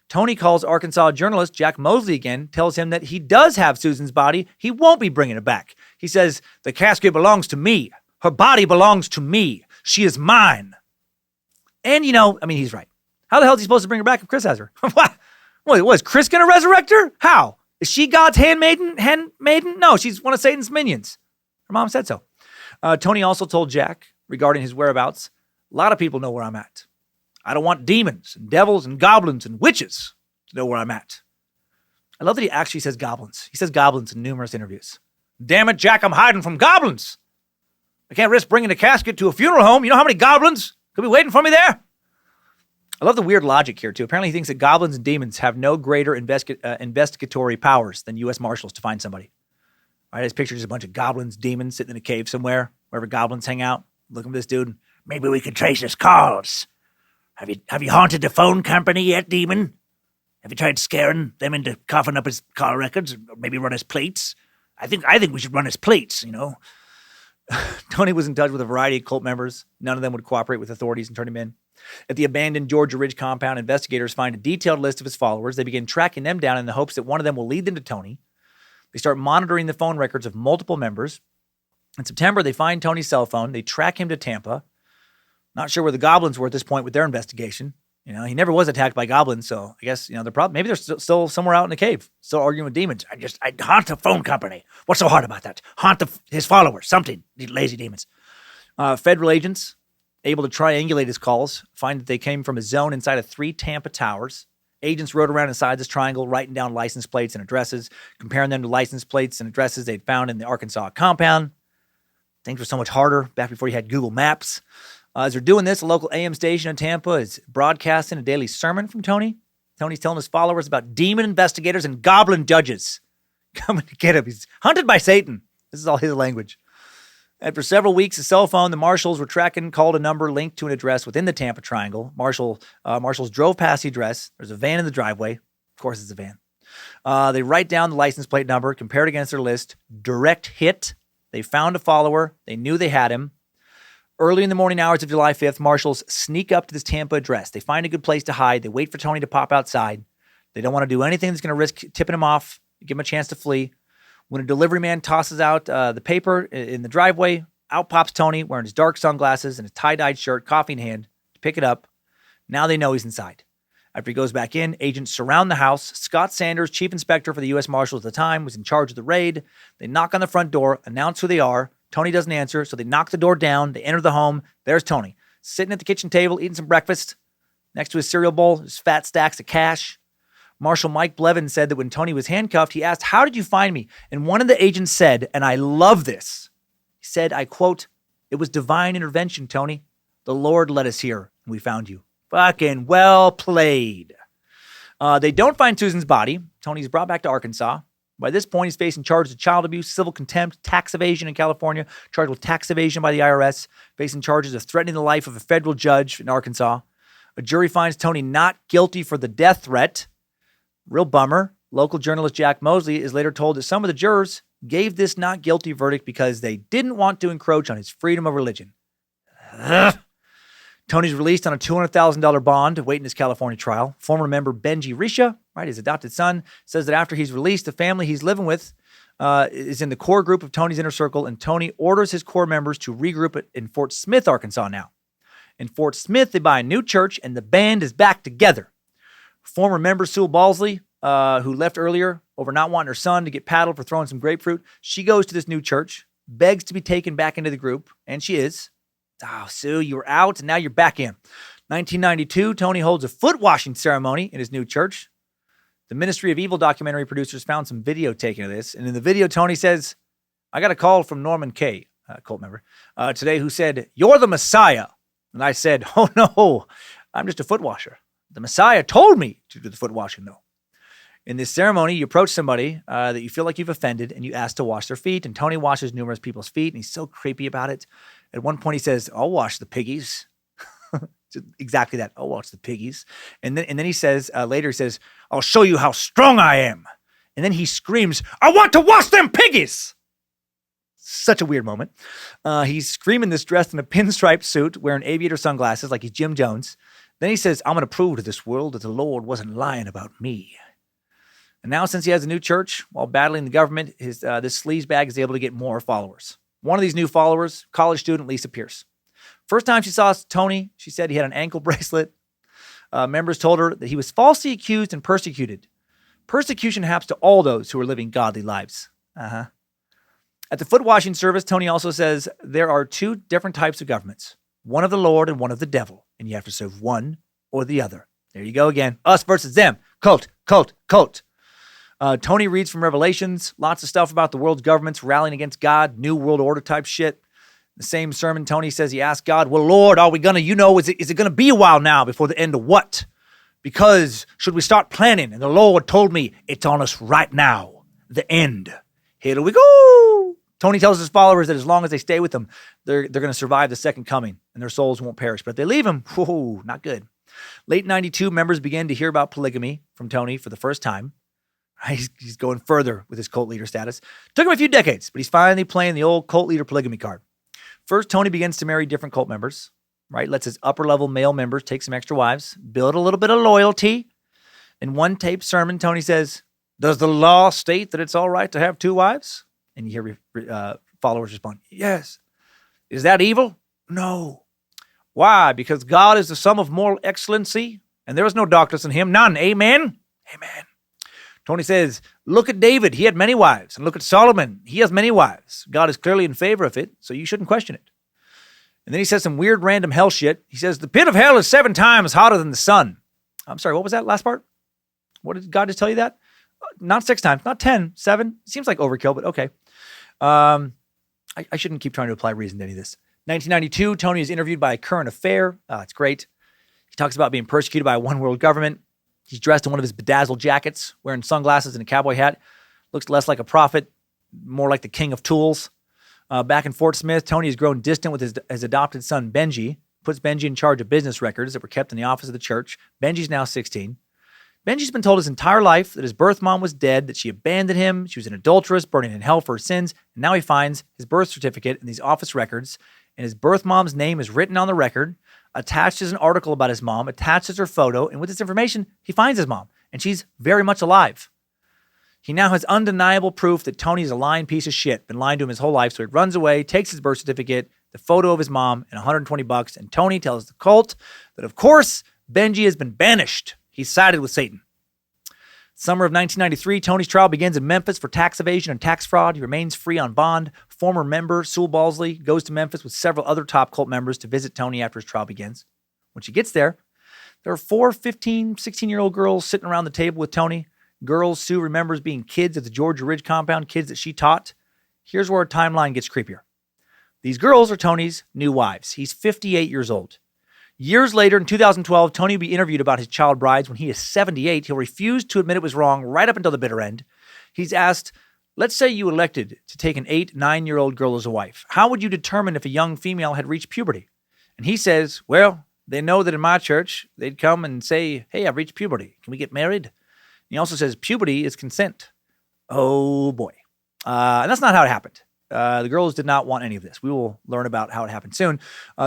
Tony calls Arkansas journalist Jack Mosley again, tells him that he does have Susan's body, he won't be bringing it back. He says, the casket belongs to me. Her body belongs to me. She is mine. And, he's right. How the hell is he supposed to bring her back if Chris has her? What? Was Chris going to resurrect her? How? Is she God's handmaiden? No, she's one of Satan's minions. Her mom said so. Tony also told Jack regarding his whereabouts, a lot of people know where I'm at. I don't want demons and devils and goblins and witches to know where I'm at. I love that he actually says goblins. He says goblins in numerous interviews. Damn it, Jack, I'm hiding from goblins. I can't risk bringing a casket to a funeral home. You know how many goblins could be waiting for me there? I love the weird logic here, too. Apparently he thinks that goblins and demons have no greater investigatory powers than U.S. Marshals to find somebody. All right, his picture is a bunch of goblins, demons sitting in a cave somewhere, wherever goblins hang out. Looking for this dude. Maybe we could trace his calls. Have you haunted the phone company yet, demon? Have you tried scaring them into coughing up his car records? Or maybe run his plates? I think we should run his plates, Tony was in touch with a variety of cult members. None of them would cooperate with authorities and turn him in. At the abandoned Georgia Ridge compound, investigators find a detailed list of his followers. They begin tracking them down in the hopes that one of them will lead them to Tony. They start monitoring the phone records of multiple members. In September, they find Tony's cell phone. They track him to Tampa. Not sure where the goblins were at this point with their investigation. You know, he never was attacked by goblins, so I guess, maybe they're still somewhere out in the cave, still arguing with demons. I haunt the phone company. What's so hard about that? Haunt his followers, something, these lazy demons. Federal agents, able to triangulate his calls, find that they came from a zone inside of 3 Tampa towers. Agents rode around inside this triangle, writing down license plates and addresses, comparing them to license plates and addresses they'd found in the Arkansas compound. Things were so much harder back before you had Google Maps. As they're doing this, a local AM station in Tampa is broadcasting a daily sermon from Tony. Tony's telling his followers about demon investigators and goblin judges coming to get him. He's hunted by Satan. This is all his language. After several weeks, a cell phone the marshals were tracking called a number linked to an address within the Tampa Triangle. Marshals drove past the address. There's a van in the driveway. Of course, it's a van. They write down the license plate number, compared against their list. Direct hit. They found a follower. They knew they had him. Early in the morning hours of July 5th, marshals sneak up to this Tampa address. They find a good place to hide. They wait for Tony to pop outside. They don't want to do anything that's going to risk tipping him off, give him a chance to flee. When a delivery man tosses out the paper in the driveway, out pops Tony wearing his dark sunglasses and a tie-dyed shirt, coffee in hand, to pick it up. Now they know he's inside. After he goes back in, agents surround the house. Scott Sanders, chief inspector for the U.S. Marshals at the time, was in charge of the raid. They knock on the front door, announce who they are. Tony doesn't answer, so they knock the door down. They enter the home. There's Tony, sitting at the kitchen table, eating some breakfast. Next to his cereal bowl, there's fat stacks of cash. Marshal Mike Blevin said that when Tony was handcuffed, he asked, "How did you find me?" And one of the agents said, and I love this, he said, I quote, "It was divine intervention, Tony. The Lord led us here, and we found you." Fucking well played. They don't find Susan's body. Tony's brought back to Arkansas. By this point, he's facing charges of child abuse, civil contempt, tax evasion in California, charged with tax evasion by the IRS, facing charges of threatening the life of a federal judge in Arkansas. A jury finds Tony not guilty for the death threat. Real bummer. Local journalist Jack Mosley is later told that some of the jurors gave this not guilty verdict because they didn't want to encroach on his freedom of religion. Ugh. Tony's released on a $200,000 bond awaiting his California trial. Former member Benji Risha, his adopted son, says that after he's released, the family he's living with is in the core group of Tony's inner circle, and Tony orders his core members to regroup in Fort Smith, Arkansas now. In Fort Smith, they buy a new church, and the band is back together. Former member Sue Balsley, who left earlier over not wanting her son to get paddled for throwing some grapefruit, she goes to this new church, begs to be taken back into the group, and she is. Oh, Sue, you were out, and now you're back in. 1992, Tony holds a foot washing ceremony in his new church. The Ministry of Evil documentary producers found some video taken of this, and in the video, Tony says, "I got a call from Norman K., a cult member, today who said, 'You're the Messiah.' And I said, 'Oh, no, I'm just a foot washer. The Messiah told me to do the foot washing, though.'" In this ceremony, you approach somebody that you feel like you've offended, and you ask to wash their feet, and Tony washes numerous people's feet, and he's so creepy about it. At one point, he says, "I'll wash the piggies." Exactly that. "I'll wash the piggies." And then he says, later he says, "I'll show you how strong I am." And then he screams, "I want to wash them piggies." Such a weird moment. He's screaming this dressed in a pinstripe suit, wearing aviator sunglasses like he's Jim Jones. Then he says, "I'm going to prove to this world that the Lord wasn't lying about me." And now, since he has a new church, while battling the government, this sleazebag is able to get more followers. One of these new followers, college student Lisa Pierce. First time she saw Tony, she said he had an ankle bracelet. Members told her that he was falsely accused and persecuted. Persecution happens to all those who are living godly lives. At the foot washing service, Tony also says there are 2 different types of governments, one of the Lord and one of the devil, and you have to serve one or the other. There you go again. Us versus them. Cult, cult, cult. Tony reads from Revelations, lots of stuff about the world's governments rallying against God, New World Order type shit. The same sermon, Tony says he asked God, "Well, Lord, are we going to, is it going to be a while now before the end of what? Because should we start planning?" And the Lord told me, "It's on us right now. The end. Here we go." Tony tells his followers that as long as they stay with him, they're going to survive the second coming and their souls won't perish. But if they leave him, whoa, not good. Late 92, members began to hear about polygamy from Tony for the first time. He's going further with his cult leader status. Took him a few decades, but he's finally playing the old cult leader polygamy card. First, Tony begins to marry different cult members, lets his upper-level male members take some extra wives, build a little bit of loyalty. In one taped sermon, Tony says, "Does the law state that it's all right to have 2 wives?" And you hear followers respond, "Yes." "Is that evil?" "No." "Why? Because God is the sum of moral excellency And there was no darkness in him, none. Amen? Amen. Tony says, look at David. He had many wives. And look at Solomon. He has many wives. God is clearly in favor of it, so you shouldn't question it. And then he says some weird random hell shit. He says, the pit of hell is 7 times hotter than the sun. I'm sorry, what was that last part? What did God just tell you that? Not 6 times, not 10, 7. Seems like overkill, but okay. I shouldn't keep trying to apply reason to any of this. 1992, Tony is interviewed by Current Affair. It's great. He talks about being persecuted by a one-world government. He's dressed in one of his bedazzled jackets, wearing sunglasses and a cowboy hat. Looks less like a prophet, more like the king of tools. Back in Fort Smith, Tony has grown distant with his adopted son, Benji. Puts Benji in charge of business records that were kept in the office of the church. Benji's now 16. Benji's been told his entire life that his birth mom was dead, that she abandoned him, she was an adulteress, burning in hell for her sins, and now he finds his birth certificate in these office records, and his birth mom's name is written on the record. Attached is an article about his mom, attached is her photo, and with this information, he finds his mom, and she's very much alive. He now has undeniable proof that Tony's a lying piece of shit, been lying to him his whole life, so he runs away, takes his birth certificate, the photo of his mom, and $120, and Tony tells the cult that, of course, Benji has been banished. He's sided with Satan. Summer of 1993, Tony's trial begins in Memphis for tax evasion and tax fraud. He remains free on bond. Former member Sewell Balsley goes to Memphis with several other top cult members to visit Tony after his trial begins. When she gets there are 4 15, 16-year-old girls sitting around the table with Tony. Girls Sue remembers being kids at the Georgia Ridge compound, kids that she taught. Here's where our timeline gets creepier. These girls are Tony's new wives. He's 58 years old. Years later, in 2012, Tony will be interviewed about his child brides. When he is 78, he'll refuse to admit it was wrong right up until the bitter end. He's asked, let's say you elected to take an 8, 9-year-old girl as a wife. How would you determine if a young female had reached puberty? And he says, well, they know that in my church, they'd come and say, hey, I've reached puberty. Can we get married? And he also says, puberty is consent. Oh, boy. And that's not how it happened. The girls did not want any of this. We will learn about how it happened soon.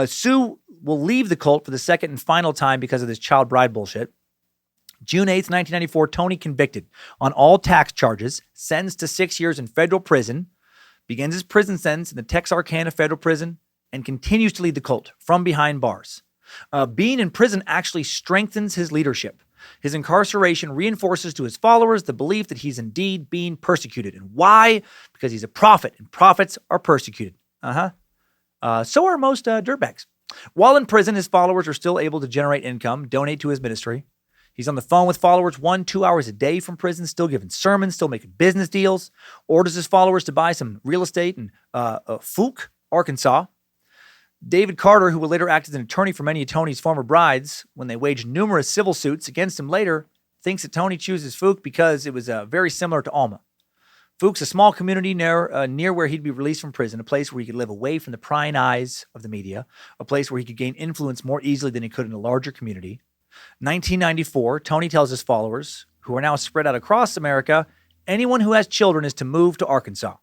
Sue will leave the cult for the second and final time because of this child bride bullshit. June 8th, 1994, Tony convicted on all tax charges, sentenced to 6 years in federal prison, begins his prison sentence in the Texarkana Federal Prison, and continues to lead the cult from behind bars. Being in prison actually strengthens his leadership. His incarceration reinforces to his followers the belief that he's indeed being persecuted. And why? Because he's a prophet, and prophets are persecuted. So are most dirtbags. While in prison, his followers are still able to generate income, donate to his ministry. He's on the phone with followers 1-2 hours a day from prison, still giving sermons, still making business deals, orders his followers to buy some real estate in Fuke, Arkansas. David Carter, who will later act as an attorney for many of Tony's former brides when they waged numerous civil suits against him later, thinks that Tony chooses Fuke because it was very similar to Alma. Fuke's a small community near where he'd be released from prison, a place where he could live away from the prying eyes of the media, a place where he could gain influence more easily than he could in a larger community. 1994, Tony tells his followers, who are now spread out across America, anyone who has children is to move to Arkansas.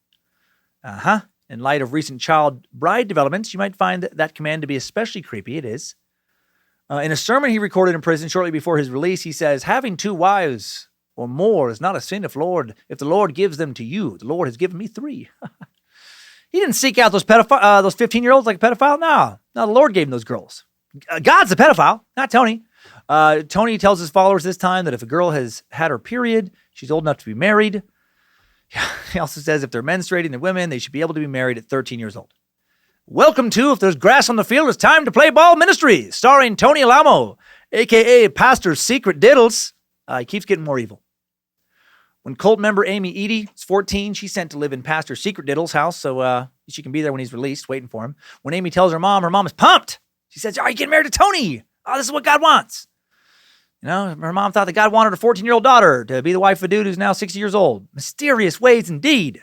In light of recent child bride developments, you might find that command to be especially creepy. It is. In a sermon he recorded in prison shortly before his release, he says, having 2 wives or more is not a sin if the Lord gives them to you. The Lord has given me 3. He didn't seek out those 15-year-olds like a pedophile. No, the Lord gave him those girls. God's a pedophile, not Tony. Tony tells his followers this time that if a girl has had her period, she's old enough to be married. He also says if they're menstruating, they're women, they should be able to be married at 13 years old. Welcome to If There's Grass on the Field, It's Time to Play Ball Ministries, starring Tony Alamo, a.k.a. Pastor Secret Diddles. He keeps getting more evil. When cult member Amy Edie is 14, she's sent to live in Pastor Secret Diddles' house, so she can be there when he's released, waiting for him. When Amy tells her mom is pumped. She says, oh, you're getting married to Tony. Oh, this is what God wants. You know, her mom thought that God wanted her 14-year-old daughter to be the wife of a dude who's now 60 years old. Mysterious ways indeed.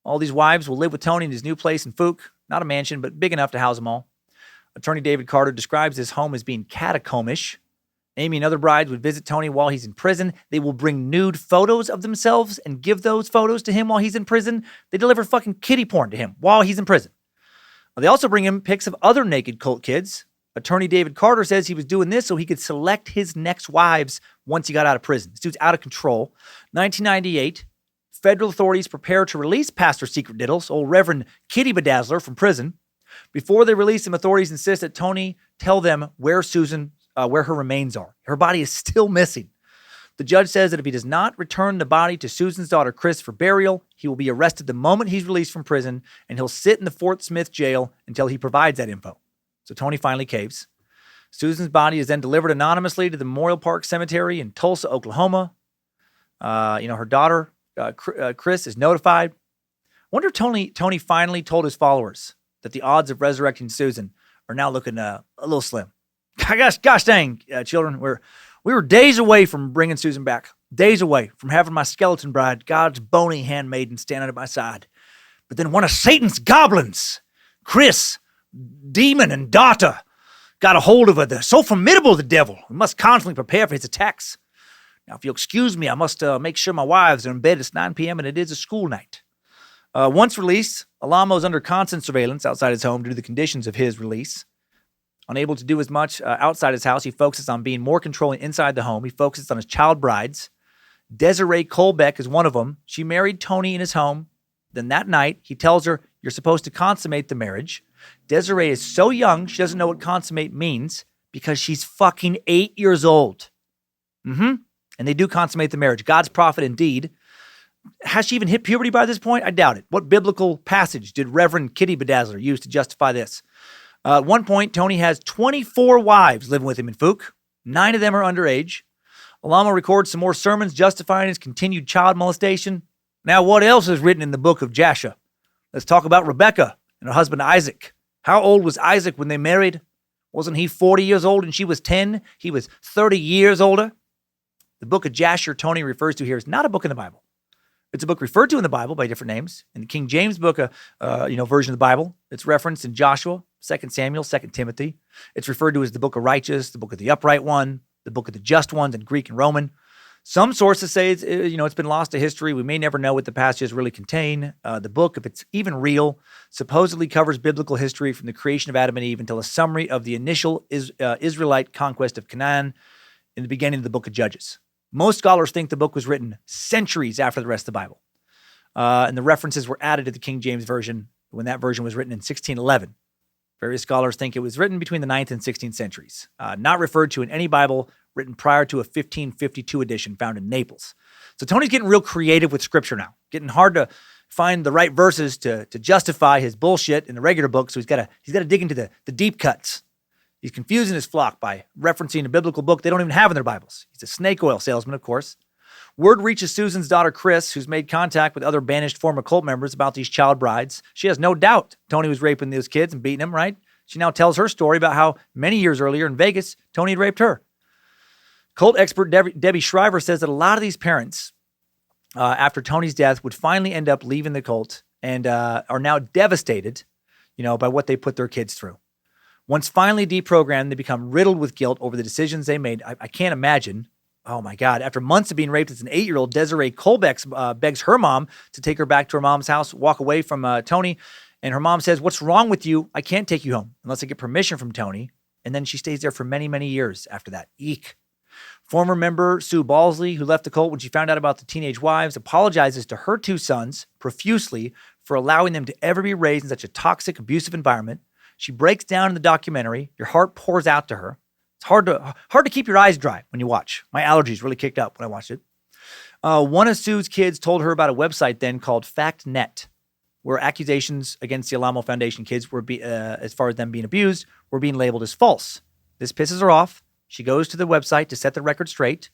All these wives will live with Tony in his new place in Fuke. Not a mansion, but big enough to house them all. Attorney David Carter describes his home as being catacombs. Amy and other brides would visit Tony while he's in prison. They will bring nude photos of themselves and give those photos to him while he's in prison. They deliver fucking kiddie porn to him while he's in prison. They also bring him pics of other naked cult kids. Attorney David Carter says he was doing this so he could select his next wives once he got out of prison. This dude's out of control. 1998, federal authorities prepare to release Pastor Secret Diddles, old Reverend Kitty Bedazzler, from prison. Before they release him, authorities insist that Tony tell them where Susan where her remains are. Her body is still missing. The judge says that if he does not return the body to Susan's daughter, Chris, for burial, he will be arrested the moment he's released from prison, and he'll sit in the Fort Smith jail until he provides that info. So Tony finally caves. Susan's body is then delivered anonymously to the Memorial Park Cemetery in Tulsa, Oklahoma. Her daughter, Chris, is notified. I wonder if Tony finally told his followers that the odds of resurrecting Susan are now looking a little slim. Gosh dang, children, we were days away from bringing Susan back. Days away from having my skeleton bride, God's bony handmaiden, standing at my side. But then one of Satan's goblins, Chris, demon and daughter, got a hold of her. They're so formidable, the devil. We must constantly prepare for his attacks. Now, if you'll excuse me, I must make sure my wives are in bed. It's 9 p.m. and it is a school night. Once released, Alamo is under constant surveillance outside his home due to the conditions of his release. Unable to do as much outside his house, he focuses on being more controlling inside the home. He focuses on his child brides. Desiree Colbeck is one of them. She married Tony in his home. Then that night, he tells her, "You're supposed to consummate the marriage." Desiree is so young, she doesn't know what consummate means because she's fucking 8 years old. And they do consummate the marriage. God's prophet indeed. Has she even hit puberty by this point? I doubt it. What biblical passage did Reverend Kitty Bedazzler use to justify this? At one point, Tony has 24 wives living with him in Fook. 9 of them are underage. Alamo records some more sermons justifying his continued child molestation. Now, what else is written in the book of Jasher? Let's talk about Rebecca and her husband Isaac. How old was Isaac when they married? Wasn't he 40 years old and she was 10? He was 30 years older. The book of Jasher Tony refers to here is not a book in the Bible. It's a book referred to in the Bible by different names. In the King James book, version of the Bible, it's referenced in Joshua, 2 Samuel, 2 Timothy. It's referred to as the book of righteous, the book of the upright one, the book of the just ones in Greek and Roman. Some sources say it's been lost to history. We may never know what the passages really contain. The book, if it's even real, supposedly covers biblical history from the creation of Adam and Eve until a summary of the initial Israelite conquest of Canaan in the beginning of the book of Judges. Most scholars think the book was written centuries after the rest of the Bible. And the references were added to the King James Version when that version was written in 1611. Various scholars think it was written between the 9th and 16th centuries, not referred to in any Bible written prior to a 1552 edition found in Naples. So Tony's getting real creative with scripture now, getting hard to find the right verses to justify his bullshit in the regular book, so he's got to dig into the deep cuts. He's confusing his flock by referencing a biblical book they don't even have in their Bibles. He's a snake oil salesman, of course. Word reaches Susan's daughter, Chris, who's made contact with other banished former cult members about these child brides. She has no doubt Tony was raping those kids and beating them, right? She now tells her story about how many years earlier in Vegas, Tony had raped her. Cult expert Debbie Shriver says that a lot of these parents, after Tony's death, would finally end up leaving the cult and are now devastated, by what they put their kids through. Once finally deprogrammed, they become riddled with guilt over the decisions they made. I can't imagine. Oh my God. After months of being raped as an 8-year-old, Desiree Colbeck begs her mom to take her back to her mom's house, walk away from Tony. And her mom says, "What's wrong with you? I can't take you home unless I get permission from Tony." And then she stays there for many, many years after that. Eek. Former member Sue Balsley, who left the cult when she found out about the teenage wives, apologizes to her 2 sons profusely for allowing them to ever be raised in such a toxic, abusive environment. She breaks down in the documentary. Your heart pours out to her. It's hard to keep your eyes dry when you watch. My allergies really kicked up when I watched it. One of Sue's kids told her about a website then called FactNet, where accusations against the Alamo Foundation kids were, as far as them being abused, were being labeled as false. This pisses her off. She goes to the website to set the record straight.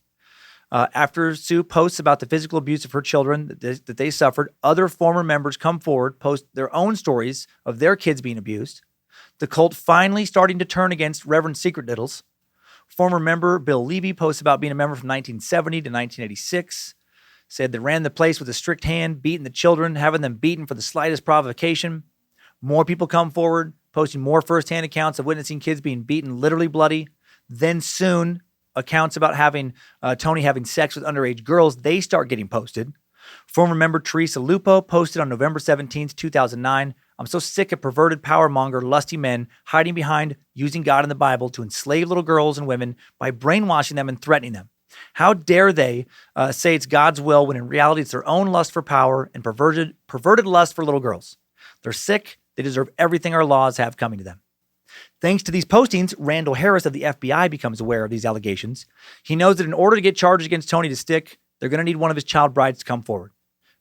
After Sue posts about the physical abuse of her children that they suffered, other former members come forward, post their own stories of their kids being abused. The cult finally starting to turn against Reverend Secret Diddles. Former member Bill Levy posts about being a member from 1970 to 1986. Said they ran the place with a strict hand, beating the children, having them beaten for the slightest provocation. More people come forward, posting more firsthand accounts of witnessing kids being beaten literally bloody. Then soon, accounts about Tony having sex with underage girls, they start getting posted. Former member Teresa Lupo posted on November 17th, 2009, "I'm so sick of perverted power-monger, lusty men hiding behind using God and the Bible to enslave little girls and women by brainwashing them and threatening them. How dare they say it's God's will when in reality it's their own lust for power and perverted lust for little girls. They're sick. They deserve everything our laws have coming to them." Thanks to these postings, Randall Harris of the FBI becomes aware of these allegations. He knows that in order to get charges against Tony to stick, they're going to need one of his child brides to come forward.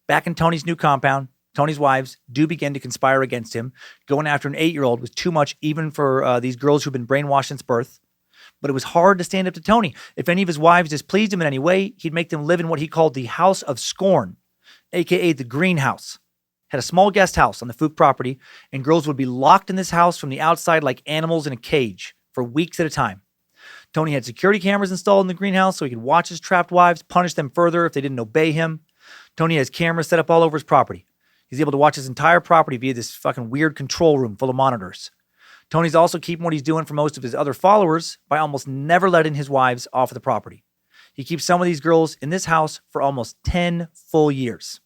Back in Tony's new compound, Tony's wives do begin to conspire against him. Going after an 8-year-old was too much even for these girls who've been brainwashed since birth. But it was hard to stand up to Tony. If any of his wives displeased him in any way, he'd make them live in what he called the House of Scorn, a.k.a. the Greenhouse. Had a small guest house on the Fook property, and girls would be locked in this house from the outside like animals in a cage for weeks at a time. Tony had security cameras installed in the greenhouse so he could watch his trapped wives, punish them further if they didn't obey him. Tony has cameras set up all over his property. He's able to watch his entire property via this fucking weird control room full of monitors. Tony's also keeping what he's doing for most of his other followers by almost never letting his wives off of the property. He keeps some of these girls in this house for almost 10 full years.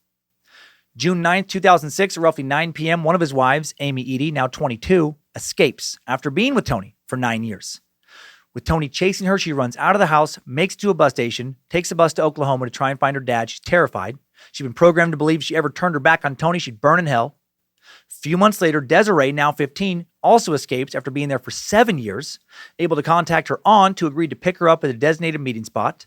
June 9th, 2006, at roughly 9 p.m., one of his wives, Amy Edie, now 22, escapes after being with Tony for 9 years. With Tony chasing her, she runs out of the house, makes it to a bus station, takes a bus to Oklahoma to try and find her dad. She's terrified. She'd been programmed to believe if she ever turned her back on Tony, she'd burn in hell. A few months later, Desiree, now 15, also escapes after being there for 7 years, able to contact her aunt who agreed to pick her up at a designated meeting spot.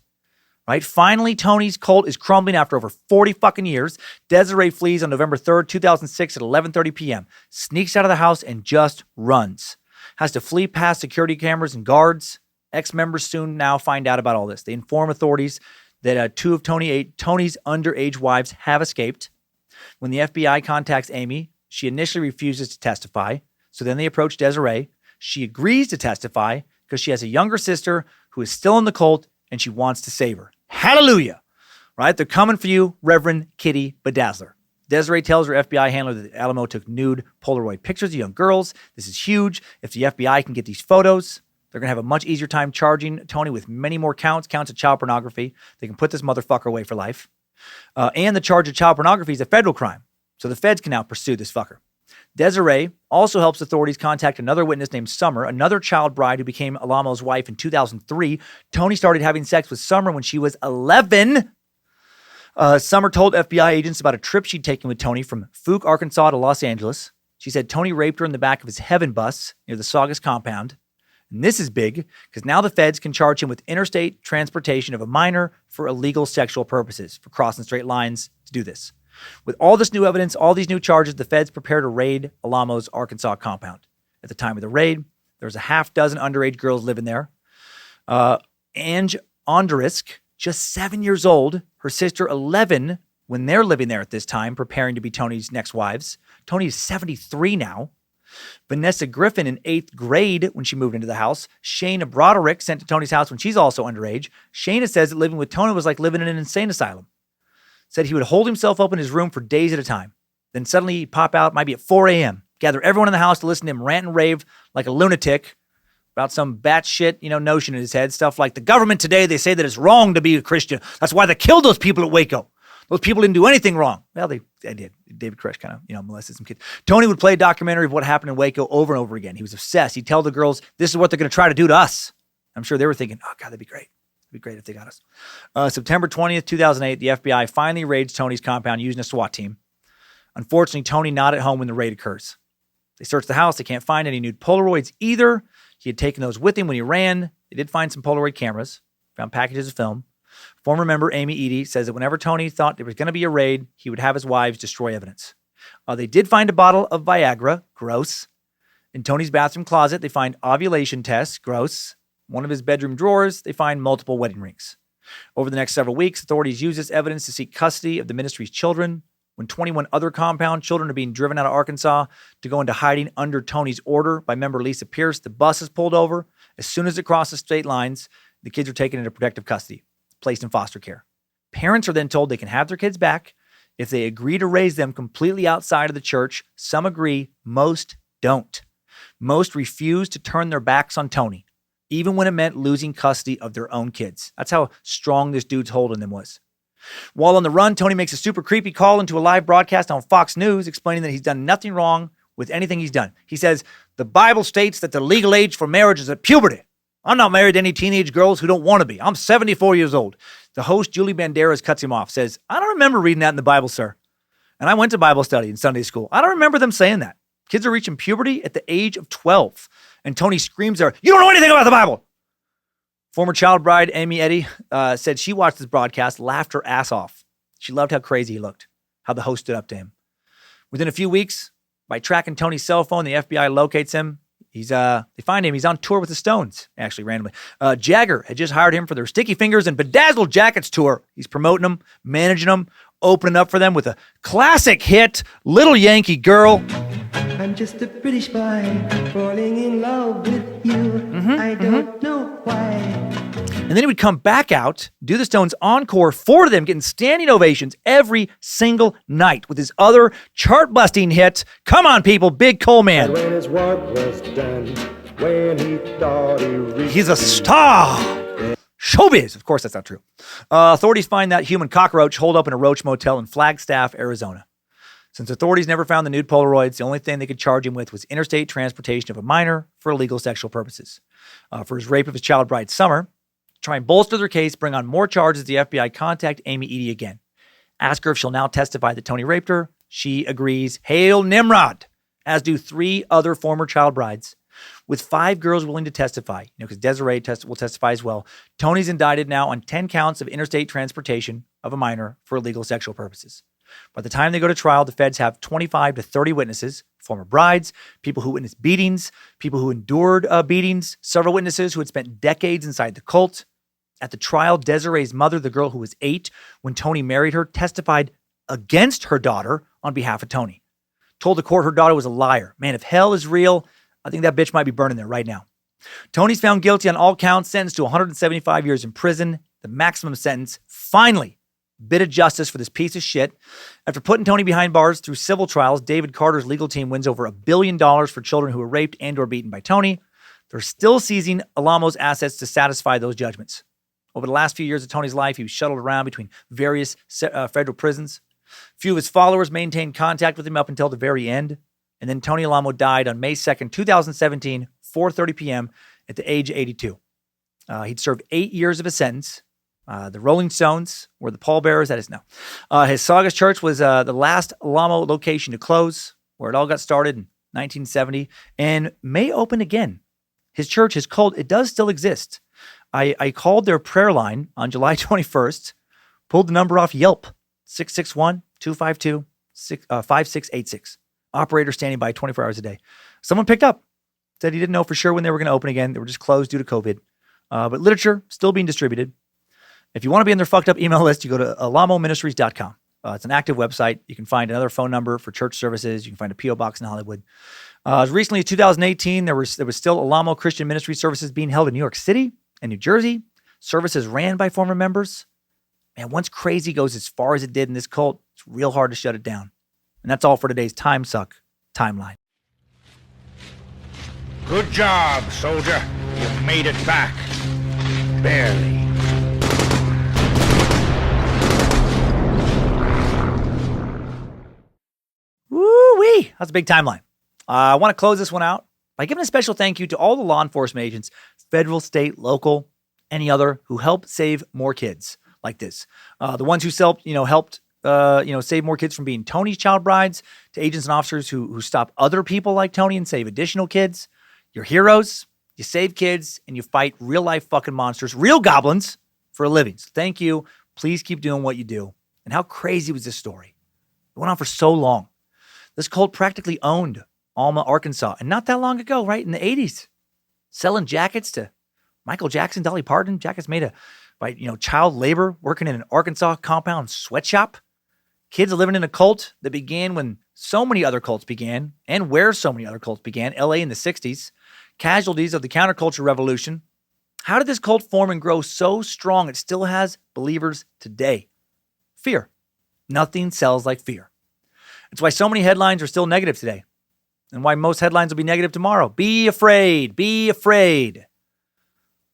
Right? Finally, Tony's cult is crumbling after over 40 fucking years. Desiree flees on November 3rd, 2006 at 11:30 p.m., sneaks out of the house and just runs. Has to flee past security cameras and guards. Ex-members soon now find out about all this. They inform authorities that 2 of Tony's underage wives have escaped. When the FBI contacts Amy, she initially refuses to testify. So then they approach Desiree. She agrees to testify because she has a younger sister who is still in the cult and she wants to save her. Hallelujah. Right? They're coming for you, Reverend Kitty Bedazzler. Desiree tells her FBI handler that Alamo took nude Polaroid pictures of young girls. This is huge. If the FBI can get these photos, they're going to have a much easier time charging Tony with many more counts of child pornography. They can put this motherfucker away for life. And the charge of child pornography is a federal crime. So the feds can now pursue this fucker. Desiree also helps authorities contact another witness named Summer, another child bride who became Alamo's wife in 2003. Tony started having sex with Summer when she was 11. Summer told FBI agents about a trip she'd taken with Tony from Fook, Arkansas to Los Angeles. She said Tony raped her in the back of his Heaven bus near the Saugus compound. And this is big because now the feds can charge him with interstate transportation of a minor for illegal sexual purposes, for crossing straight lines to do this. With all this new evidence, all these new charges, the feds prepare to raid Alamo's Arkansas compound. At the time of the raid, there was a half dozen underage girls living there. Ange Onderisk, just 7 years old, her sister 11 when they're living there at this time, preparing to be Tony's next wives. Tony is 73 now. Vanessa Griffin in 8th grade when she moved into the house. Shayna Broderick sent to Tony's house when she's also underage. Shayna says that living with Tony was like living in an insane asylum. Said he would hold himself up in his room for days at a time. Then suddenly he'd pop out, might be at 4 a.m., gather everyone in the house to listen to him rant and rave like a lunatic about some batshit, notion in his head. Stuff like, the government today, they say that it's wrong to be a Christian. That's why they killed those people at Waco. Those people didn't do anything wrong. Well, they did. David Koresh kind of, molested some kids. Tony would play a documentary of what happened in Waco over and over again. He was obsessed. He'd tell the girls, this is what they're going to try to do to us. I'm sure they were thinking, oh, God, that'd be great. It'd be great if they got us. September 20th, 2008, the FBI finally raids Tony's compound using a SWAT team. Unfortunately, Tony not at home when the raid occurs. They search the house. They can't find any nude Polaroids either. He had taken those with him when he ran. They did find some Polaroid cameras, found packages of film. Former member Amy Edie says that whenever Tony thought there was going to be a raid, he would have his wives destroy evidence. They did find a bottle of Viagra, gross. In Tony's bathroom closet, they find ovulation tests, gross. One of his bedroom drawers, they find multiple wedding rings. Over the next several weeks, authorities use this evidence to seek custody of the ministry's children. When 21 other compound children are being driven out of Arkansas to go into hiding under Tony's order by member Lisa Pierce, the bus is pulled over. As soon as it crosses state lines, the kids are taken into protective custody, placed in foster care. Parents are then told they can have their kids back if they agree to raise them completely outside of the church. Some agree, most don't. Most refuse to turn their backs on Tony, even when it meant losing custody of their own kids. That's how strong this dude's hold on them was. While on the run, Tony makes a super creepy call into a live broadcast on Fox News explaining that he's done nothing wrong with anything he's done. He says, the Bible states that the legal age for marriage is at puberty. I'm not married to any teenage girls who don't want to be. I'm 74 years old. The host, Julie Banderas, cuts him off, says, I don't remember reading that in the Bible, sir. And I went to Bible study in Sunday school. I don't remember them saying that. Kids are reaching puberty at the age of 12. And Tony screams at her, "You don't know anything about the Bible!" Former child bride Amy Eddy said she watched this broadcast, laughed her ass off. She loved how crazy he looked, how the host stood up to him. Within a few weeks, by tracking Tony's cell phone, the FBI locates him. They find him. He's on tour with the Stones, actually, randomly. Jagger had just hired him for their Sticky Fingers and Bedazzled Jackets tour. He's promoting them, managing them, opening up for them with a classic hit, Little Yankee Girl. I'm just a British boy falling in love with you. I don't know why. And then he would come back out, do the Stones encore for them, getting standing ovations every single night with his other chart-busting hit, Come On People, Big Coal Man. And when his work was done, when he thought he reached He's a star. Showbiz. Of course, that's not true. Authorities find that human cockroach holed up in a roach motel in Flagstaff, Arizona. Since authorities never found the nude Polaroids, the only thing they could charge him with was interstate transportation of a minor for illegal sexual purposes. For his rape of his child bride, Summer, to try and bolster their case, bring on more charges, the FBI contact Amy Eddy again. Ask her if she'll now testify that Tony raped her. She agrees. Hail Nimrod, as do 3 other former child brides, with 5 girls willing to testify, because Desiree will testify as well. Tony's indicted now on 10 counts of interstate transportation of a minor for illegal sexual purposes. By the time they go to trial, the feds have 25 to 30 witnesses, former brides, people who witnessed beatings, people who endured beatings, several witnesses who had spent decades inside the cult. At the trial, Desiree's mother, the girl who was 8 when Tony married her, testified against her daughter on behalf of Tony. Told the court her daughter was a liar. Man, if hell is real, I think that bitch might be burning there right now. Tony's found guilty on all counts, sentenced to 175 years in prison, the maximum sentence. Finally, bit of justice for this piece of shit. After putting Tony behind bars through civil trials, David Carter's legal team wins over $1 billion for children who were raped and or beaten by Tony. They're still seizing Alamo's assets to satisfy those judgments. Over the last few years of Tony's life, he was shuttled around between various federal prisons. Few of his followers maintained contact with him up until the very end. And then Tony Alamo died on May 2nd, 2017, 4:30 p.m. at the age of 82. He'd served 8 years of his sentence. The Rolling Stones were the pallbearers. That is now. His Saugus Church was the last Alamo location to close, where it all got started in 1970, and may open again. His church, his cult, it does still exist. I called their prayer line on July 21st, pulled the number off Yelp, 661-252-5686. Operator standing by 24 hours a day. Someone picked up, said he didn't know for sure when they were going to open again. They were just closed due to COVID. But literature still being distributed. If you want to be in their fucked up email list, you go to alamoministries.com. It's an active website. You can find another phone number for church services. You can find a P.O. box in Hollywood. As recently as 2018, there was still Alamo Christian Ministry services being held in New York City and New Jersey. Services ran by former members. Man, once crazy goes as far as it did in this cult, it's real hard to shut it down. And that's all for today's Timesuck timeline. Good job, soldier. You've made it back. Barely. Woo-wee! That's a big timeline. I want to close this one out by giving a special thank you to all the law enforcement agents, federal, state, local, any other, who help save more kids like this. The ones who helped save more kids from being Tony's child brides, to agents and officers who stop other people like Tony and save additional kids. You're heroes. You save kids and you fight real life fucking monsters, real goblins, for a living. So thank you. Please keep doing what you do. And how crazy was this story? It went on for so long. This cult practically owned Alma, Arkansas, and not that long ago, right in the 80s, selling jackets to Michael Jackson, Dolly Parton, jackets made by child labor, working in an Arkansas compound sweatshop. Kids living in a cult that began when so many other cults began, and where so many other cults began, LA in the 60s, casualties of the counterculture revolution. How did this cult form and grow so strong it still has believers today? Fear. Nothing sells like fear. It's why so many headlines are still negative today, and why most headlines will be negative tomorrow. Be afraid. Be afraid.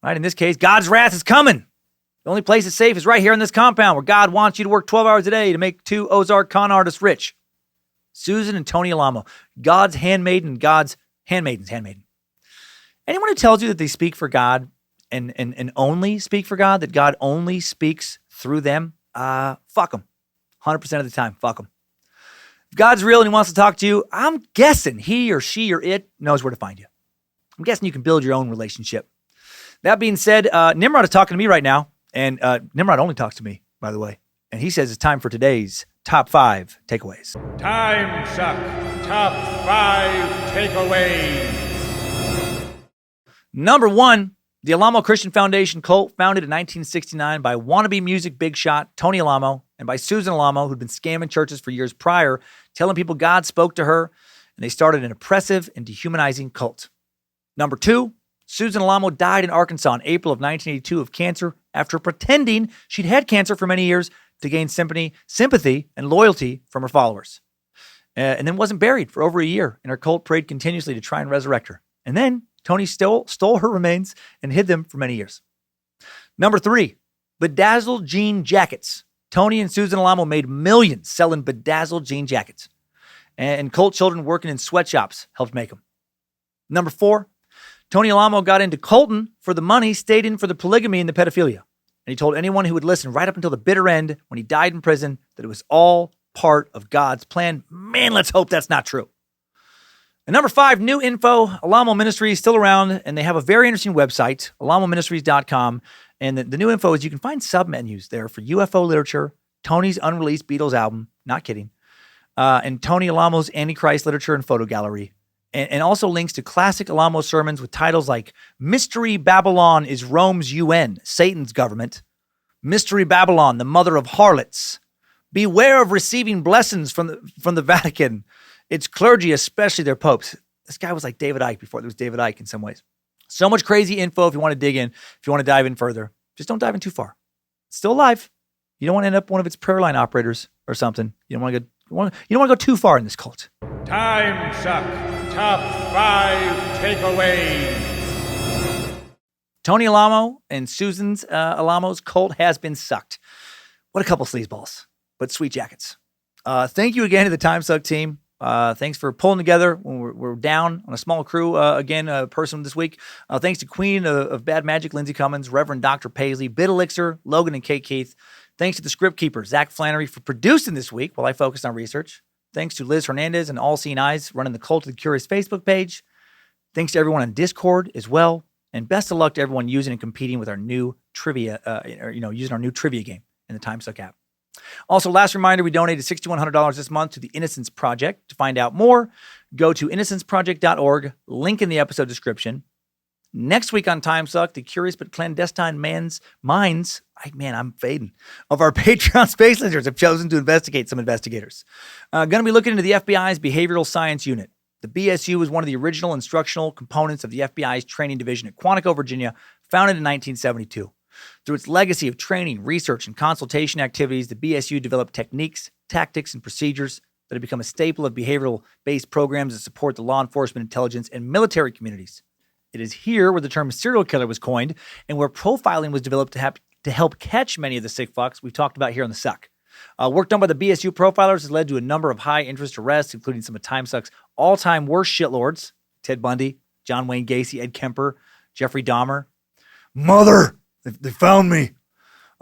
Right? In this case, God's wrath is coming. The only place that's safe is right here in this compound, where God wants you to work 12 hours a day to make 2 Ozark con artists rich. Susan and Tony Alamo, God's handmaiden, God's handmaiden's handmaiden. Anyone who tells you that they speak for God and only speak for God, that God only speaks through them, fuck them. 100% of the time, fuck them. If God's real and he wants to talk to you, I'm guessing he or she or it knows where to find you. I'm guessing you can build your own relationship. That being said, Nimrod is talking to me right now. And Nimrod only talks to me, by the way. And he says it's time for today's top 5 takeaways. Timesuck Top 5 Takeaways. Number 1, the Alamo Christian Foundation cult, founded in 1969 by wannabe music big shot Tony Alamo and by Susan Alamo, who'd been scamming churches for years prior, telling people God spoke to her, and they started an oppressive and dehumanizing cult. Number 2, Susan Alamo died in Arkansas in April of 1982 of cancer after pretending she'd had cancer for many years to gain sympathy, and loyalty from her followers. And then wasn't buried for over a year, and her cult prayed continuously to try and resurrect her. And then Tony stole her remains and hid them for many years. Number 3, bedazzled jean jackets. Tony and Susan Alamo made millions selling bedazzled jean jackets. And cult children working in sweatshops helped make them. Number 4, Tony Alamo got into culting for the money, stayed in for the polygamy and the pedophilia. And he told anyone who would listen right up until the bitter end when he died in prison that it was all part of God's plan. Man, let's hope that's not true. And number 5, new info. Alamo Ministries is still around, and they have a very interesting website, alamoministries.com. And the new info is you can find sub-menus there for UFO literature, Tony's unreleased Beatles album, not kidding, and Tony Alamo's Antichrist literature and photo gallery. And also links to classic Alamo sermons with titles like Mystery Babylon is Rome's UN, Satan's government. Mystery Babylon, the mother of harlots. Beware of receiving blessings from the Vatican. Its clergy, especially their popes. This guy was like David Icke before there was David Icke in some ways. So much crazy info if you want to dig in, if you want to dive in further. Just don't dive in too far. It's still alive. You don't want to end up one of its prayer line operators or something. You don't want to go too far in this cult. Timesuck Top 5 Takeaways. Tony Alamo and Susan's Alamo's cult has been sucked. What a couple sleazeballs, but sweet jackets. Thank you again to the Timesuck team. Thanks for pulling together when we're down on a small crew again, person this week. Thanks to Queen of Bad Magic, Lindsay Cummins, Reverend Dr. Paisley, Bit Elixir, Logan and Kate Keith. Thanks to the script keeper, Zach Flannery, for producing this week while I focused on research. Thanks to Liz Hernandez and All Seeing Eyes running the Cult of the Curious Facebook page. Thanks to everyone on Discord as well. And best of luck to everyone using and competing with our new trivia, using our new trivia game in the Timesuck app. Also, last reminder, we donated $6,100 this month to the Innocence Project. To find out more, go to innocenceproject.org, link in the episode description. Next week on Timesuck, the curious but clandestine minds I'm fading, of our Patreon space listeners have chosen to investigate some investigators. Going to be looking into the FBI's Behavioral Science Unit. The BSU was one of the original instructional components of the FBI's training division at Quantico, Virginia, founded in 1972. Through its legacy of training, research, and consultation activities, the BSU developed techniques, tactics, and procedures that have become a staple of behavioral-based programs that support the law enforcement, intelligence, and military communities. It is here where the term serial killer was coined and where profiling was developed to help catch many of the sick fucks we've talked about here on the Suck. Work done by the BSU profilers has led to a number of high-interest arrests, including some of Timesuck's all-time worst shitlords, Ted Bundy, John Wayne Gacy, Ed Kemper, Jeffrey Dahmer. Mother! They found me.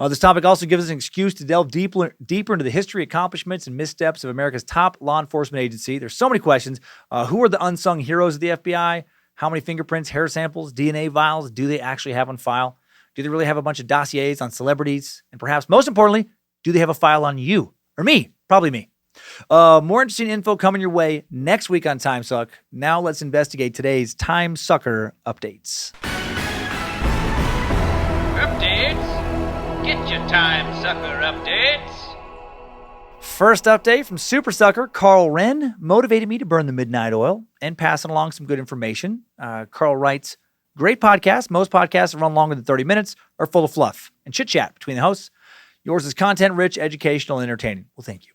This topic also gives us an excuse to delve deeper into the history, accomplishments, and missteps of America's top law enforcement agency. There's so many questions. Who are the unsung heroes of the FBI? How many fingerprints, hair samples, DNA vials do they actually have on file? Do they really have a bunch of dossiers on celebrities? And perhaps most importantly, do they have a file on you? Or me? Probably me. More interesting info coming your way next week on Timesuck. Now let's investigate today's Timesucker updates. Updates? Get your Timesucker updates. First update from Super Sucker Carl Wren motivated me to burn the midnight oil and passing along some good information. Carl writes, great podcast. Most podcasts that run longer than 30 minutes are full of fluff and chit-chat between the hosts. Yours is content-rich, educational, and entertaining. Well, thank you.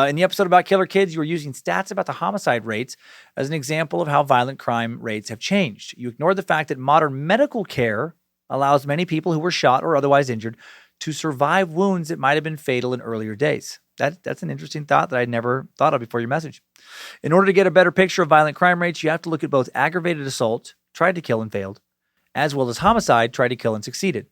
In the episode about killer kids, you were using stats about the homicide rates as an example of how violent crime rates have changed. You ignored the fact that modern medical care allows many people who were shot or otherwise injured to survive wounds that might have been fatal in earlier days. That's an interesting thought that I'd never thought of before your message. In order to get a better picture of violent crime rates, you have to look at both aggravated assault, tried to kill and failed, as well as homicide, tried to kill and succeeded.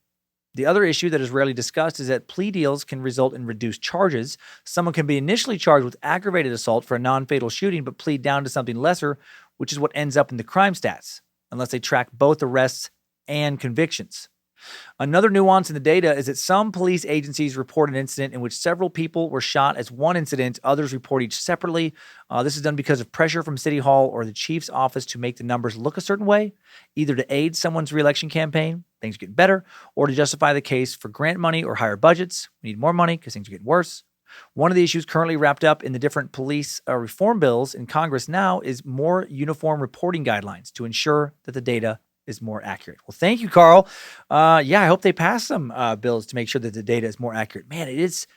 The other issue that is rarely discussed is that plea deals can result in reduced charges. Someone can be initially charged with aggravated assault for a non-fatal shooting, but plead down to something lesser, which is what ends up in the crime stats. unless they track both arrests and convictions. Another nuance in the data is that some police agencies report an incident in which several people were shot as one incident. Others report each separately. This is done because of pressure from City Hall or the chief's office to make the numbers look a certain way, either to aid someone's reelection campaign, things are getting better, or to justify the case for grant money or higher budgets. We need more money because things are getting worse. One of the issues currently wrapped up in the different police reform bills in Congress now is more uniform reporting guidelines to ensure that the data is more accurate. Well, thank you, Carl. I hope they pass some bills to make sure that the data is more accurate. Man, it is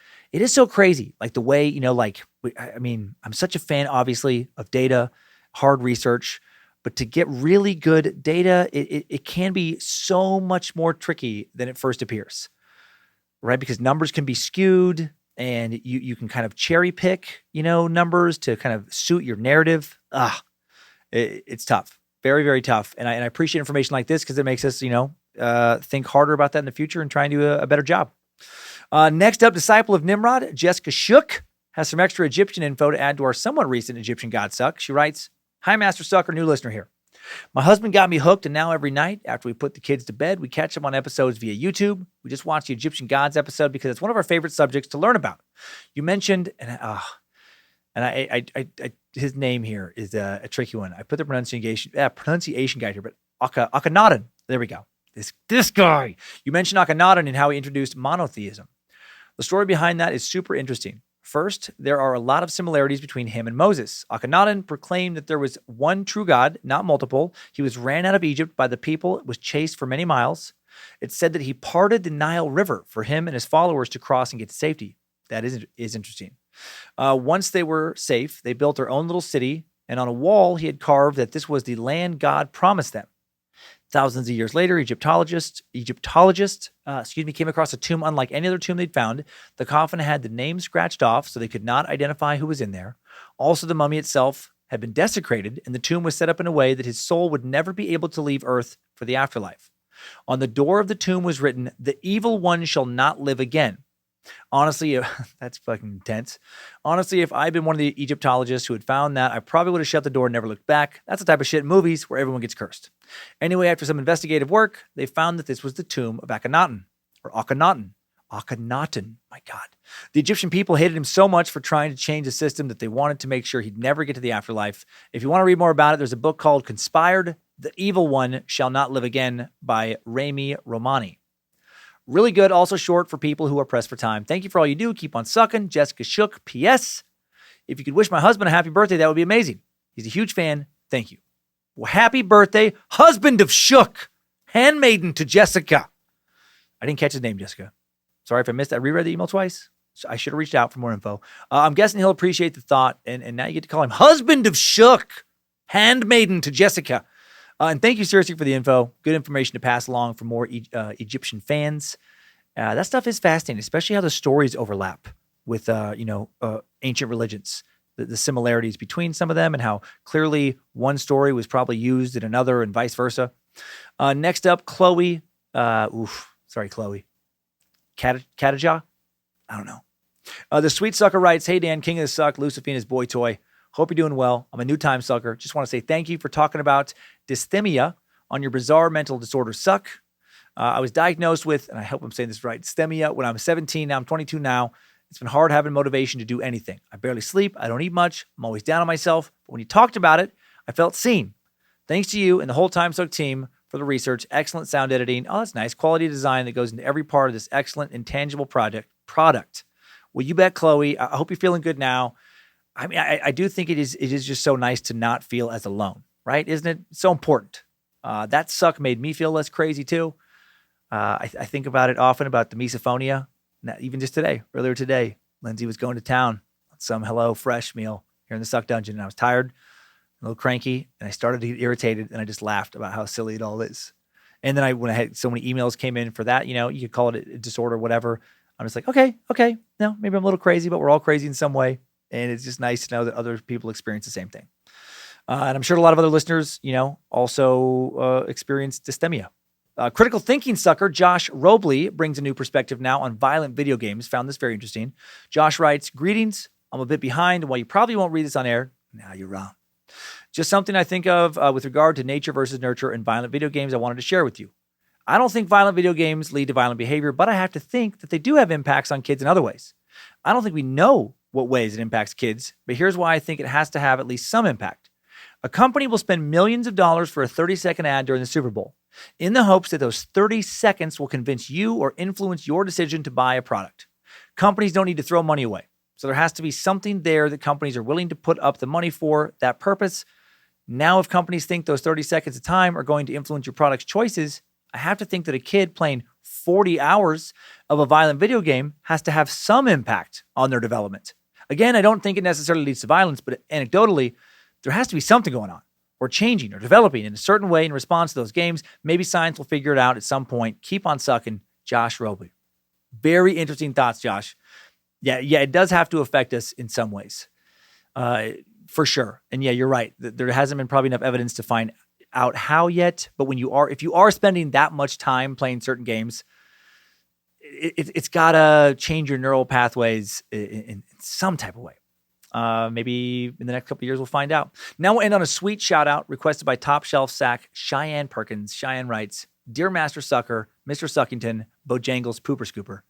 so crazy. Like the way, I'm such a fan, obviously, of data, hard research, but to get really good data, it can be so much more tricky than it first appears, right? Because numbers can be skewed and you can kind of cherry pick, numbers to kind of suit your narrative. It's tough. Very, very tough. And I appreciate information like this because it makes us, think harder about that in the future and try and do a better job. Next up, disciple of Nimrod, Jessica Shook, has some extra Egyptian info to add to our somewhat recent Egyptian God Suck. She writes, "Hi, Master Sucker, new listener here. My husband got me hooked, and now every night after we put the kids to bed, we catch up on episodes via YouTube. We just watched the Egyptian Gods episode because it's one of our favorite subjects to learn about. You mentioned, his name here is a tricky one. I put the pronunciation guide here, but Akhenaten. There we go. This guy. You mentioned Akhenaten and how he introduced monotheism. The story behind that is super interesting. First, there are a lot of similarities between him and Moses. Akhenaten proclaimed that there was one true God, not multiple. He was ran out of Egypt by the people, was chased for many miles. It's said that he parted the Nile River for him and his followers to cross and get to safety. That is interesting. Once they were safe, they built their own little city, and on a wall he had carved that this was the land God promised them. Thousands of years later, Egyptologists came across a tomb unlike any other tomb they'd found. The coffin had the name scratched off so they could not identify who was in there. Also, the mummy itself had been desecrated, and the tomb was set up in a way that his soul would never be able to leave Earth for the afterlife. On the door of the tomb was written, "The evil one shall not live again." Honestly, that's fucking intense. Honestly, if I'd been one of the Egyptologists who had found that, I probably would have shut the door and never looked back. That's the type of shit in movies where everyone gets cursed. Anyway, after some investigative work, they found that this was the tomb of Akhenaten, or Akhenaten. Akhenaten, my God. The Egyptian people hated him so much for trying to change the system that they wanted to make sure he'd never get to the afterlife. If you want to read more about it, there's a book called Conspired, The Evil One Shall Not Live Again by Rami Romani. Really good, also short for people who are pressed for time. Thank you for all you do. Keep on sucking. Jessica Shook. P.S. If you could wish my husband a happy birthday, that would be amazing. He's a huge fan. Thank you. Well, happy birthday, husband of Shook, handmaiden to Jessica. I didn't catch his name, Jessica. Sorry if I missed that. I reread the email twice. So I should have reached out for more info. I'm guessing he'll appreciate the thought, and now you get to call him husband of Shook, handmaiden to Jessica. And thank you seriously for the info. Good information to pass along for more Egyptian fans. That stuff is fascinating, especially how the stories overlap with, ancient religions. The similarities between some of them and how clearly one story was probably used in another and vice versa. Next up, Chloe. Chloe. Kadija? I don't know. The Sweet Sucker writes, "Hey, Dan, King of the Suck, Lucifina's boy toy. Hope you're doing well. I'm a new time sucker. Just want to say thank you for talking about dysthymia on your bizarre mental disorder suck. I was diagnosed with, and I hope I'm saying this right, dysthymia when I was 17. Now I'm 22 now. It's been hard having motivation to do anything. I barely sleep. I don't eat much. I'm always down on myself. But when you talked about it, I felt seen. Thanks to you and the whole Timesuck team for the research, excellent sound editing. Oh, that's nice. Quality design that goes into every part of this excellent, intangible product. Well, you bet, Chloe. I hope you're feeling good now. I mean, I do think it is just so nice to not feel as alone, right? Isn't it so important? That suck made me feel less crazy too. I think about it often about the misophonia. Even just earlier today, Lindsay was going to town on some Hello Fresh meal here in the Suck Dungeon, and I was tired, a little cranky, and I started to get irritated, and I just laughed about how silly it all is. And then when I had so many emails came in for that, you could call it a disorder, whatever. I'm just like, okay, no, maybe I'm a little crazy, but we're all crazy in some way. And it's just nice to know that other people experience the same thing. And I'm sure a lot of other listeners, also experience dysthymia. Critical thinking sucker Josh Robley brings a new perspective now on violent video games. Found this very interesting. Josh writes, "Greetings. I'm a bit behind, and while you probably won't read this on air, now you're wrong. Just something I think of with regard to nature versus nurture and violent video games I wanted to share with you. I don't think violent video games lead to violent behavior, but I have to think that they do have impacts on kids in other ways. I don't think we know what ways it impacts kids, but here's why I think it has to have at least some impact. A company will spend millions of dollars for a 30-second ad during the Super Bowl in the hopes that those 30 seconds will convince you or influence your decision to buy a product. Companies don't need to throw money away, so there has to be something there that companies are willing to put up the money for that purpose. Now, if companies think those 30 seconds of time are going to influence your product's choices, I have to think that a kid playing 40 hours of a violent video game has to have some impact on their development. Again, I don't think it necessarily leads to violence, but anecdotally, there has to be something going on or changing or developing in a certain way in response to those games. Maybe science will figure it out at some point. Keep on sucking, Josh Roby. Very interesting thoughts, Josh. Yeah, it does have to affect us in some ways, for sure. And yeah, you're right. There hasn't been probably enough evidence to find out how yet. But if you are spending that much time playing certain games, it's got to change your neural pathways in some type of way. Maybe in the next couple of years, we'll find out. Now we'll end on a sweet shout out requested by Top Shelf Sack Cheyenne Perkins. Cheyenne writes, "Dear Master Sucker, Mr. Suckington, Bojangles Pooper Scooper.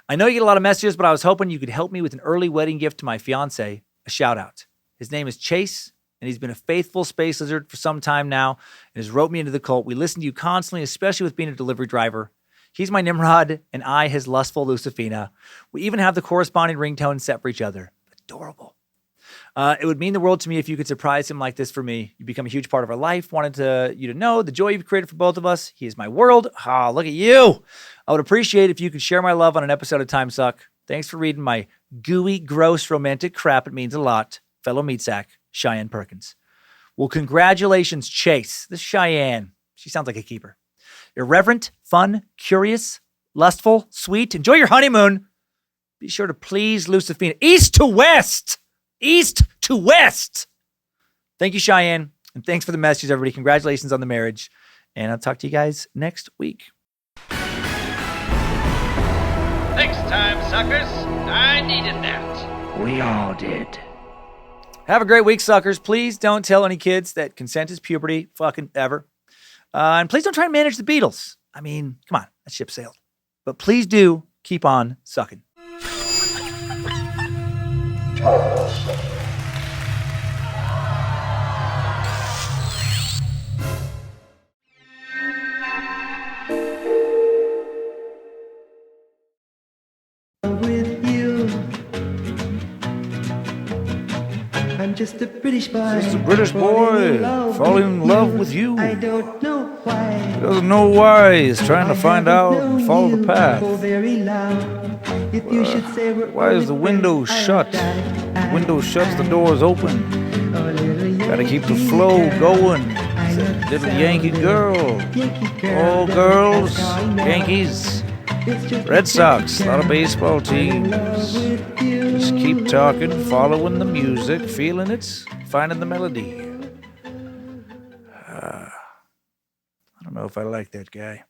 I know you get a lot of messages, but I was hoping you could help me with an early wedding gift to my fiance, a shout out. His name is Chase, and he's been a faithful space lizard for some time now and has roped me into the cult. We listen to you constantly, especially with being a delivery driver. He's my Nimrod, and I his lustful Lucifina. We even have the corresponding ringtone set for each other. Adorable. It would mean the world to me if you could surprise him like this for me. You become a huge part of our life. Wanted you to know the joy you've created for both of us. He is my world. Ah, look at you. I would appreciate if you could share my love on an episode of Timesuck. Thanks for reading my gooey, gross, romantic crap. It means a lot. Fellow meat sack, Cheyenne Perkins." Well, congratulations, Chase. This Cheyenne, she sounds like a keeper. Irreverent, fun, curious, lustful, sweet. Enjoy your honeymoon. Be sure to please Lucifina. East to west. East to west. Thank you, Cheyenne. And thanks for the messages, everybody. Congratulations on the marriage. And I'll talk to you guys next week. Thanks, time suckers. I needed that. We all did. Have a great week, suckers. Please don't tell any kids that consent is puberty, fucking ever. And please don't try and manage the Beatles. I mean, come on, that ship sailed. But please do keep on sucking. With you, I'm just a British boy. Just a British boy falling in love with you. I don't know why. He doesn't know why. He's trying to find out and follow the path. Why is the window shut? The window shuts, the door's open. Gotta keep the flow going. Little Yankee girl. All girls, Yankees, Red Sox, a lot of baseball teams. Just keep talking, following the music, feeling it, finding the melody. I don't know if I like that guy.